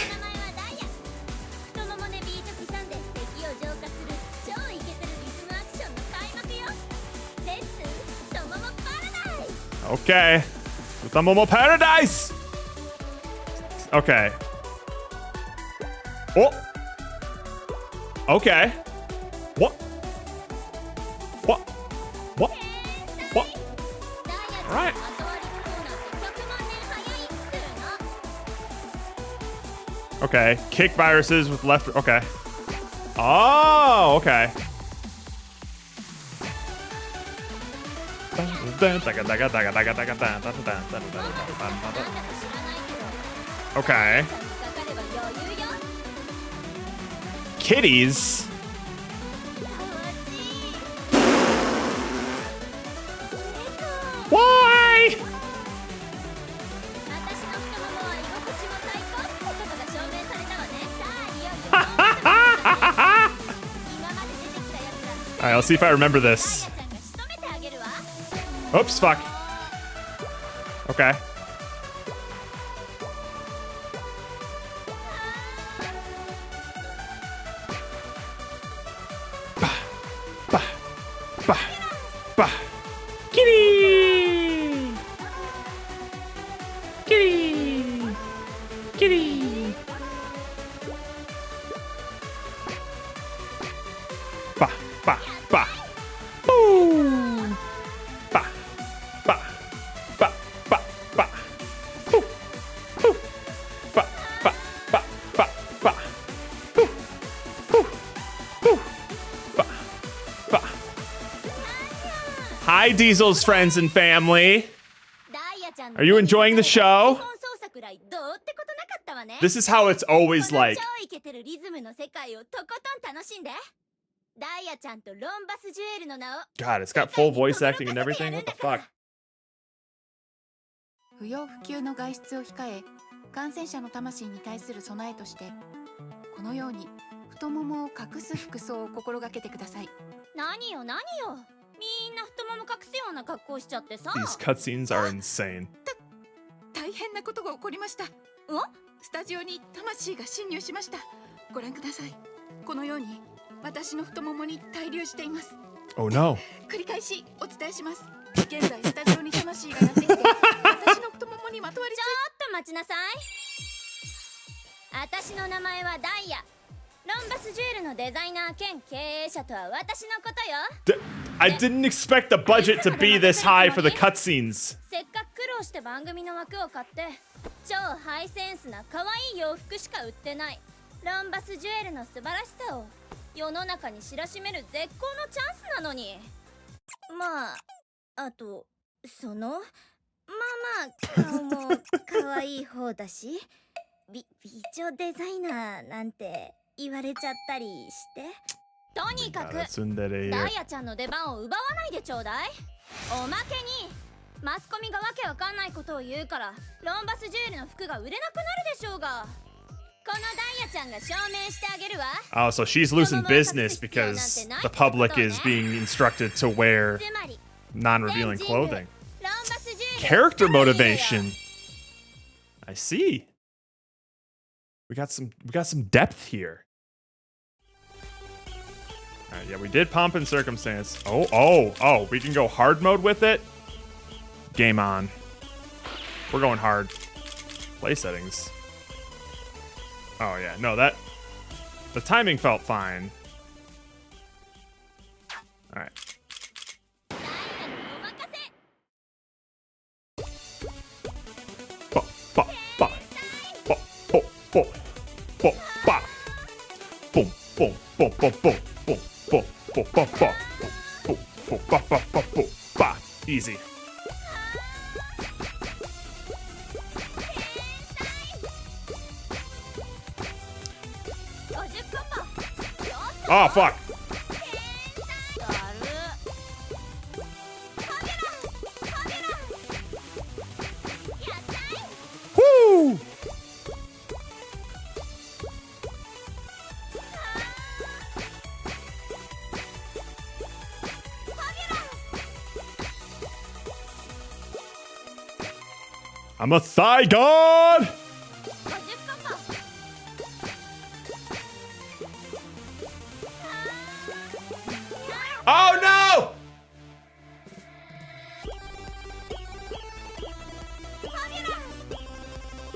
Okay. With the Momo Paradise! Okay. Oh! Okay. What? What? What? What? Alright. Okay. Kick viruses with left. Okay. Oh, okay. Okay. Kitties? Why? Alright, let's see if I remember this. Oops, fuck. Okay. Bah, bah, bah, bah. Kitty! Kitty! Kitty! Bah, bah, bah. Boom! Bah, bah, bah, bah, bah. Boo, boo. Bah, bah, bah, bah, bah. Boo, boo, boo. Bah, bah. Hi, Diesel's friends and family. Are you enjoying the show? This is how it's always like. God, it's got full voice acting and everything. What the fuck? 不要不急の外出を控え、感染者の魂に対する備えとして、このように太ももを隠す服装を心がけてください。何よ何よ、みんな太もも隠すような格好しちゃってさ。 These cutscenes are insane. 大変なことが起こりました。スタジオに魂が侵入しました。ご覧ください。このように私の太ももに滞留しています。 Oh no. 繰り返しお伝えします。現在スタジオに魂がやってきて、私の太ももにまとわりついて。ちょっと待ちなさい。私の名前はダイヤ。ロンバスジュエルのデザイナー兼経営者とは私のことよ。I didn't expect the budget to be this high for the cutscenes. せっかく苦労して番組の枠を買って超ハイセンスな可愛い洋服しか売ってないロンバスジュエルの素晴らしさを世の中に知らしめる絶好のチャンスなのに。まああとそのまあ顔も可愛い方だし美女デザイナーなんて言われちゃったりして、とにかくダイヤちゃんの出番を奪わないでちょうだい。おまけにマスコミがわけわかんないことを言うからロンバスジュエルの服が売れなくなるでしょうが、このダイヤちゃんが証明してあげるわ。 Oh, so she's losing business because the public is being instructed to wear non-revealing clothing. Character motivation. I see. We got some depth here. All right, yeah, we did pomp and circumstance. Oh, we can go hard mode with it. Game on. We're going hard. Play settings. Oh yeah, no, the timing felt fine. boom, boom, ba. Boom, boom, boom, boom, boom, boom, boom, boom, boom, boom, boom, boom, ba, ba, ba, boom, ba. Easy. Oh, fuck. Woo! I'm a thigh god! Oh no!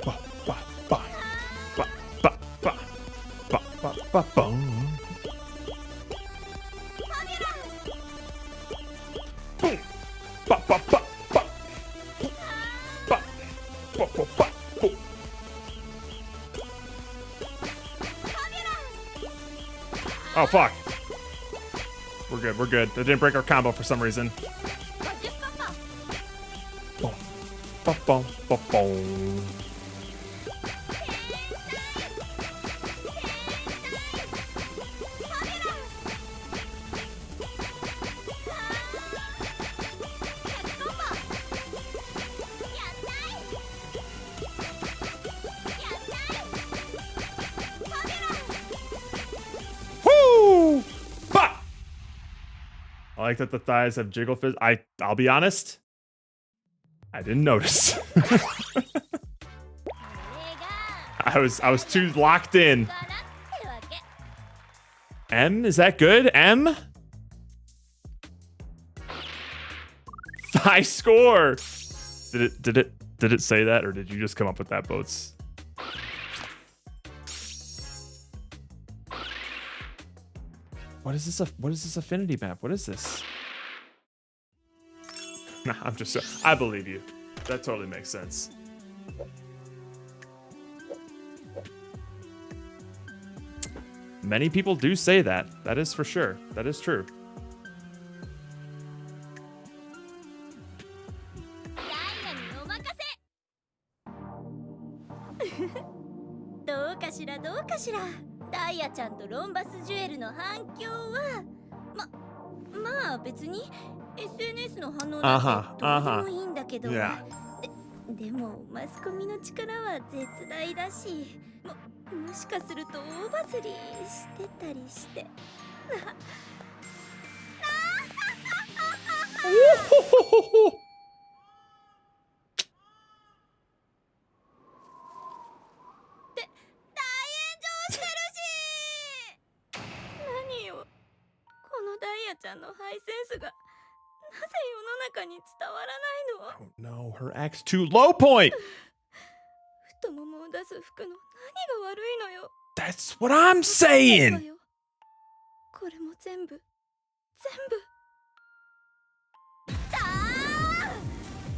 Ba, ba, ba. Ba, ba, ba. Ba, ba, ba, bum. Boom. Ba, ba, ba, ba. Ba, ba, ba, ba. Boom. Oh fuck. We're good, we're good. That didn't break our combo for some reason. Boom. Ba, boom, ba, boom. Woo! Ba! I like that the thighs have jiggle fizz. I'll be honest. I didn't notice. I was too locked in. M, is that good? M? Thigh score. Did it say that, or did you just come up with that, Boats? What is this affinity map? What is this? Nah, I believe you. That totally makes sense. Many people do say that. That is for sure. That is true.ダイヤちゃんとロンバスジュエルの反響はまあ別に SNS の反応なんてどうでもいいんだけど、でもマスコミの力は絶大だし、もしかすると大バズりしてたりしてちゃんのハイセンスがなぜ世の中に伝わらないの？ Oh no, her X too low point. 太ももを出す服の何が悪いのよ。 That's what I'm saying. これも全部。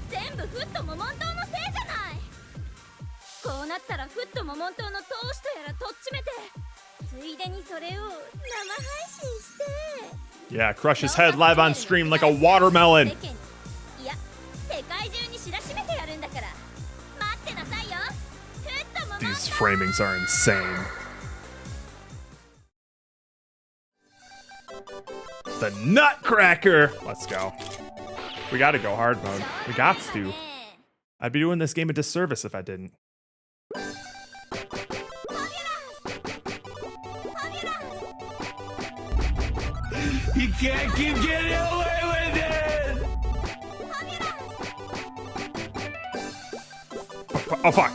全部フットモモン島のせいじゃない。こうなったらフットモモン島の投資とやらとっちめて、ついでにそれを生配信して。Yeah, crush his head live on stream like a watermelon. These framings are insane. The Nutcracker! Let's go. We gotta go hard mode. We got to. I'd be doing this game a disservice if I didn't. You can't keep getting away with it! Oh fuck!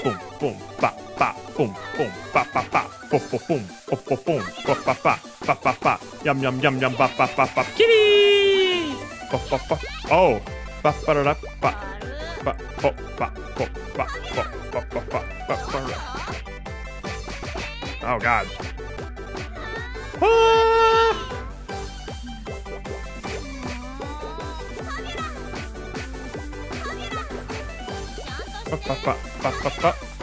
Boom, boom, ba, ba, boom, boom, ba, ba, ba, boom, boom, boom, boom, boom, ba, ba, ba, ba, ba, ba, yum, yum, yum, yum, ba, ba, ba, ba, kitty! Ba, ba, ba, oh, ba, ba, da, da, ba, ba, bo, ba, bo, ba, bo, ba, ba, ba, ba, ba. Oh god. Ah! Ba, ba, ba, ba, ba, ba.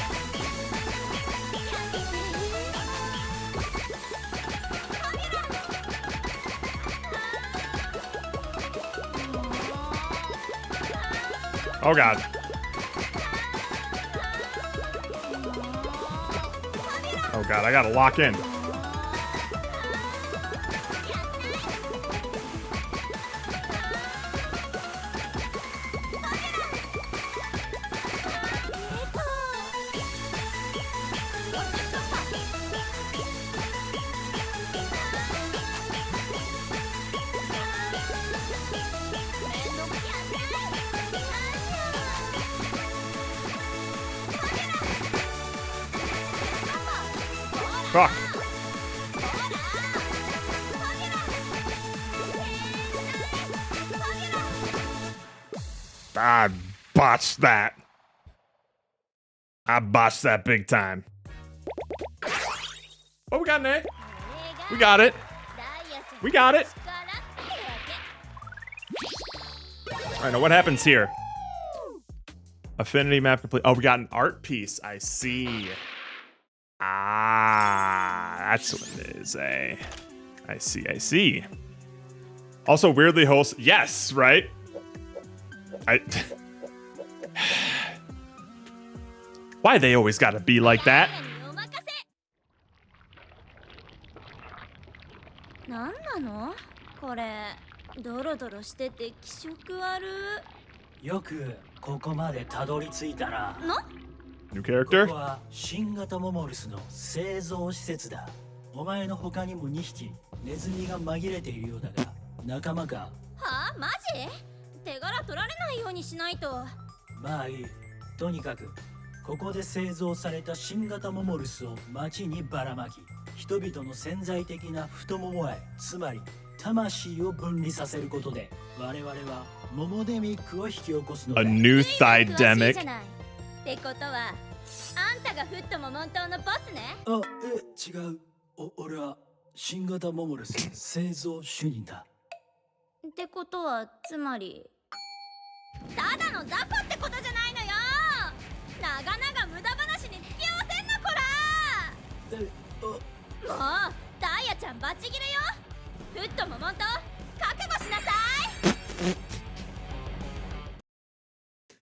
Oh god. Oh god, I gotta lock in. Fuck. I botched that. I botched that big time. Oh, we got an A. We got it. We got it. All right, now what happens here? Affinity map complete. Oh, we got an art piece. I see. Ah, that's what it is, eh? I see, I see. Also, weirdly host. Yes, right? Why they always gotta be like that? なんなのこれドロドロしてて気色悪よくここまでたどり着いたな。 New こ character? こは新型モモルスの製造施設だ。お前の他にも2匹ネズミが紛れているようだが、仲間か？はあマジ手柄取られないようにしないと。まあいい。とにかくここで製造された新型モモルスを街にばらまき、人々の潜在的な太もも愛、つまり魂を分離させることで、我々はモモデミックを引き起こすのだ。 A new 詳しいじゃ thydemic. ないってことはあんたがフットモモン島のボスね。あ、違う。俺は新型モモルス製造主任だ。ってことはつまりただの雑魚ってことじゃないのよ。長々無駄話に付き合わせんなこら。もうダイヤちゃんバッチギレよ。フットモモン島覚悟しなさい。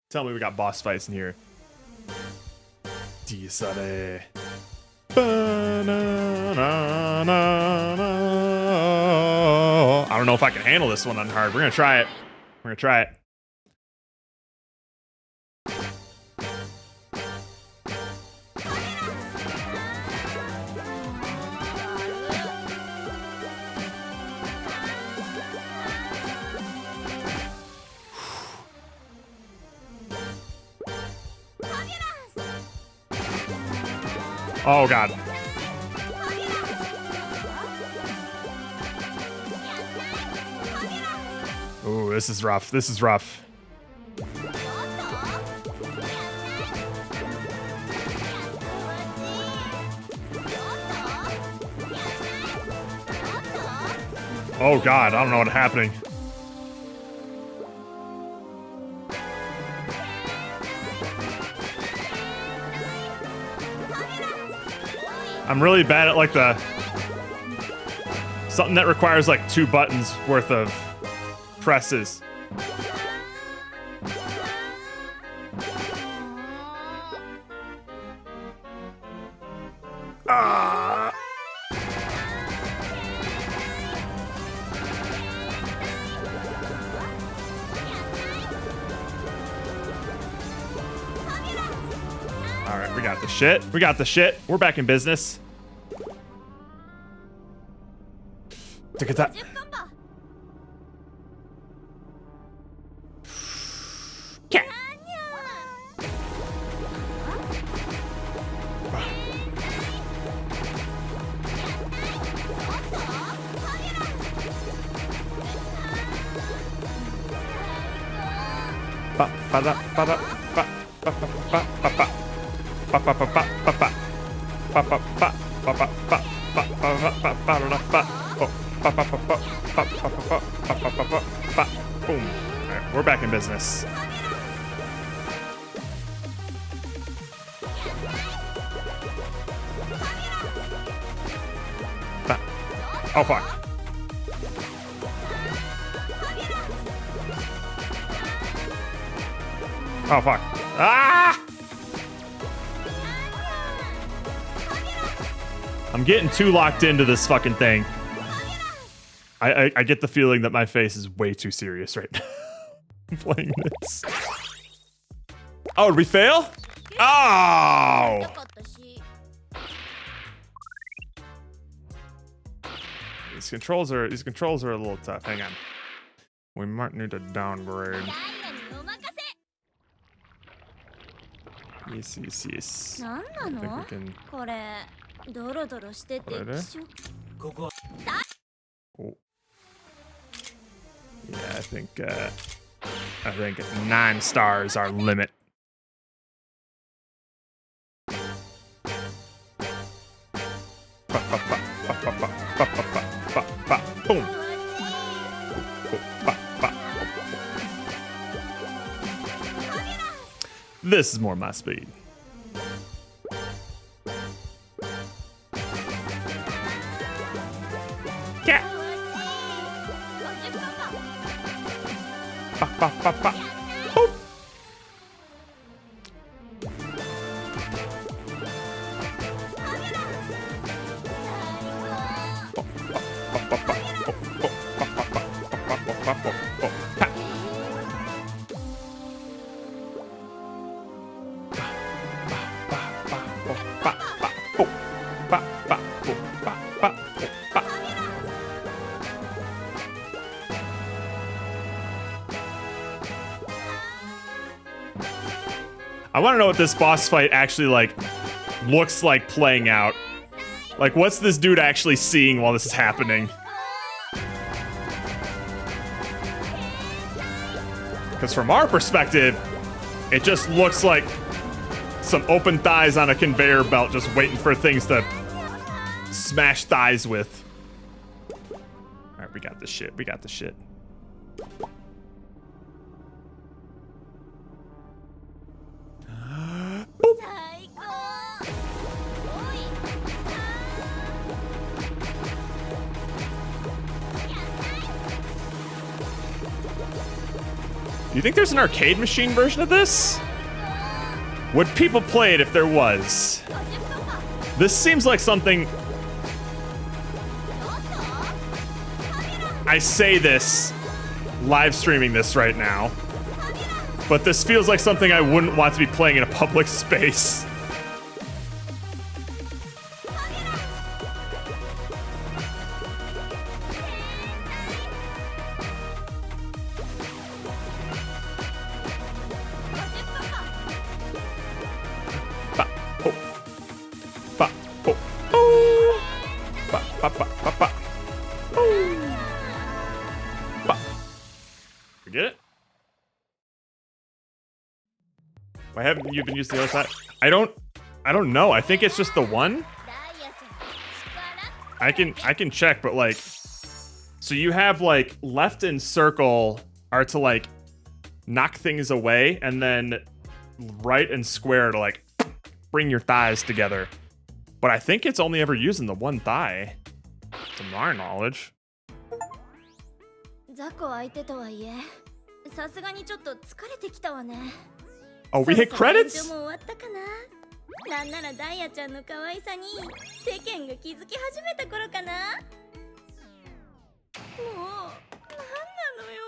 Tell me we got boss fights in here. Disare. I don't know if I can handle this one on hard. We're gonna try it. We're gonna try it. Oh god. Ooh, this is rough. This is rough. Oh god, I don't know what's happening. I'm really bad at like something that requires like 2 buttons worth of presses. Ah. All right, we got the shit. We got the shit. We're back in business. Look at that. Okay. Ba ba da ba da ba ba ba ba ba ba. Ba ba ba ba ba ba. Ba ba ba ba ba ba ba ba ba ba ba ba. Oh, ba ba ba ba ba ba ba ba ba ba ba ba. Boom. All right, we're back in business. Ba. Oh fuck. Oh, fuck. Ah! I'm getting too locked into this fucking thing. I get the feeling that my face is way too serious right now. Playing this. Oh, did we fail? Oh! These controls are a little tough. Hang on. We might need to downgrade. Yes. I think we can. Oh. Yeah, I think 9 stars our limit. Boom. This is more my speed. Yeah. Boop. I want to know what this boss fight actually like looks like playing out. Like, what's this dude actually seeing while this is happening? Because from our perspective, it just looks like some open thighs on a conveyor belt just waiting for things to smash thighs with. All right, we got this shit. We got this shit. Do you think there's an arcade machine version of this? Would people play it if there was? This seems like something... I say this, live streaming this right now, but this feels like something I wouldn't want to be playing in a public space. Get it? Why haven't you been used to the other side? I don't know. I think it's just the one. I can check, but like, so you have like left and circle are to like knock things away, and then right and square to like bring your thighs together. But I think it's only ever using the one thigh, to my knowledge. Oh, we hit credits? なんならダイヤちゃんの可愛さに世間が気づき始めた頃かな。もうなんなのよ。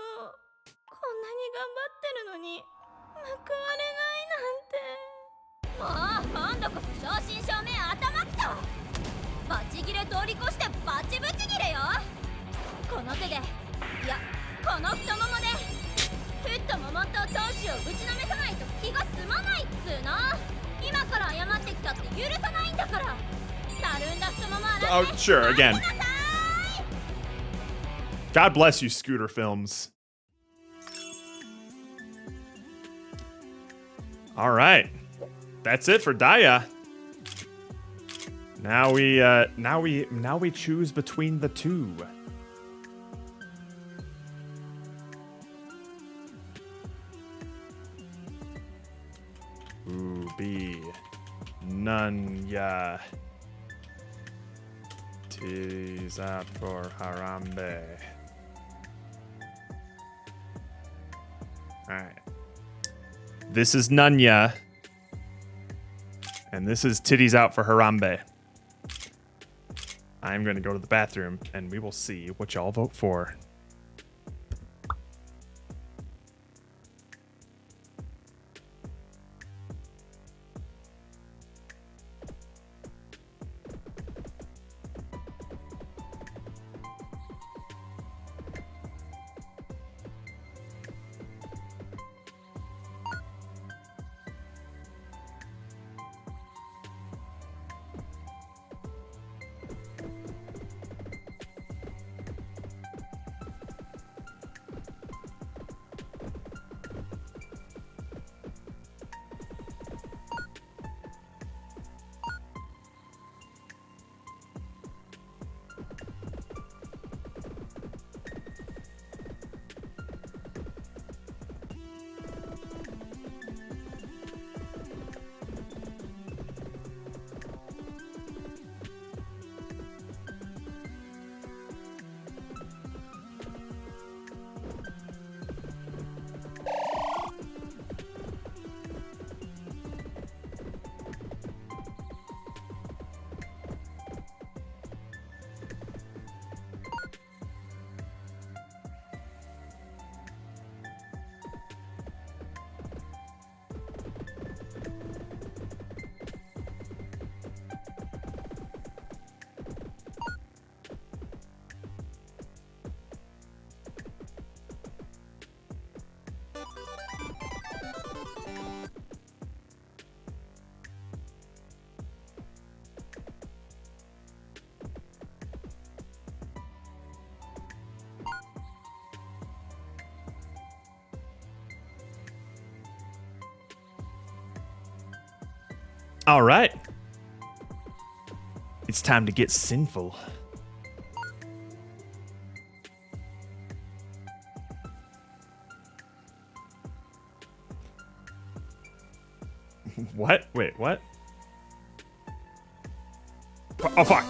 こんなに頑張ってるのに報われないなんて。もう今度こそ正真正銘頭きたわ。バチギレ通り越してバチブチギレよ。この手で、いやこの太ももでフットモモと長州をぶちのめさないと気が済まないっつうの。今から謝ってきたって許さないんだから。たるんだ太もも洗って。 Oh, sure, again. God bless you, Scooter Films. All right, that's it for Daya. Now we choose between the two. Ooh, B. None, ya. T's out for Harambe. Alright. This is Nunya. And this is Titties Out for Harambe. I'm going to go to the bathroom, and we will see what y'all vote for. All right. It's time to get sinful. What? Wait, what? Oh, fuck.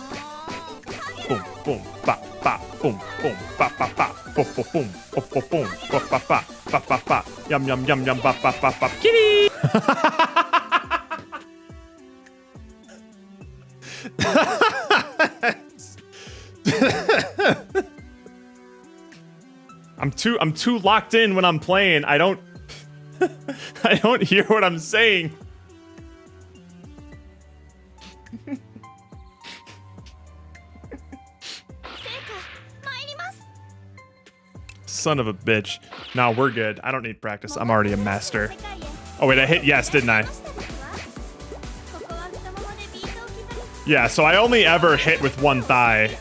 Boom, boom, ba, ba, boom, boom, ba, ba, ba, boom, boom, boom, boom, boom, boom, ba, ba, ba, ba, ba, ba, yum, yum, yum, yum, ba, ba, ba, ba, kitty! I'm too locked in when I'm playing. I don't hear what I'm saying. Son of a bitch. No, we're good. I don't need practice. I'm already a master. Oh wait, I hit yes, didn't I? Yeah, so I only ever hit with one thigh.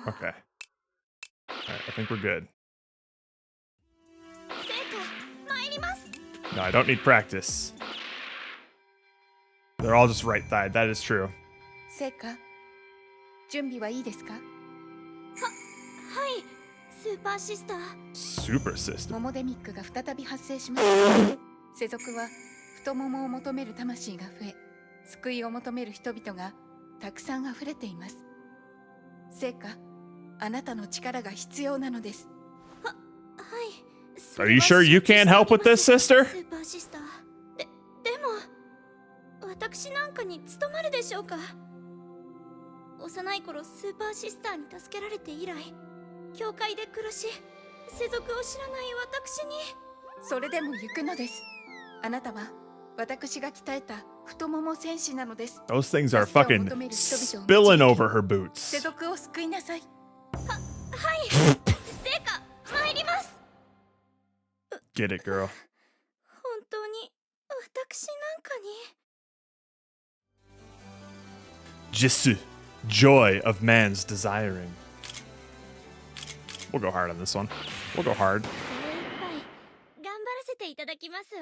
Okay. Alright, I think we're good. No, I don't need practice. They're all just right thigh. That is true. 聖火準備はいいですか？はいスーパーシスター Super system. モモデミックが再び発生しました。世俗は太ももを求める魂が増え、救いを求める人々がたくさん溢れています。聖火、あなたの力が必要なのです。はい Are you sure you can't help with this, sister? スーパーシスターでも私なんかに務まるでしょうか。幼い頃スーパーシスターに助けられて以来教会で暮らし世俗を知らない私にそれでも行くのです。あなたは私が鍛えた太もも戦士なのです。 Those things are fucking spilling over her boots. 世俗を救いなさい。はい聖火参ります。 Get it, girl. 本当に私なんかに Jisu, joy of man's desiring. We'll go hard on this one. We'll go hard. 精一杯頑張らせていただきますわ。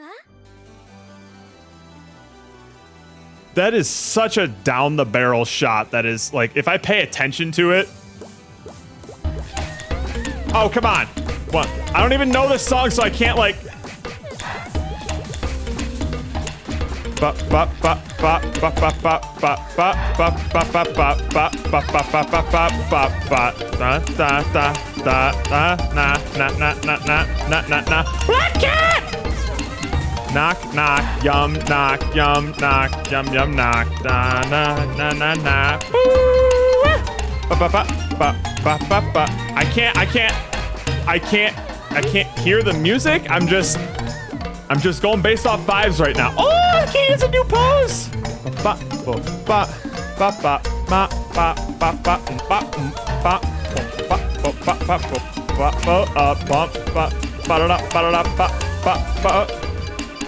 That is such a down the barrel shot. That is like, if I pay attention to it. Oh, come on. What? I don't even know this song, so I can't like. But. Black cat! Knock, knock, yum, knock, yum, knock, yum, yum, knock, na, na, na, na, na. I can't hear the music. I'm just going based off vibes right now. Oh, okay, it's a new pose.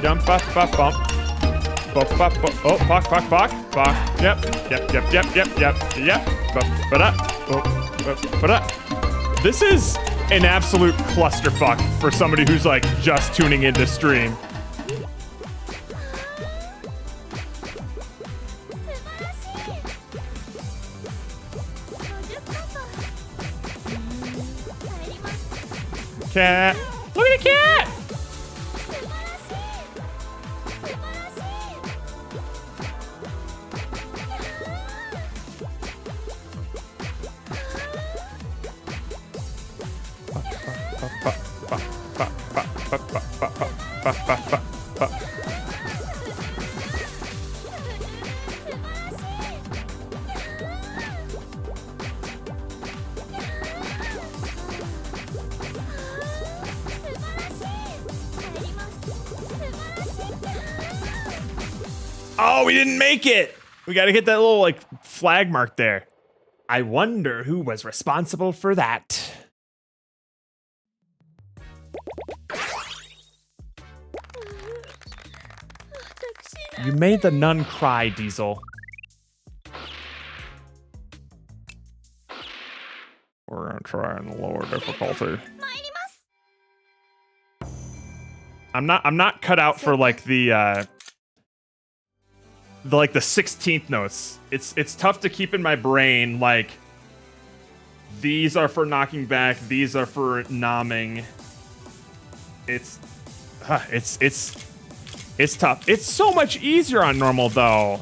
Jump, bump, bump, bump. Oh, fuck. Yep. This is an absolute clusterfuck for somebody who's like just tuning into stream. Cat. Look at the cat. Oh, we didn't make it. We got to get that little like flag mark there. I wonder who was responsible for that. You made the nun cry, Diesel. We're gonna try on the lower difficulty. I'm not cut out for like the 16th notes. It's tough to keep in my brain, like these are for knocking back, these are for nomming. It's tough. It's so much easier on normal though.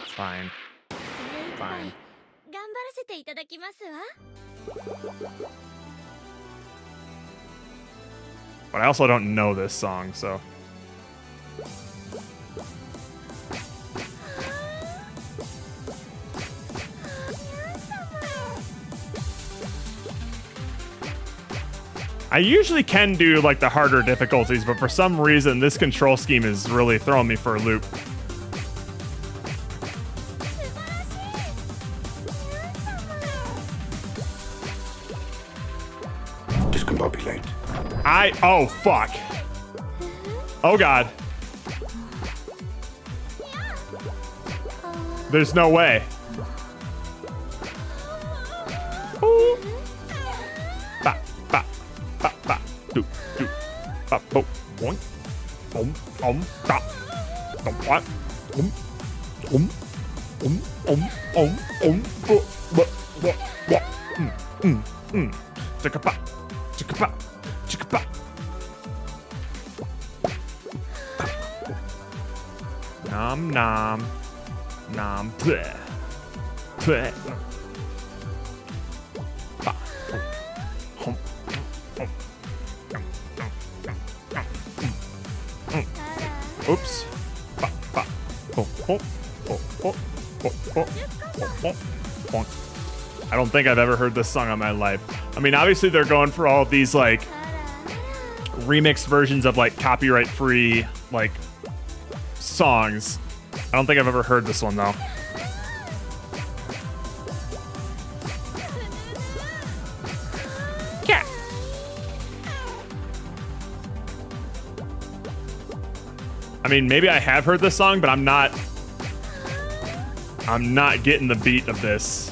Fine. But I also don't know this song, so. I usually can do like the harder difficulties, but for some reason this control scheme is really throwing me for a loop. Discombobulate. Oh fuck. Oh god. There's no way. Ooh. Ba, ba, ba, ba, do, ba, bo, boing, da, what, chicka-pa, chicka-pa, chicka-pa. Nom nom, nom bleh, bleh. Ba, hum, hum, oops. Ba, ba, ho, ho, ho, ho, ho, ho, ho, ho. I don't think I've ever heard this song in my life. I mean, obviously they're going for all of these like remixed versions of like copyright-free like songs. I don't think I've ever heard this one though. Yeah. I mean, maybe I have heard this song, but I'm not getting the beat of this.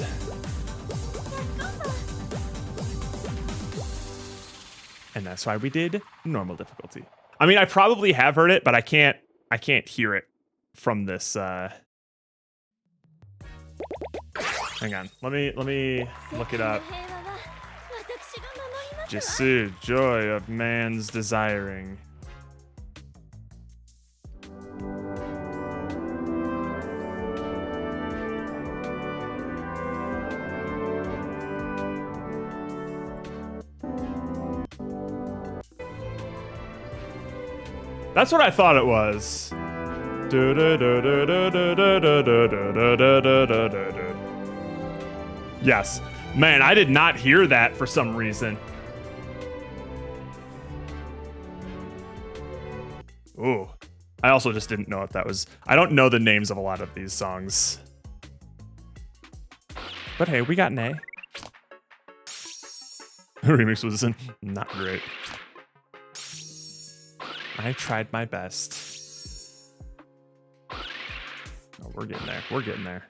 And that's why we did normal difficulty. I mean, I probably have heard it, but I can't hear it from this. Hang on. Let me look it up. Jisu, joy of man's desiring. That's what I thought it was. Yes. Man, I did not hear that for some reason. Ooh. I also just didn't know if that was... I don't know the names of a lot of these songs. But hey, we got an A. The remix was not great. I tried my best. Oh, we're getting there. We're getting there.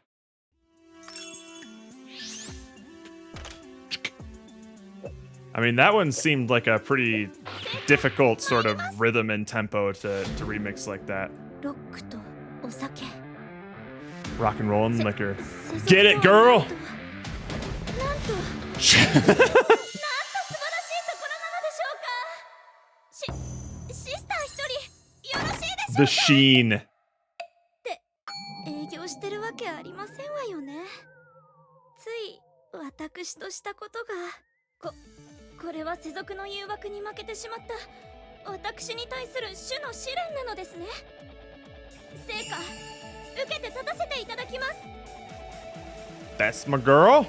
I mean, that one seemed like a pretty difficult sort of rhythm and tempo to remix like that. Rock and roll and liquor. Get it, girl! The sheen. 営業してるわけありませんわよね。つい私としたことが、これは世俗の誘惑に負けてしまった私に対する主の試練なのですね。成果受けて立たせていただきます。That's my girl.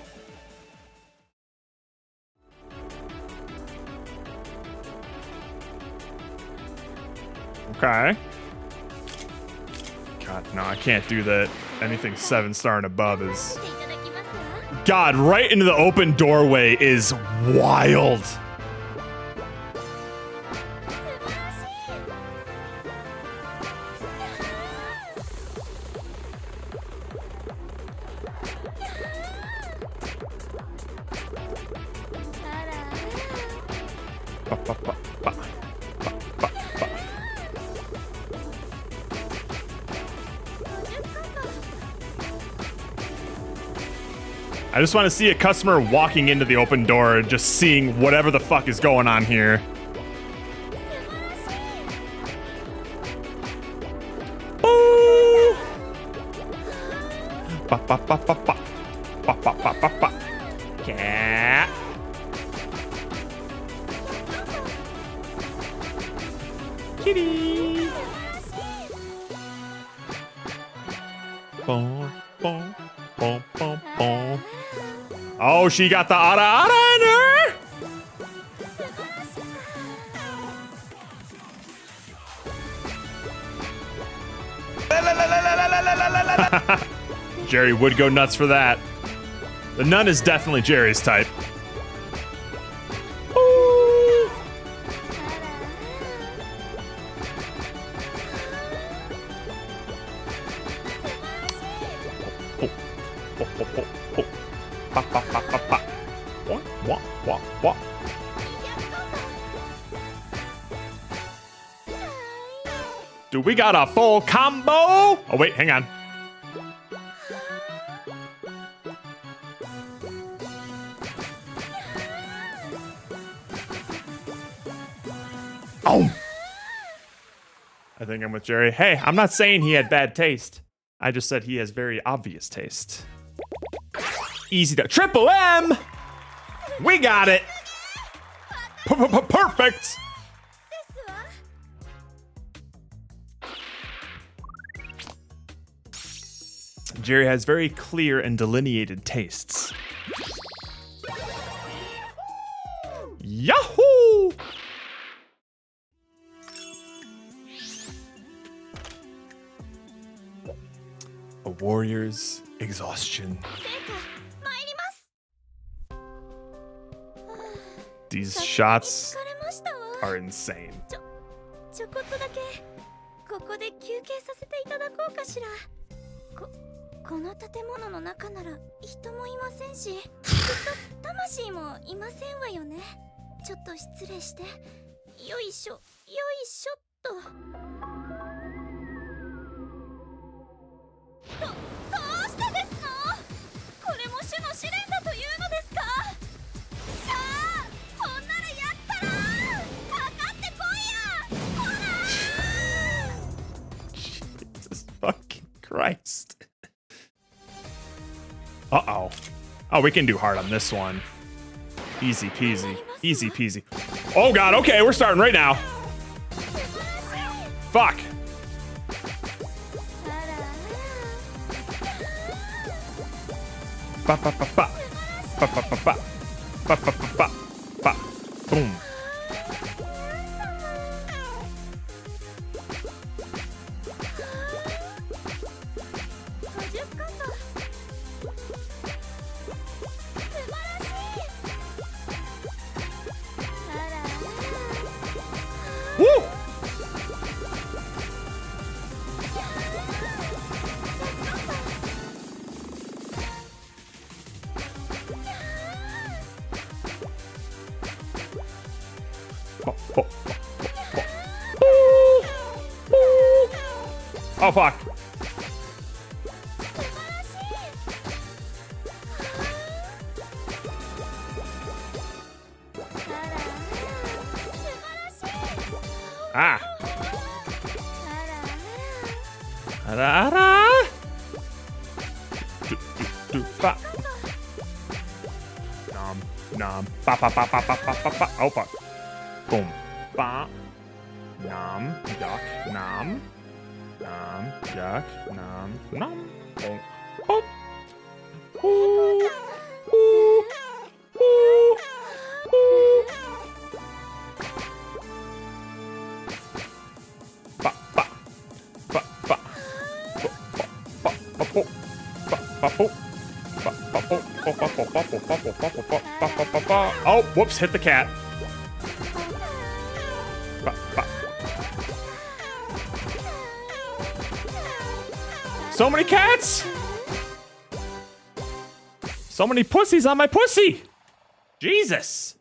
Okay. God, no, I can't do that. Anything 7-star and above is... God, right into the open doorway is wild. I just want to see a customer walking into the open door and just seeing whatever the fuck is going on here. Ooh. Ba, ba, ba, ba, ba. Ba, ba, ba, ba, ba. Yeah. Kitty. Boom, boom, boom, boom, boom. Oh, she got the ara in her. Jerry would go nuts for that. The nun is definitely Jerry's type. Ooh. Oh, oh, oh, oh, oh. Pa, pa, pa, pa, pa. What, what, what, what? Dude, we got a full combo. Oh, wait, hang on. Oh. I think I'm with Jerry. Hey, I'm not saying he had bad taste. I just said he has very obvious taste. Easy to Triple M. We got it. Perfect. Jerry has very clear and delineated tastes. Yahoo! A warrior's exhaustion. These shots are insane. ちょこっとだけここで休憩させていただこうかしら。この建物の中なら人もいませんし、きっと魂もいませんわよね。ちょっと失礼して。よいしょ、よいしょっと。どうしてですの？これも主の試練だというのですか？さあ、こんならやったらかかってこいや！ほら！ Jesus fucking Christ. Uh-oh. Oh, we can do hard on this one. Easy peasy. Easy peasy. Oh, God. Okay, we're starting right now. Fuck. Ba ba ba ba. Ba ba ba ba. Ba ba ba ba. Ba. Boom. Woo! Oh fuck. Ah. Ara ara. Ba. Nom nom. Ba ba ba ba ba ba ba ba. Oh fuck. Boom. Ba. Nom. Yuck. Nom. Nom. Yuck. Nom. Nom. Boom. Boom. Ooh. Ooh. Ooh. Ooh. Ba ba. Ba ba. Ba ba ba ba bo. Ba ba bo. Ba ba bo. Ba ba bo. Ba bo. Ba bo. Ba bo. Ba ba ba ba. Oh, whoops! Hit the cat. Ba ba. So many cats! So many pussies on my pussy! Jesus!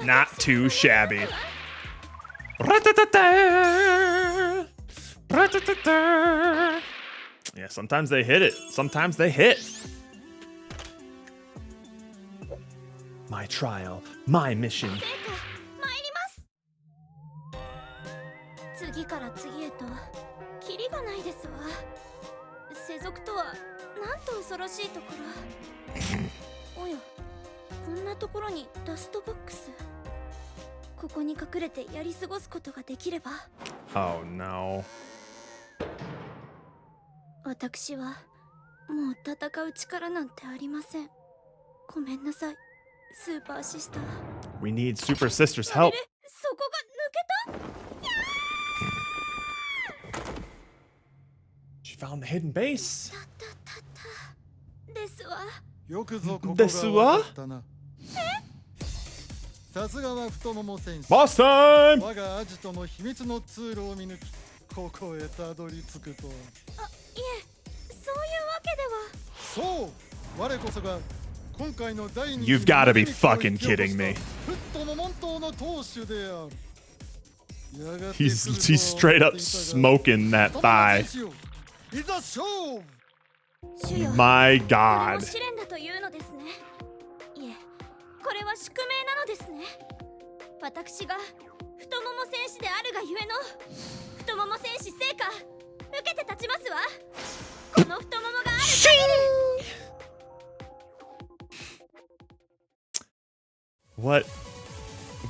Not too shabby. Ra-ta-ta-ta! Ra-ta-ta-ta! Yeah, sometimes they hit it. Sometimes they hit. My trial, my mission. 次から次へとキリがないですわ。世俗とはなんと恐ろしいところ。おや、こんなところにダストボックス。ここに隠れてやり過ごすことができれば。Oh no. 私はもう戦う力なんてありません。ごめんなさい、スーパーシスター。 We need Super Sister's help. そこが抜けた。 She found the hidden base. ですわ。よくぞここがですわ分かったな。さすがは太もも戦士。 Boss time! 我がアジトの秘密の通路を見抜き、ここへたどり着くとは。あ、いえ、そういうわけでは。そう、我こそが今回の第二 You've gotta be fucking kidding me. フットモモン島の当主である。 He's straight up smoking that thigh. いざ勝負。 My これ God. も試練だというのですね。いえ、これは宿命なのですね。私が太もも戦士であるがゆえの太もも戦士成果受けて立ちますわ。この太ももがある限り。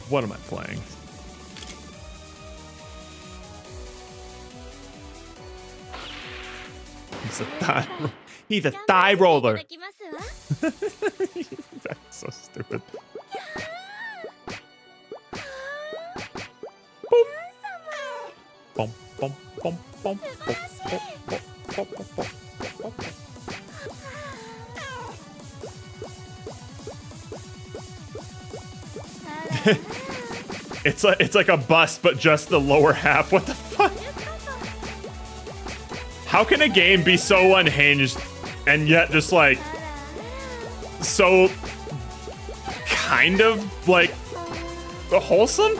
What am I playing? He's a thigh roller. いただきますわ。 That's so stupid. Boom, boom, boom, boom, boom, boom, boom, boom, boom, boom, boom, boom. It's like a bust, but just the lower half. What the fuck? How can a game be so unhinged and yet just like so kind of like wholesome?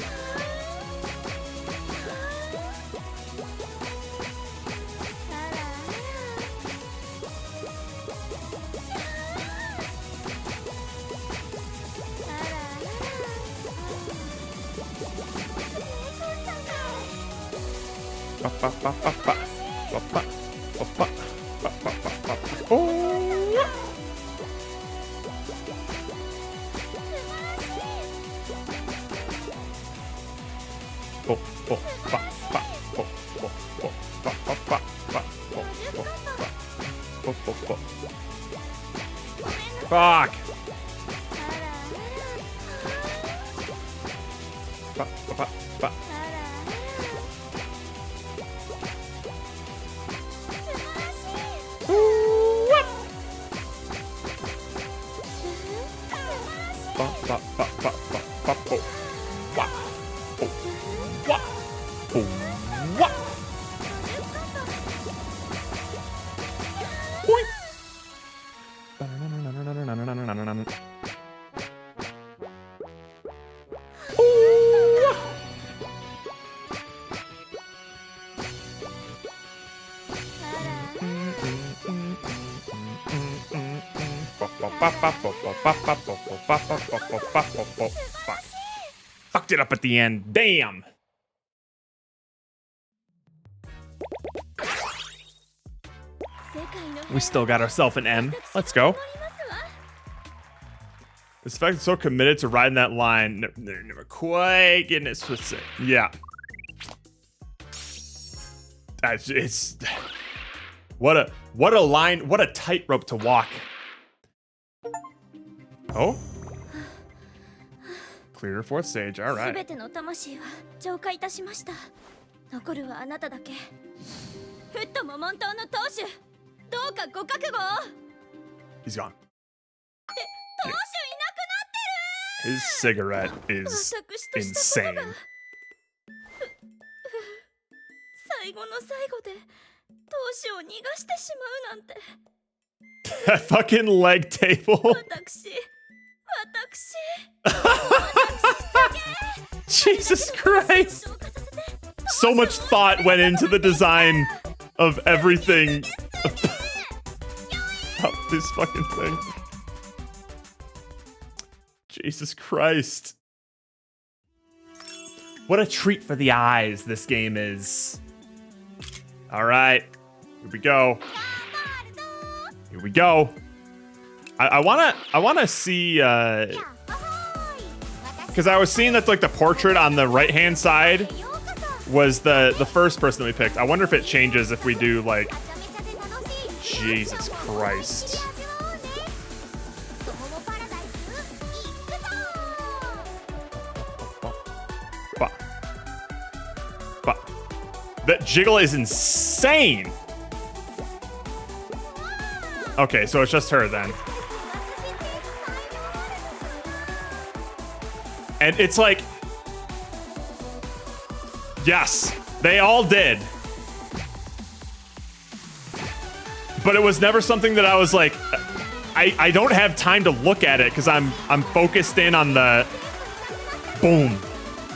Fuck. Fucked it up at the end. Damn. We still got ourselves an M. Let's go. This fact is so committed to riding that line. They're never quite getting it specific. Yeah. It's what a line, what a tightrope to walk. Oh. Clear your fourth stage. All right. He's gone. His cigarette is insane. That fucking leg table. Jesus Christ. So much thought went into the design of everything about this fucking thing. Jesus Christ. What a treat for the eyes this game is. All right, here we go. Here we go. I wanna see, because I was seeing that like the portrait on the right-hand side was the first person that we picked. I wonder if it changes if we do like, Jesus Christ. That jiggle is insane. Okay, so it's just her then. And it's like, yes, they all did. But it was never something that I was like, I don't have time to look at it because I'm focused in on the boom,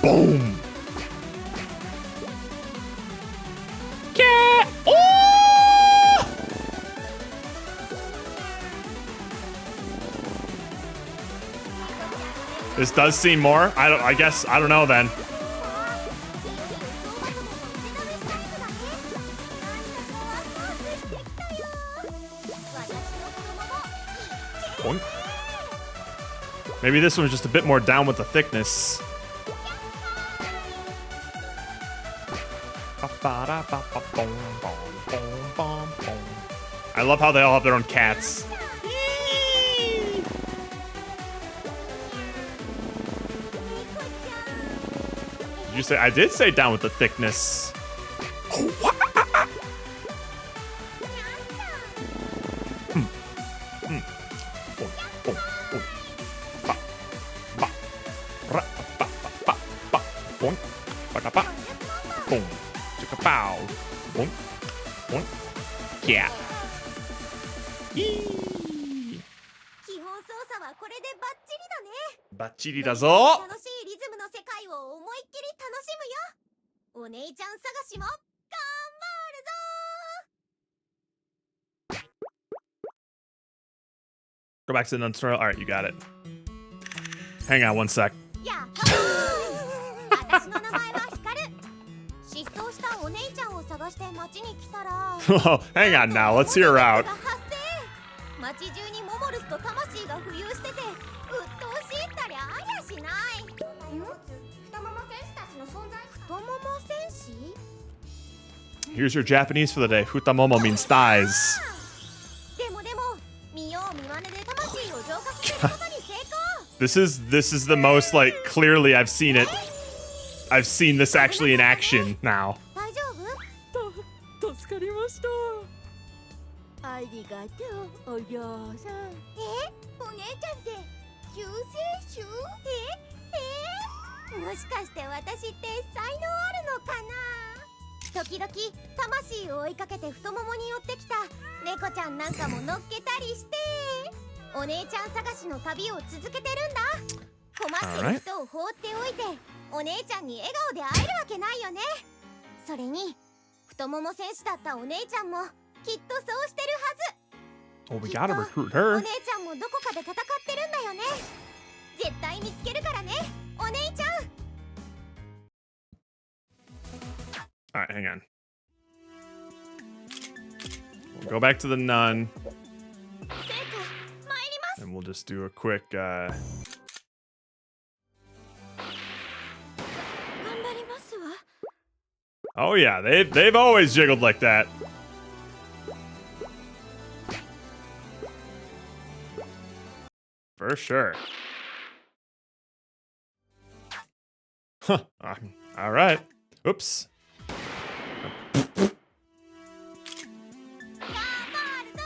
boom. Yeah. Oh! This does seem more. I guess I don't know then. Boink. Maybe this one was just a bit more down with the thickness. I love how they all have their own cats. Did you say? I did say down with the thickness. Yeah. Bacciri da zo. Go back to the tutorial. All right, you got it. Hang on one sec. Oh, hang on now. Let's hear her out. 太もも戦士 Here's your Japanese for the day. Futamomo means thighs. でも見よう見まねで魂を浄化させることに成功 This is the most like clearly I've seen it. I've seen this actually in action now. 大丈夫助かりました。ありがとう、お嬢さん。お姉ちゃんって救世主もしかして私って才能あるのかな時々魂を追いかけて太ももに寄ってきた猫ちゃんなんかも乗っけたりしてお姉ちゃん探しの旅を続けてるんだ困ってる人を放っておいてお姉ちゃんに笑顔で会えるわけないよねそれに太もも戦士だったお姉ちゃんもきっとそうしてるはず Oh, we gotta recruit お her. 姉ちゃんもどこかで戦ってるんだよね絶対見つけるからねお姉ちゃん All right, hang on. We'll go back to the nun, 成果参ります and we'll just do a quick. 頑張りますわ Oh yeah, they've always jiggled like that. For sure. Huh. All right. Oops. 頑張るぞ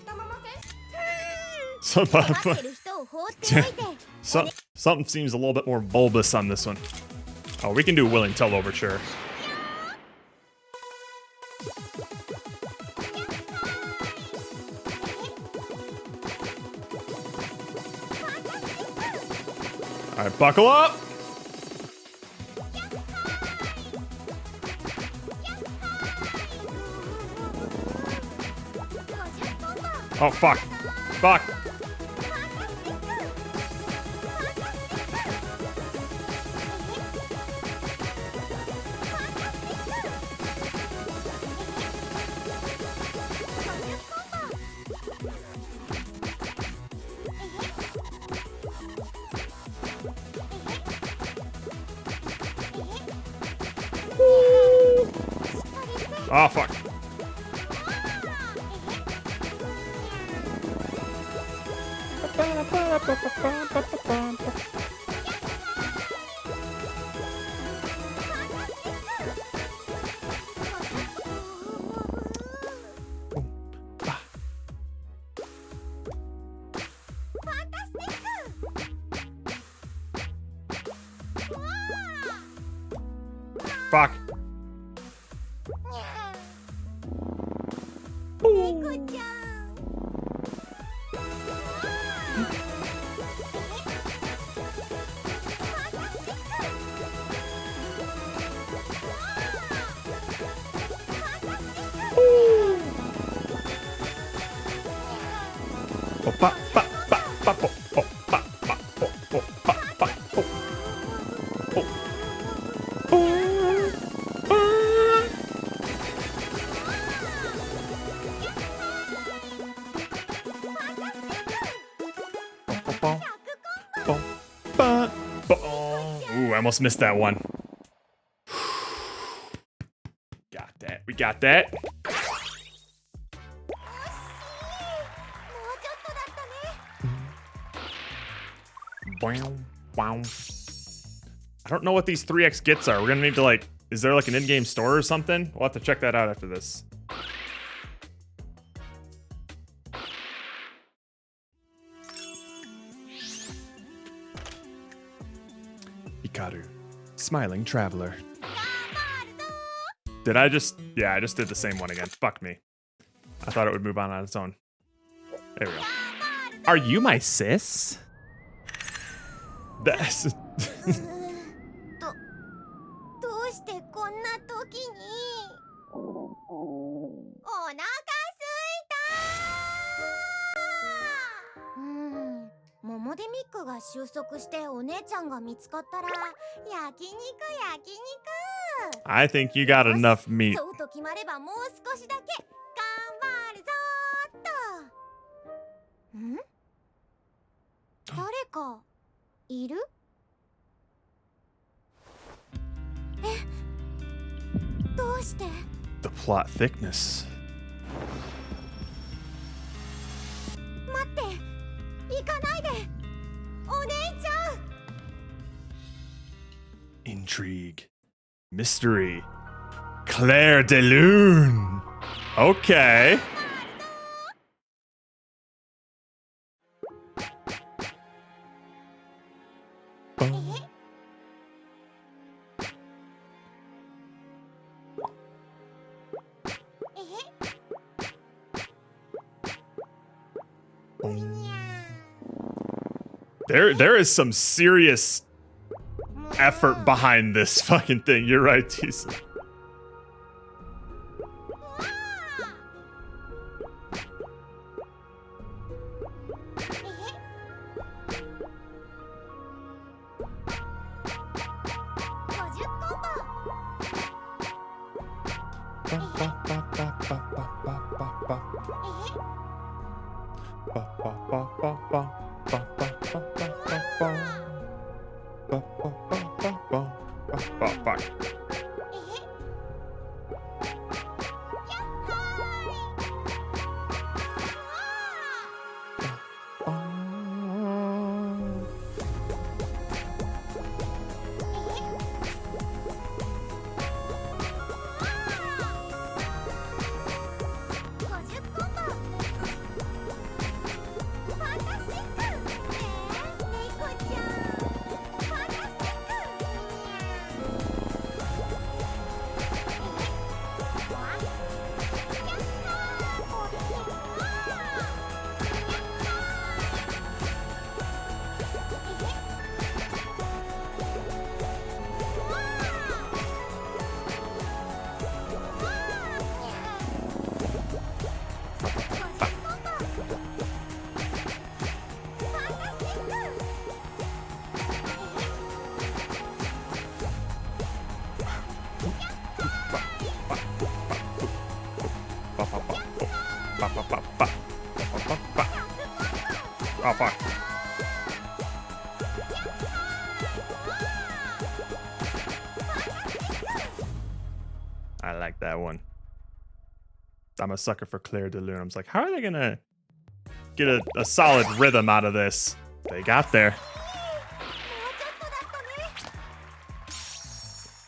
太もも戦士 Some, 困ってる人を放っておいて something seems a little bit more bulbous on this one. Oh, we can do Willing Tell Overture. All right, buckle up. Oh, fuck. Fuck. Oh, fuck. Fuck. 猫ちゃん Oh, pa, pa, pa, pa, po, po, pa, pa, po, po, pa, pa, po. Oh. Ooh, I almost missed that one. Got that. We got that. もうちょっとだったね Wow, wow. I don't know what these 3x gets are. We're gonna need to like, is there like an in-game store or something? We'll have to check that out after this. Hikaru, smiling traveler. Did I just, yeah, I just did the same one again. Fuck me. I thought it would move on its own. There we go. Are you my sis? That's どうしてこんな時にお腹すいた桃でミックが収束してお姉ちゃんが見つかったら焼肉 I think you got enough meat. そうと決まればもう少しだけ頑張るぞーっと誰かいるして。 The plot thickness. 待って、行かないで。お姉ちゃん。 Intrigue. Mystery. Claire de Lune. Okay. There is some serious effort behind this fucking thing. You're right, Tisa. Oh, fuck. I like that one. I'm a sucker for Claire de Lune. I was like, how are they gonna get a solid rhythm out of this? They got there.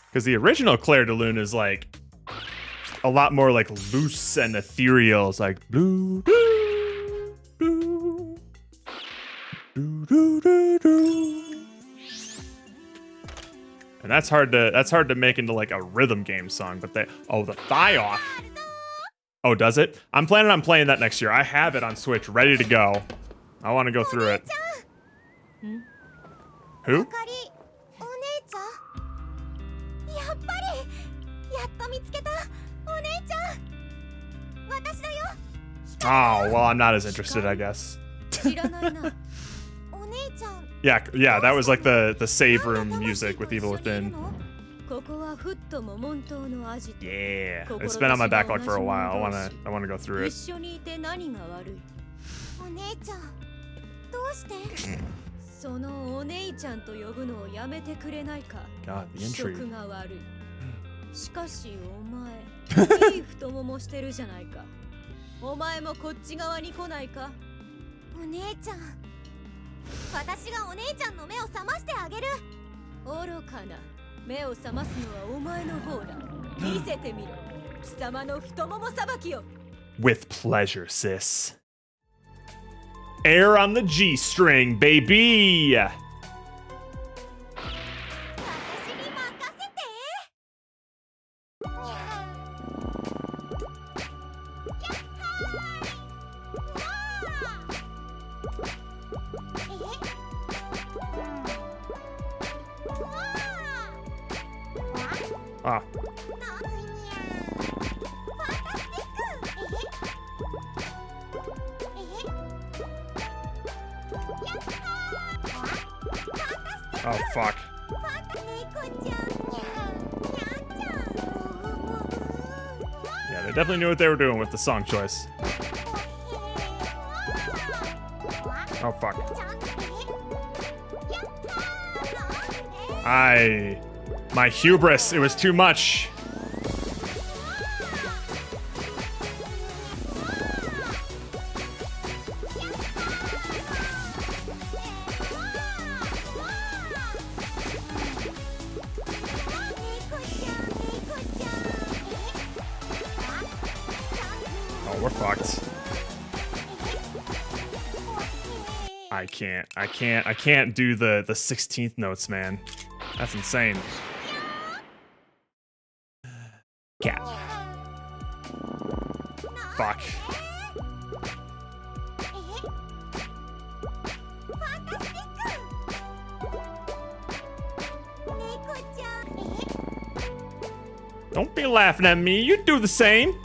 Because the original Claire de Lune is like a lot more like loose and ethereal. It's like blue, blue, blue, blue, blue, blue, blue. And that's hard to make into like a rhythm game song. But the thigh off. Oh, does it? I'm planning on playing that next year. I have it on Switch ready to go. I want to go through it. Who? Oh, well, I'm not as interested, I guess. Yeah, that was like the save room music with Evil Within. Yeah, it's been on my backlog for a while. I wanna go through it. God, the intrigue. しかしお前いい太ももしてるじゃないか。お前もこっち側に来ないか。お姉ちゃん、私がお姉ちゃんの目を覚ましてあげる。愚かな。目を覚ますのはお前の方だ。見せてみろ。貴様の太ももさばきを。 With pleasure, sis. Air on the G string, baby. Ah. Oh, fuck. Yeah, they definitely knew what they were doing with the song choice. Oh, fuck. My hubris, it was too much. Oh, we're fucked. I can't do the 16th notes, man. That's insane. Cat. Fuck. Don't be laughing at me. You do the same.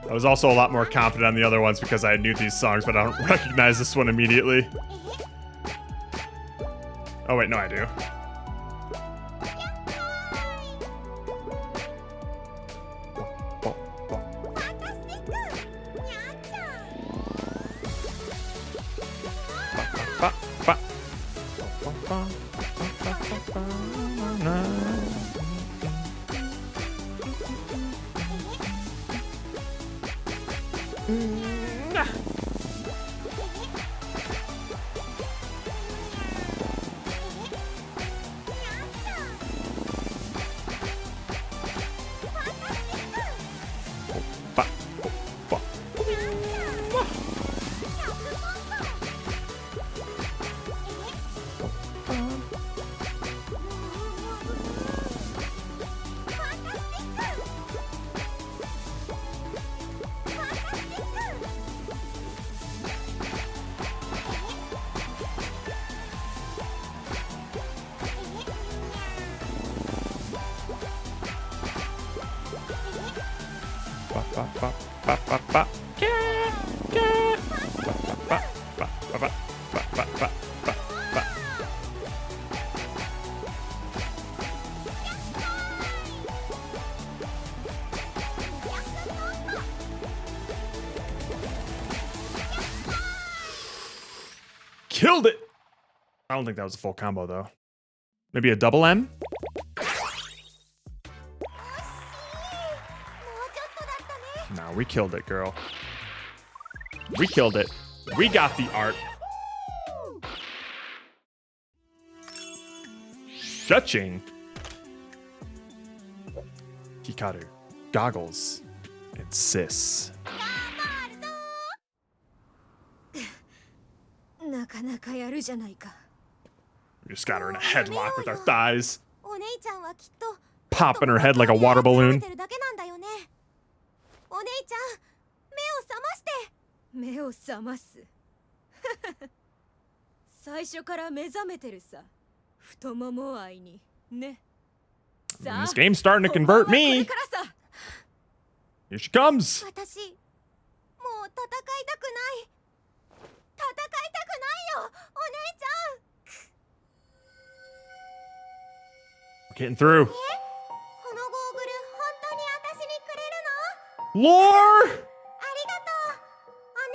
I was also a lot more confident on the other ones because I knew these songs, but I don't recognize this one immediately. Oh wait, no I do. Killed it! I don't think that was a full combo though. Maybe a double M? No, we killed it, girl. We killed it. We got the art. Shutching. Hikaru. Goggles. And sis. We just got her in a headlock with our thighs. Popping her head like a water balloon. お姉ちゃん、目を覚ます。最初から目覚めてるさ。太もも愛にね。This game's starting to convert me. Here she comes. 私、もう戦いたくない。戦いたくないよ、お姉ちゃん。We're getting through. このゴーグル、本当に私にくれるの？ Lore! ありがとう、お姉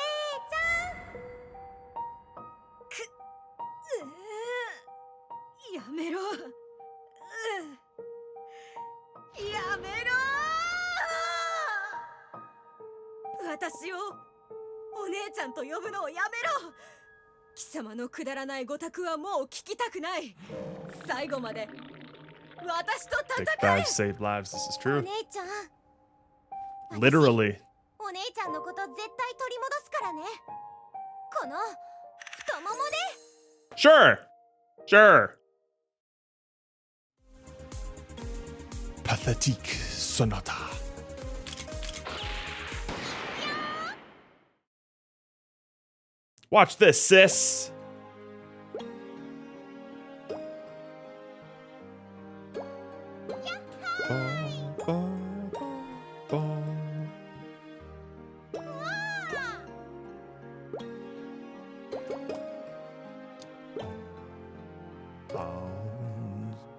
ちゃん。やめろ。やめろ。私をお姉ちゃんと呼ぶのをやめろ。貴様のくだらないご託はもう聞きたくない。最後まで私と戦え。 Big save lives. This is true. お姉ちゃん。Literally. お姉ちゃんのこと絶対取り戻すからね。この太ももで。 Sure. Sure. Pathetique Sonata. Watch this, sis.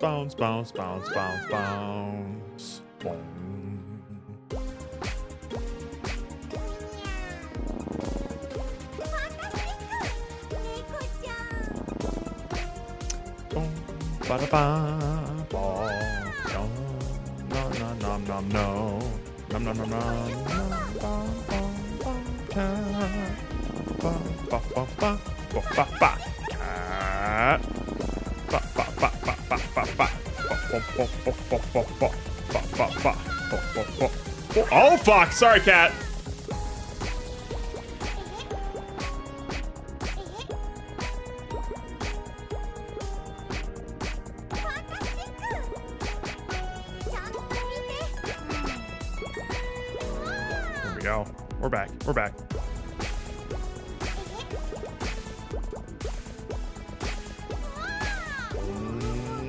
Bounce, bounce, bounce, bounce, bounce. Ba-da-ba, ba, nom, nom, nom, nom, nom, nom, nom, nom, nom, nom, ba, ba, ba, ba, ba, ba, ba. Oh fuck! Sorry, cat. There we go. We're back. We're back.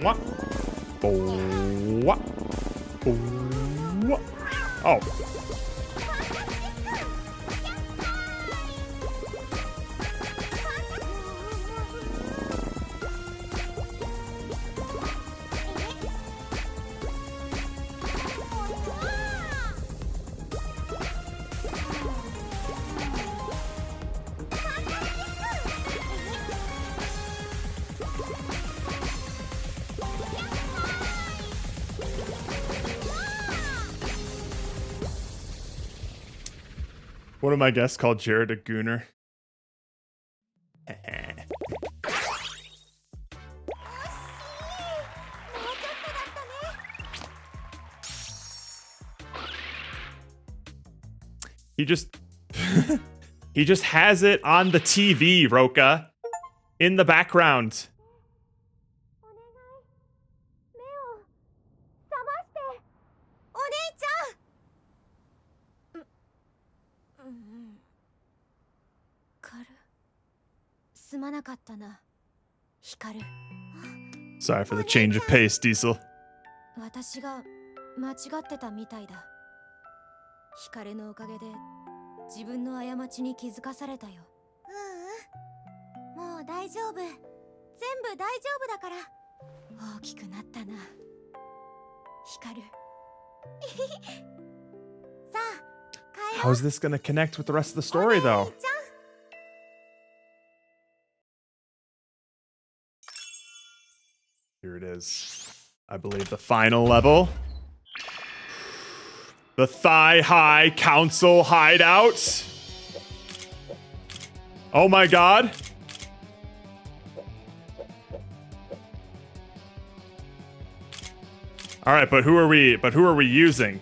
What? What? What? Oh. One of my guests called Jared a gooner. He just he just has it on the TV, Roka, in the background. すまなかったな、ヒカル。 Sorry for the change of pace, Diesel. 私が間違ってたみたいだ。ヒカルのおかげで自分の過ちに気づかされたよ。もう大丈夫。全部大丈夫だから。大きくなったな、ヒカル。さあ、帰ろう。 How's this gonna connect with the rest of the story, though? Here it is. I believe the final level. The Thigh High Council hideout. Oh my god. All right, but who are we using?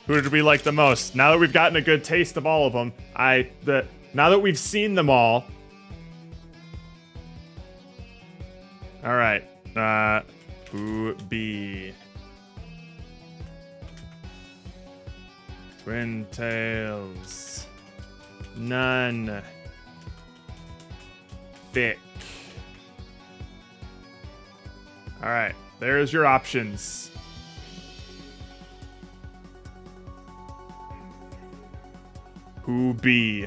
Who did we like the most? Now that we've gotten a good taste of all of them, now that we've seen them all. All right. Who be? Twin Tails. None. Thick. All right. There's your options. Who be?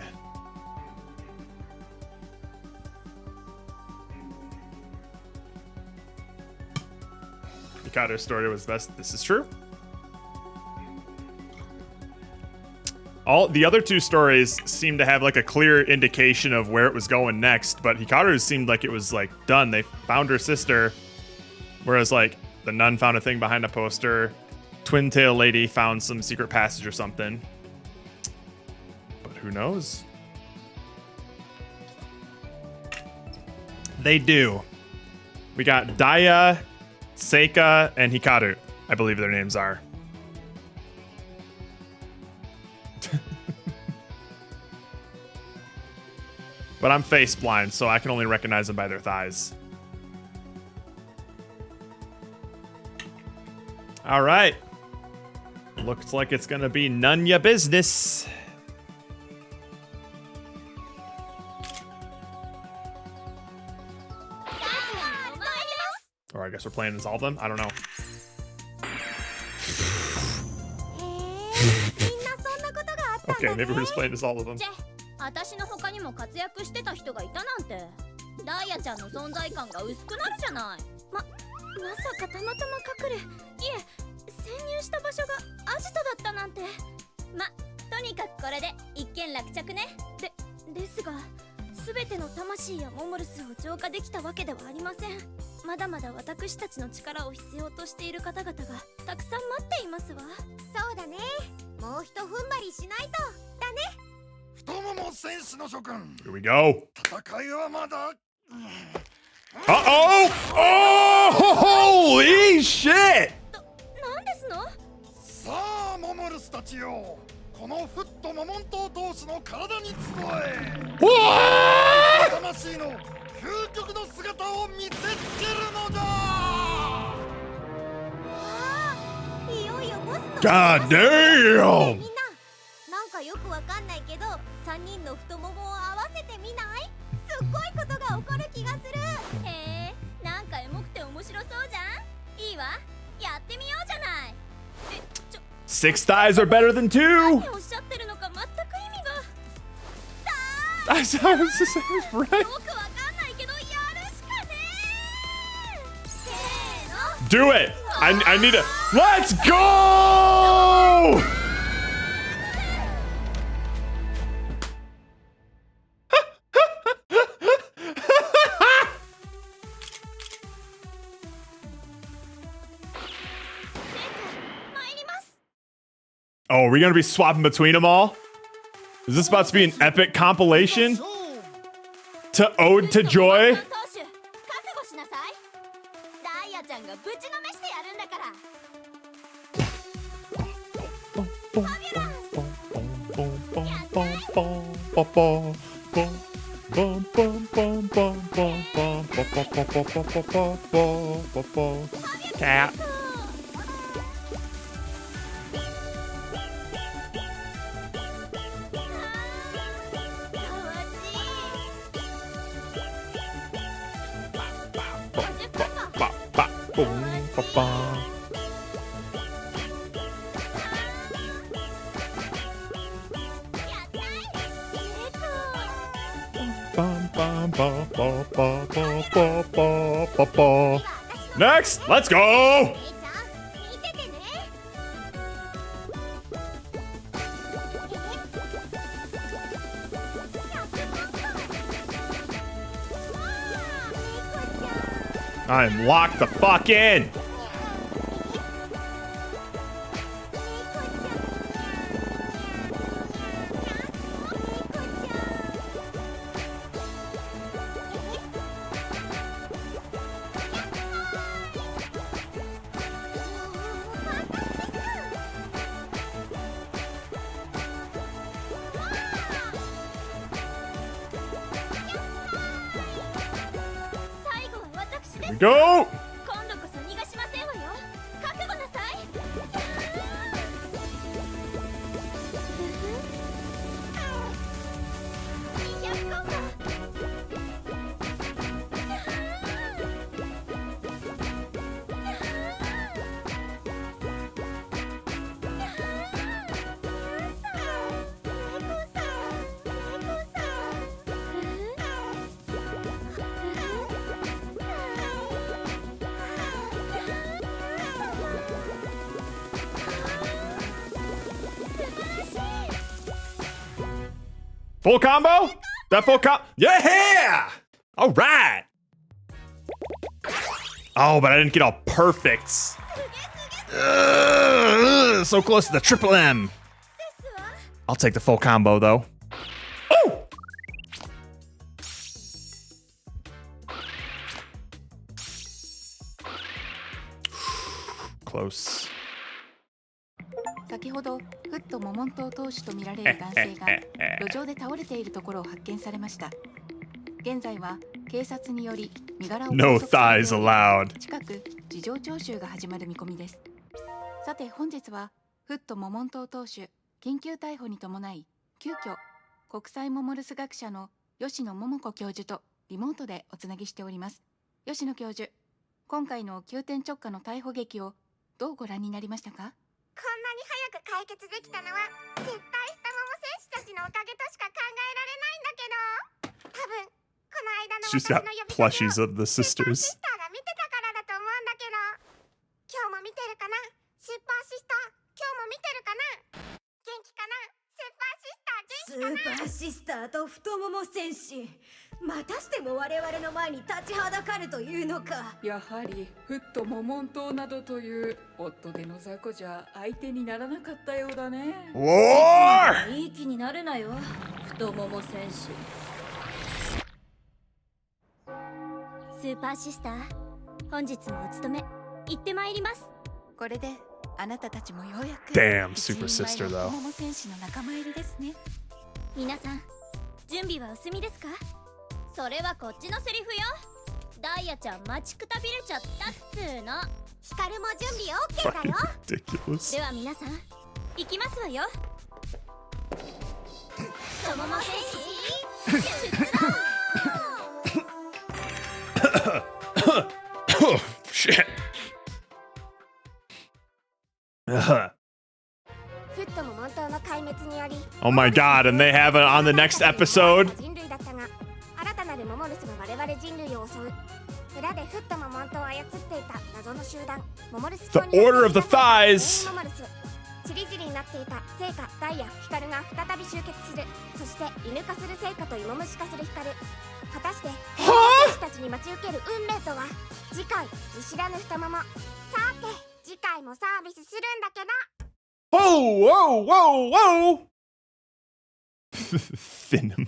Mikado's story was best. This is true. All the other two stories seemed to have like a clear indication of where it was going next, but Hikaru's seemed like it was like done. They found her sister, whereas like the nun found a thing behind a poster, Twin Tail Lady found some secret passage or something. But who knows? They do. We got Daya, Seika, and Hikaru, I believe their names are. But I'm face blind, so I can only recognize them by their thighs. All right. Looks like it's gonna be none ya business. Or I guess we're playing as all of them? I don't know. Okay, maybe we're just playing as all of them. 私の他にも活躍してた人がいたなんて。ダイヤちゃんの存在感が薄くなるじゃない。まさかたまたま隠れ、いえ、潜入した場所がアジトだったなんて。とにかくこれで一件落着ね。ですが、すべての魂やモモルスを浄化できたわけではありません。まだまだ私たちの力を必要としている方々がたくさん待っていますわ。そうだね。もうひと踏ん張りしないと。だね。 Here we go. Uh-oh! Oh, holy shit! なんですの？さあモモルスたちよ、このフットモモン島同士の体に集え、 What? 魂の究極の姿を見せつけるのだ。いよいよボスの God damn! みんな、なんかよくわかんないけど3人の太ももを合わせてみない？すっごいことが起こる気がする。へえ、なんかエモくて面白そうじゃん。いいわ、やってみようじゃない。Six thighs are better than two! 何をおっしゃってるのか全く意味が。 I was right. よくわかんないけどやるしかねえ。せーの。 Do it! I need to. Let's go! Oh, are we gonna be swapping between them all? Is this about to be an epic compilation? To Ode to Joy? 投手、覚悟しなさい。ダイヤちゃんがぶちのめしてやるんだから。Cat. Next, let's go. I'm locked the fuck in. Here we go. 今度こそ逃がしませんわよ。覚悟なさい。200コンボ。Full combo? That full combo? Yeah! All right. Oh, but I didn't get all perfects. So close to the triple M. I'll take the full combo though. Oh! Close. 先ほどフットモモン島投手とみられる男性が路上で倒れているところを発見されました。現在は警察により身柄を No 拘束され thighs ており allowed. 近く事情聴取が始まる見込みです。さて本日はフットモモン島投手緊急逮捕に伴い急遽国際モモルス学者の吉野桃子教授とリモートでおつなぎしております。吉野教授、今回の急転直下の逮捕劇をどうご覧になりましたか？こんなに早く解決できたのは絶対太もも選手たちのおかげとしか考えられないんだけど、多分この間の She's 私 got の呼び plushies 方を of the スーパー sisters. シスターが見てたからだと思うんだけど、今日も見てるかなスーパーシスター、今日も見てるかな、元気かなスーパーシスター、元気かな。スーパーシスターと太もも戦士、またしても我々の前に立ちはだかるというのか。やはりフットモモン島などという夫での雑魚じゃ相手にならなかったようだね。 War! いい気になるなよ、太もも戦士。スーパーシスター、本日もお勤め行ってまいります。これであなたたちもようやく Damn 一 super 人前 sister の though. 太もも戦士の仲間入りですね。皆さん、準備はお済みですか？それはこっちのセリフよ。ダイヤちゃん待ちくたびれちゃったっつーの。ヒカルも準備 OK だ Fucking よ。 ridiculous. では皆さん、行きますわよ。太もも戦士、出動。Oh shit. フットも本当の壊滅により Oh my god, and they have it on the next episode. 人類だったが、新たなるモモルスが我々人類を襲う。裏でフットもモントを操っていた謎の集団モモルス The Order of the Thighs. モモルス。チリジリになっていた聖火、ダイヤ、ヒカルが再び集結する。そして犬化する聖火と芋虫化するヒカル。果たして私たちに待ち受ける運命とは。次回見知らぬ太もも。さて次回もサービスするんだけど。Whoa, whoa, whoa, whoa. Cinema.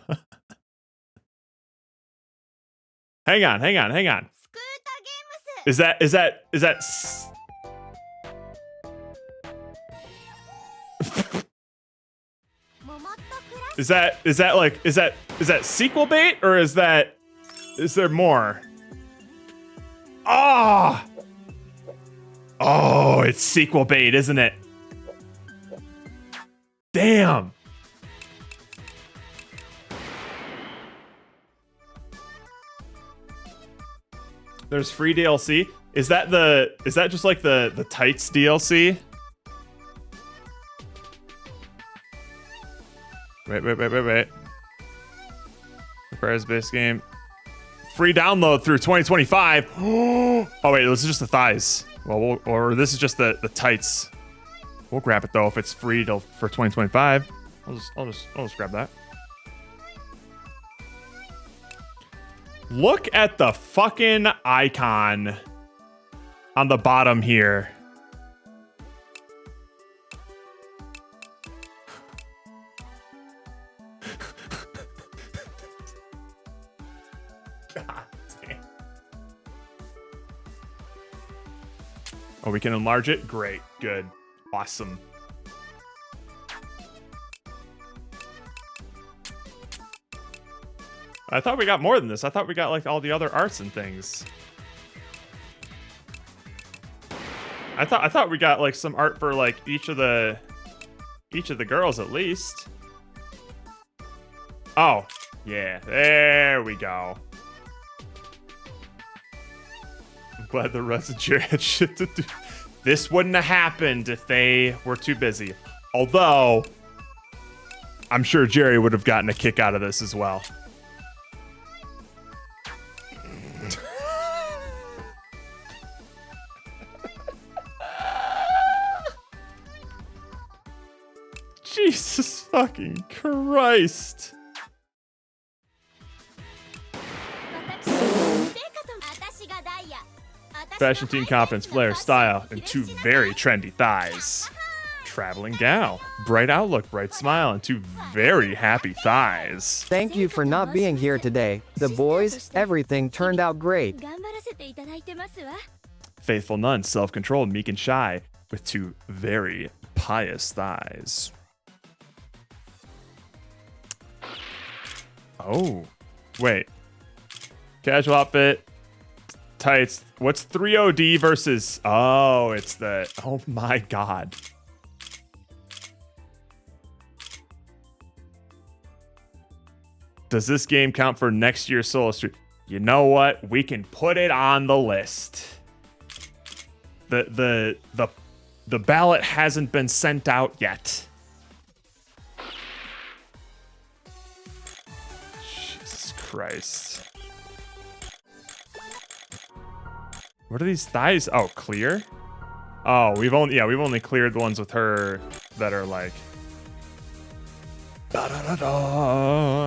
Hang on. スクーターゲームス。Is that is that sequel bait, or is there more? Oh, it's sequel bait, isn't it? Damn. There's free DLC. Is that just like the tights DLC? Wait. Requires base game. Free download through 2025. Oh wait, this is just the thighs. Well, or this is just the tights. We'll grab it though if it's free for 2025. I'll just grab that. Look at the fucking icon on the bottom here. God damn. Oh, we can enlarge it? Great. Good. Awesome. I thought we got more than this. I thought we got like all the other arts and things. I thought we got like some art for like each of the girls at least. Oh, yeah. There we go. I'm glad the Reds and Jerry had shit to do. This wouldn't have happened if they were too busy. Although, I'm sure Jerry would have gotten a kick out of this as well. Jesus fucking Christ. Fashion team confidence, flair, style, and two very trendy thighs. Traveling gal, bright outlook, bright smile, and two very happy thighs. Thank you for not being here today. The boys, everything turned out great. Faithful nun, self-controlled, meek and shy, with two very pious thighs. Oh, wait. Casual outfit, tights. What's 3OD versus? Oh, it's the. Oh my god. Does this game count for next year's solo stream? You know what? We can put it on the list. The ballot hasn't been sent out yet. Jesus Christ. What are these thighs? Oh, clear? Oh, we've only cleared the ones with her that are like da da da da.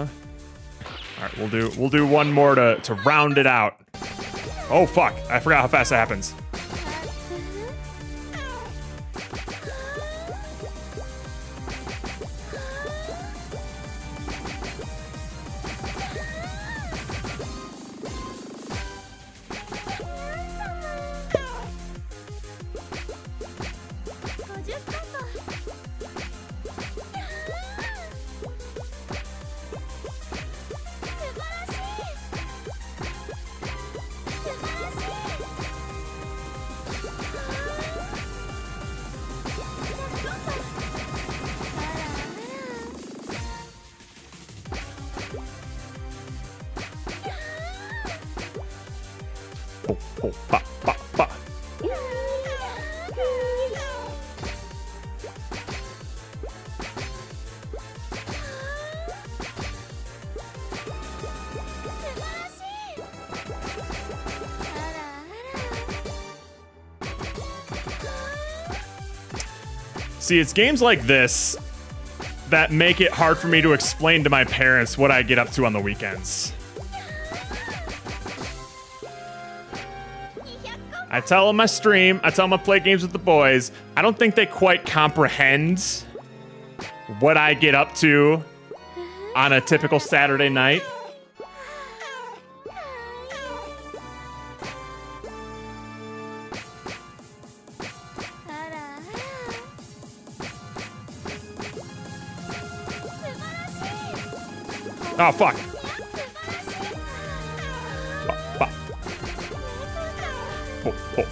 All right, we'll do one more to round it out. Oh fuck, I forgot how fast that happens. Oh, oh, pa, pa, pa. See, it's games like this that make it hard for me to explain to my parents what I get up to on the weekends. I tell them I stream, I tell them I play games with the boys. I don't think they quite comprehend what I get up to on a typical Saturday night. Oh, fuck. Ba, ba. Oh, oh, oh.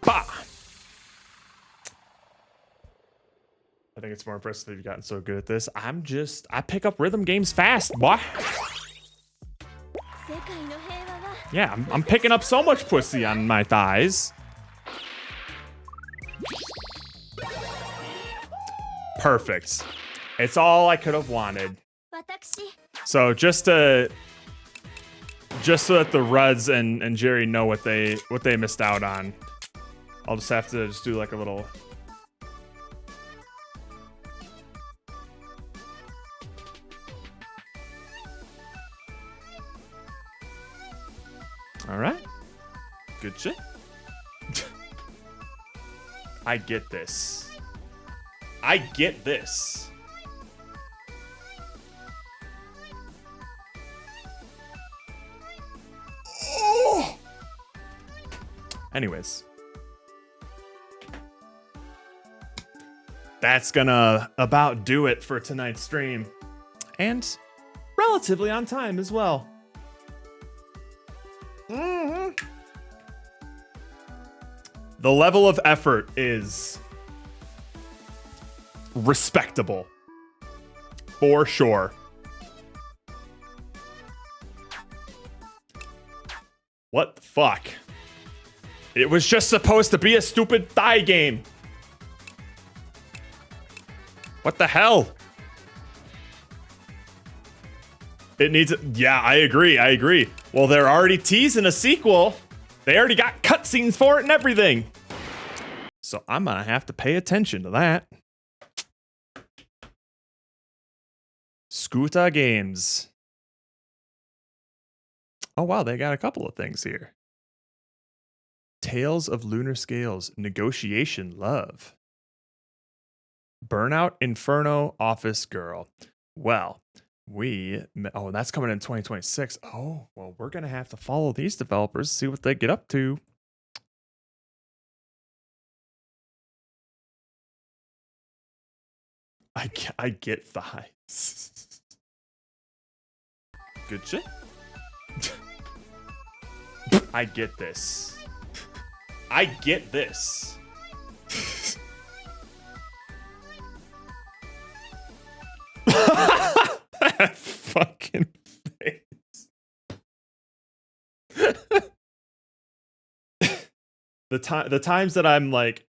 Ba. I think it's more impressive that you've gotten so good at this. I pick up rhythm games fast, boy. Yeah, I'm picking up so much pussy on my thighs. Perfect. It's all I could have wanted. So just so that the Ruds and Jerry know what they missed out on, I'll just have to do like a little. All right. Good shit. I get this. I get this. Oh! Anyways. That's gonna about do it for tonight's stream. And relatively on time as well. The level of effort is respectable. For sure. What the fuck? It was just supposed to be a stupid thigh game. What the hell? It needs... Yeah, I agree. Well, they're already teasing a sequel. They already got cutscenes for it and everything. So I'm gonna have to pay attention to that. Scooter Games. Oh, wow, they got a couple of things here. Tales of Lunar Scales, Negotiation Love. Burnout Inferno Office Girl. Well, oh, that's coming in 2026. Oh, well, we're going to have to follow these developers, see what they get up to. I get thighs. Good shit. I get this. I get this. That fucking face. The times that I'm like,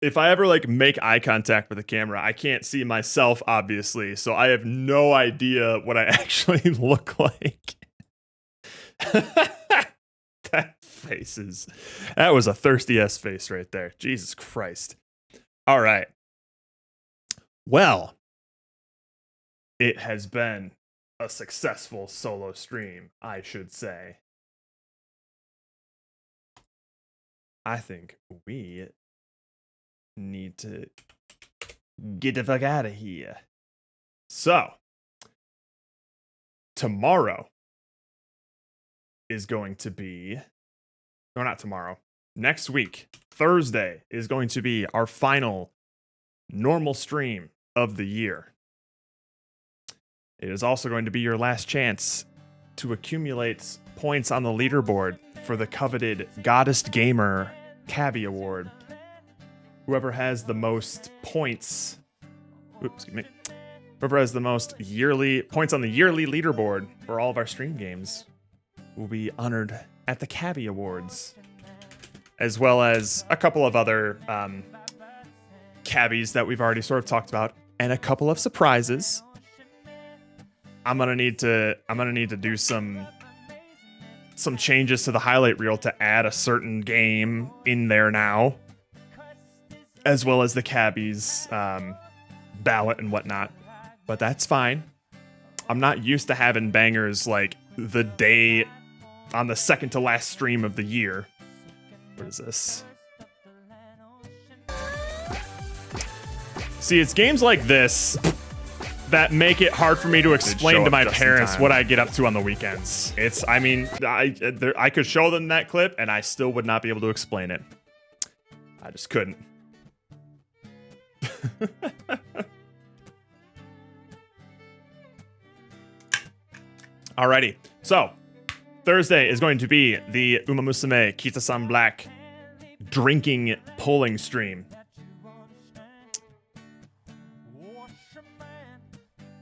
if I ever like make eye contact with the camera, I can't see myself, obviously, so I have no idea what I actually look like. That was a thirsty ass face right there. Jesus Christ. All right. Well, it has been a successful solo stream, I should say. I think we need to get the fuck out of here. So, tomorrow is going to be... No, not tomorrow. Next week, Thursday, is going to be our final normal stream of the year. It is also going to be your last chance to accumulate points on the leaderboard for the coveted Goddess Gamer Cavi Award. Whoever has the most points Oops, excuse me. Whoever has the most yearly points on the yearly leaderboard for all of our stream games will be honored at the Cabby Awards, as well as a couple of other cabbies that we've already sort of talked about, and a couple of surprises. I'm gonna need to do some changes to the highlight reel to add a certain game in there now, as well as the cabbies ballot and whatnot. But that's fine. I'm not used to having bangers like the day on the second to last stream of the year. What is this? See, it's games like this that make it hard for me to explain to my parents what I get up to on the weekends. I mean, I could show them that clip and I still would not be able to explain it. I just couldn't. Alrighty, so Thursday is going to be the Umamusume Kita-san Black drinking polling stream.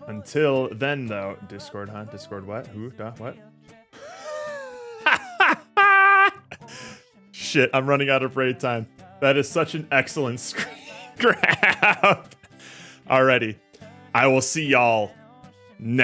Until then, though, Discord, huh? Discord what? Who? What? Shit, I'm running out of raid time. That is such an excellent screen grab. Alrighty, I will see y'all next